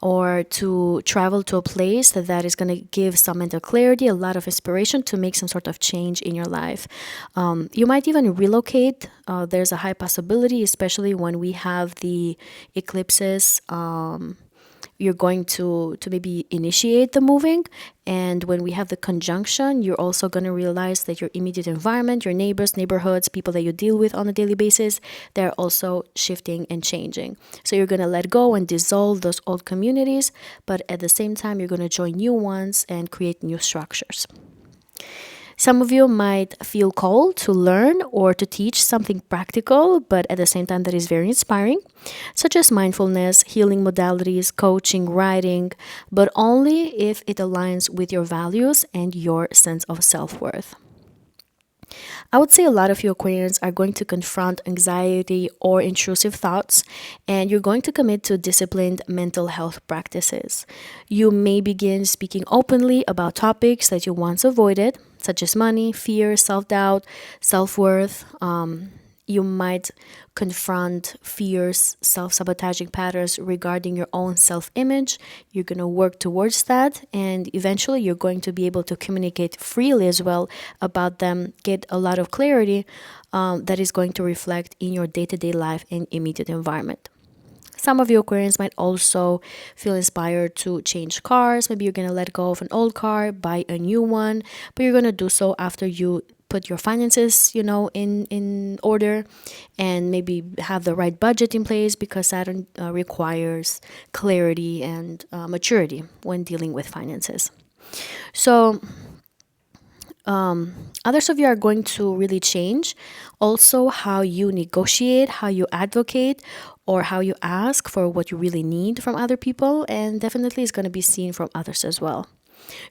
or to travel to a place that is going to give some mental clarity, a lot of inspiration to make some sort of change in your life. You might even relocate. There's a high possibility, especially when we have the eclipses. You're going to maybe initiate the moving, and when we have the conjunction, you're also going to realize that your immediate environment, your neighbors, neighborhoods, people that you deal with on a daily basis, they're also shifting and changing. So you're going to let go and dissolve those old communities, but at the same time you're going to join new ones and create new structures. Some of you might feel called to learn or to teach something practical, but at the same time that is very inspiring, such as mindfulness, healing modalities, coaching, writing, but only if it aligns with your values and your sense of self-worth. I would say a lot of you Aquarians are going to confront anxiety or intrusive thoughts, and you're going to commit to disciplined mental health practices. You may begin speaking openly about topics that you once avoided, such as money, fear, self-doubt, self-worth. You might confront fears, self-sabotaging patterns regarding your own self-image. You're going to work towards that, and eventually you're going to be able to communicate freely as well about them, get a lot of clarity that is going to reflect in your day-to-day life and immediate environment. Some of you Aquarians might also feel inspired to change cars. Maybe you're going to let go of an old car, buy a new one, but you're going to do so after you put your finances, in order, and maybe have the right budget in place, because Saturn requires clarity and maturity when dealing with finances. So others of you are going to really change also how you negotiate, how you advocate, or how you ask for what you really need from other people, and definitely is going to be seen from others as well.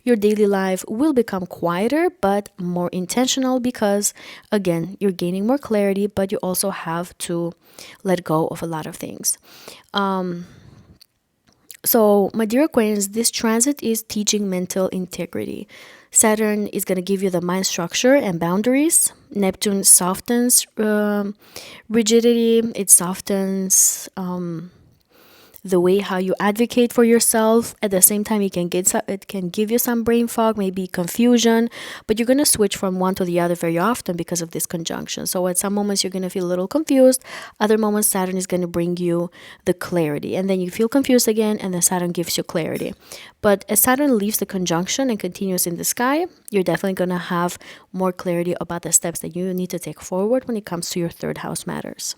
Your daily life will become quieter but more intentional because, again, you're gaining more clarity, but you also have to let go of a lot of things. So, my dear Aquarians, this transit is teaching mental integrity. Saturn is going to give you the mind structure and boundaries. Neptune softens rigidity, it softens the way how you advocate for yourself. At the same time, it can give you some brain fog, maybe confusion, but you're going to switch from one to the other very often because of this conjunction. So at some moments you're going to feel a little confused, other moments Saturn is going to bring you the clarity, and then you feel confused again, and then Saturn gives you clarity. But as Saturn leaves the conjunction and continues in the sky, you're definitely going to have more clarity about the steps that you need to take forward when it comes to your third house matters.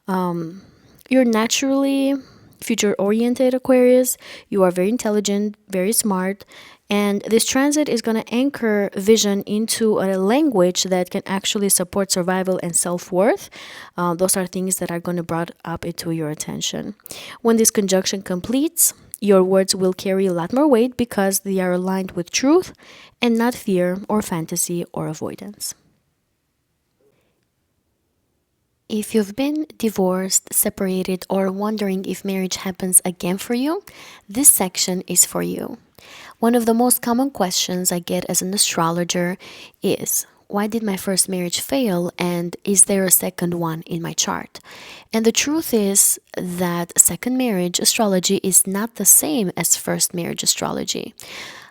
You're naturally future-oriented Aquarius. You are very intelligent, very smart, and this transit is going to anchor vision into a language that can actually support survival and self-worth. Those are things that are going to brought up into your attention. When this conjunction completes, your words will carry a lot more weight because they are aligned with truth and not fear or fantasy or avoidance. If you've been divorced, separated, or wondering if marriage happens again for you, this section is for you. One of the most common questions I get as an astrologer is, why did my first marriage fail, and is there a second one in my chart? And the truth is that second marriage astrology is not the same as first marriage astrology.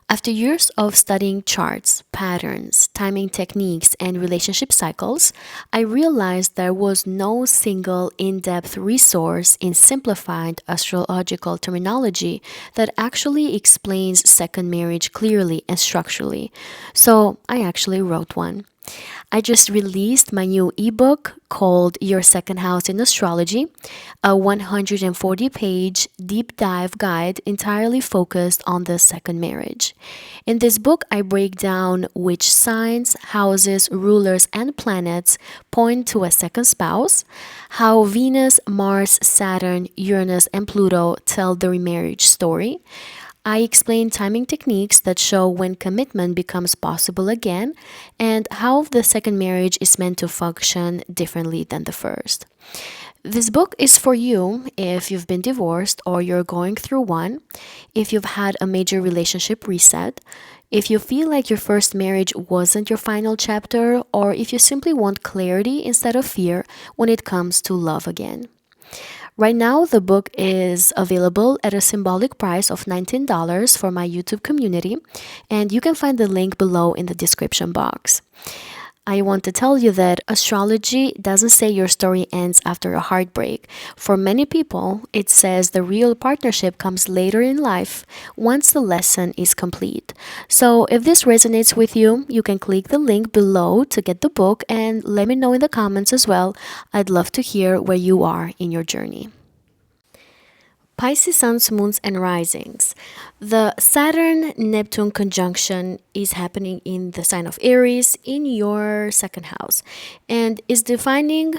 After years of studying charts, patterns, timing techniques and relationship cycles, I realized there was no single in-depth resource in simplified astrological terminology that actually explains second marriage clearly and structurally. So I actually wrote one. I just released my new ebook called Your Second House in Astrology, a 140-page deep dive guide entirely focused on the second marriage. In this book, I break down which signs, houses, rulers, and planets point to a second spouse, how Venus, Mars, Saturn, Uranus, and Pluto tell the remarriage story. I explain timing techniques that show when commitment becomes possible again and how the second marriage is meant to function differently than the first. This book is for you if you've been divorced or you're going through one, if you've had a major relationship reset, if you feel like your first marriage wasn't your final chapter, or if you simply want clarity instead of fear when it comes to love again. Right now, the book is available at a symbolic price of $19 for my YouTube community, and you can find the link below in the description box. I want to tell you that astrology doesn't say your story ends after a heartbreak. For many people, it says the real partnership comes later in life once the lesson is complete. So if this resonates with you, you can click the link below to get the book and let me know in the comments as well. I'd love to hear where you are in your journey. Pisces suns, moons, and risings. The Saturn-Neptune conjunction is happening in the sign of Aries in your second house and is defining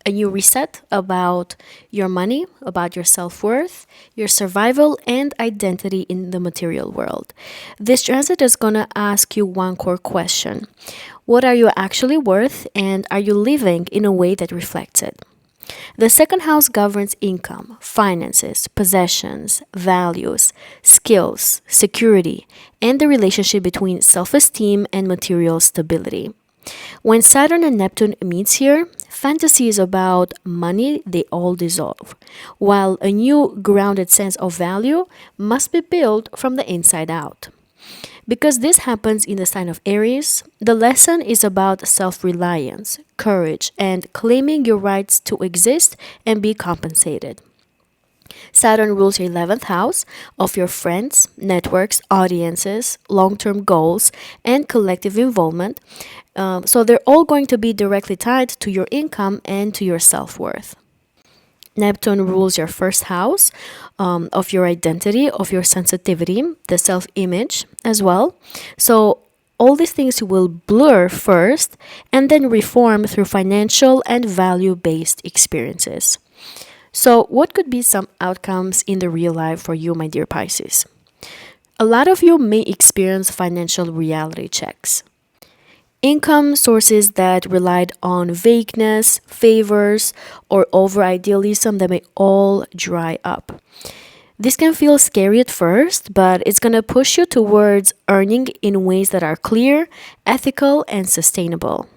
a new reset about your money, about your self-worth, your survival, and identity in the material world. This transit is going to ask you one core question. What are you actually worth, and are you living in a way that reflects it? The second house governs income, finances, possessions, values, skills, security, and the relationship between self-esteem and material stability. When Saturn and Neptune meets here, fantasies about money, they all dissolve, while a new grounded sense of value must be built from the inside out. Because this happens in the sign of Aries, the lesson is about self-reliance, courage, and claiming your rights to exist and be compensated. Saturn rules your 11th house of your friends, networks, audiences, long-term goals, and collective involvement. So they're all going to be directly tied to your income and to your self-worth. Neptune rules your first house of your identity, of your sensitivity, the self-image as well. So all these things will blur first and then reform through financial and value-based experiences. So what could be some outcomes in the real life for you, my dear Pisces? A lot of you may experience financial reality checks. Income sources that relied on vagueness, favors, or over-idealism that may all dry up. This can feel scary at first, but it's going to push you towards earning in ways that are clear, ethical, and sustainable.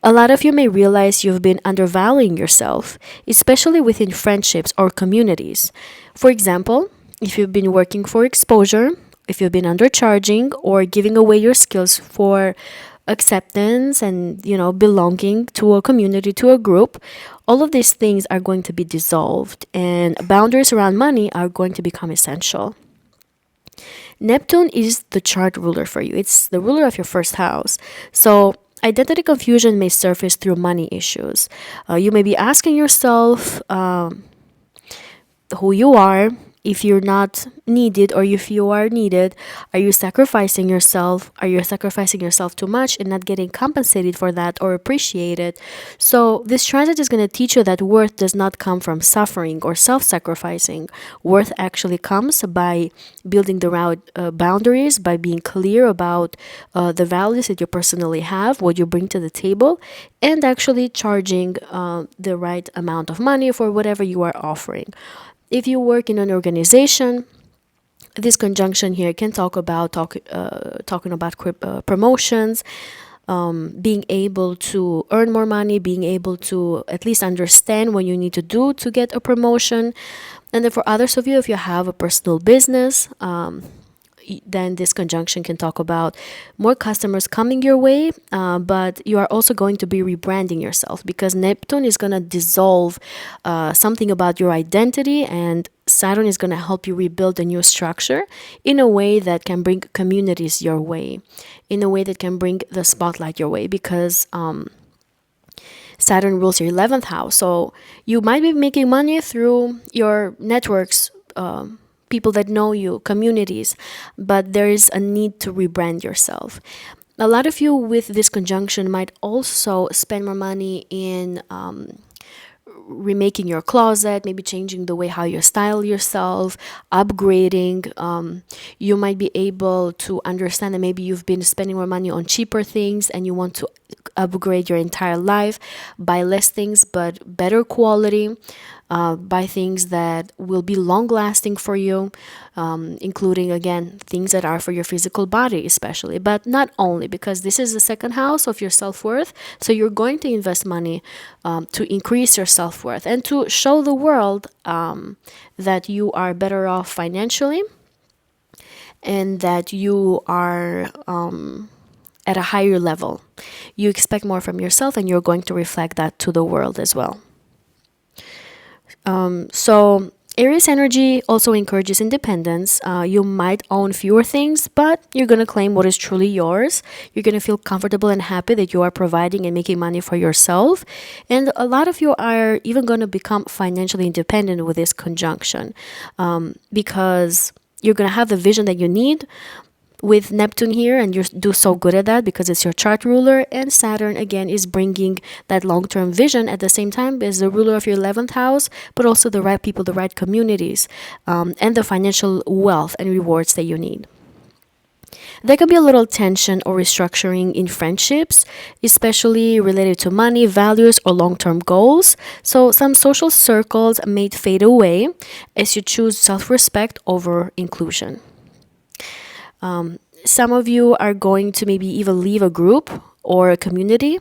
A lot of you may realize you've been undervaluing yourself, especially within friendships or communities. For example, if you've been working for exposure, if you've been undercharging or giving away your skills for acceptance and belonging to a community, to a group, all of these things are going to be dissolved and boundaries around money are going to become essential. Neptune is the chart ruler for you. It's the ruler of your first house. So identity confusion may surface through money issues. You may be asking yourself who you are. If you're not needed, or if you are needed, are you sacrificing yourself? Are you sacrificing yourself too much and not getting compensated for that or appreciated? So this transit is going to teach you that worth does not come from suffering or self-sacrificing. Worth actually comes by building the right boundaries, by being clear about the values that you personally have, what you bring to the table, and actually charging the right amount of money for whatever you are offering. If you work in an organization, this conjunction here can talking about promotions, being able to earn more money, being able to at least understand what you need to do to get a promotion. And then for others of you, if you have a personal business, then this conjunction can talk about more customers coming your way, but you are also going to be rebranding yourself because Neptune is going to dissolve something about your identity, and Saturn is going to help you rebuild a new structure in a way that can bring communities your way, in a way that can bring the spotlight your way, because Saturn rules your 11th house. So you might be making money through your networks, people that know you, communities, but there is a need to rebrand yourself. A lot of you with this conjunction might also spend more money in remaking your closet, maybe changing the way how you style yourself, upgrading. You might be able to understand that maybe you've been spending more money on cheaper things and you want to upgrade your entire life, buy less things but better quality, buy things that will be long lasting for you, including again things that are for your physical body especially, but not only, because this is the second house of your self-worth. So you're going to invest money to increase your self-worth and to show the world that you are better off financially and that you are at a higher level. You expect more from yourself and you're going to reflect that to the world as well. So Aries energy also encourages independence. You might own fewer things, but you're going to claim what is truly yours. You're going to feel comfortable and happy that you are providing and making money for yourself. And a lot of you are even going to become financially independent with this conjunction, because you're going to have the vision that you need with Neptune here, and you do so good at that because it's your chart ruler, and Saturn again is bringing that long-term vision at the same time as the ruler of your 11th house, but also the right people, the right communities, and the financial wealth and rewards that you need. There can be a little tension or restructuring in friendships, especially related to money, values, or long-term goals. So some social circles may fade away as you choose self-respect over inclusion. Some of you are going to maybe even leave a group or a community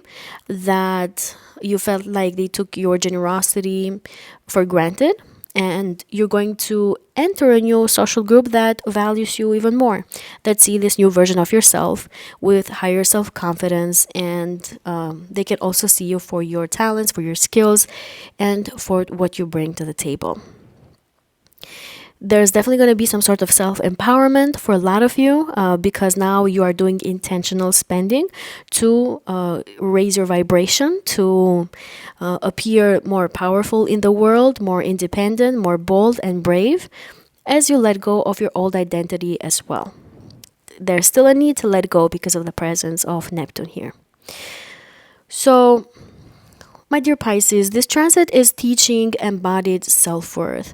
that you felt like they took your generosity for granted, and you're going to enter a new social group that values you even more, that see this new version of yourself with higher self-confidence, and they can also see you for your talents, for your skills, and for what you bring to the table. There's definitely going to be some sort of self-empowerment for a lot of you, because now you are doing intentional spending to raise your vibration, to appear more powerful in the world, more independent, more bold and brave, as you let go of your old identity as well. There's still a need to let go because of the presence of Neptune here. So, my dear Pisces, this transit is teaching embodied self-worth.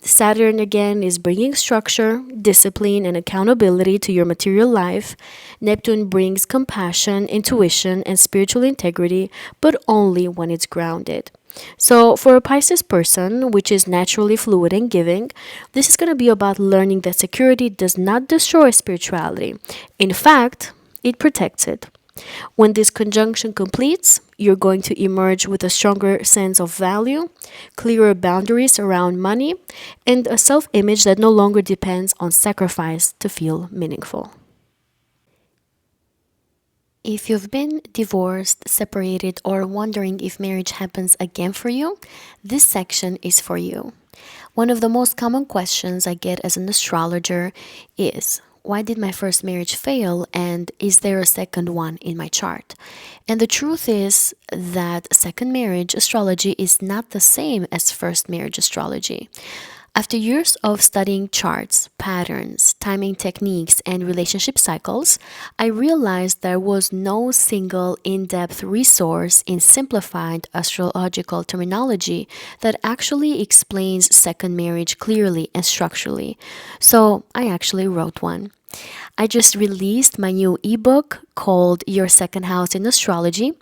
Saturn again is bringing structure, discipline, and accountability to your material life. Neptune brings compassion, intuition, and spiritual integrity, but only when it's grounded. So for a Pisces person, which is naturally fluid and giving, this is going to be about learning that security does not destroy spirituality. In fact, it protects it. When this conjunction completes, you're going to emerge with a stronger sense of value, clearer boundaries around money, and a self-image that no longer depends on sacrifice to feel meaningful. If you've been divorced, separated, or wondering if marriage happens again for you, this section is for you. One of the most common questions I get as an astrologer is, why did my first marriage fail, and is there a second one in my chart? And the truth is that second marriage astrology is not the same as first marriage astrology. After years of studying charts, patterns, timing techniques, and relationship cycles, I realized there was no single in-depth resource in simplified astrological terminology that actually explains second marriage clearly and structurally. So I actually wrote one. I just released my new ebook called Your Second House in Astrology,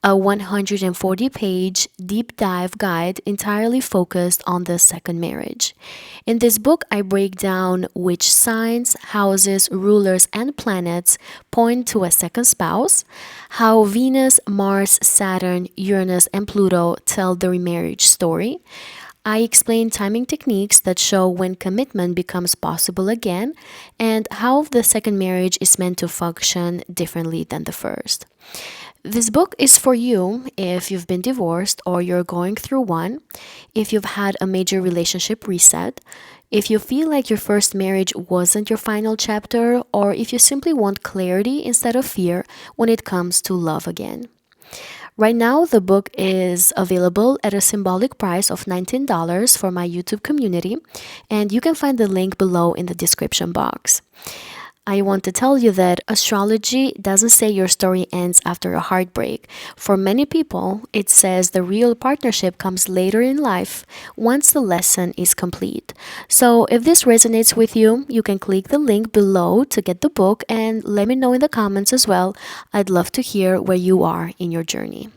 a 140-page deep dive guide entirely focused on the second marriage. In this book, I break down which signs, houses, rulers, and planets point to a second spouse, how Venus, Mars, Saturn, Uranus, and Pluto tell the remarriage story, I explain timing techniques that show when commitment becomes possible again and how the second marriage is meant to function differently than the first. This book is for you if you've been divorced or you're going through one, if you've had a major relationship reset, if you feel like your first marriage wasn't your final chapter, or if you simply want clarity instead of fear when it comes to love again. Right now, the book is available at a symbolic price of $19 for my YouTube community, and you can find the link below in the description box. I want to tell you that astrology doesn't say your story ends after a heartbreak. For many people, it says the real partnership comes later in life once the lesson is complete. So, if this resonates with you, you can click the link below to get the book and let me know in the comments as well. I'd love to hear where you are in your journey.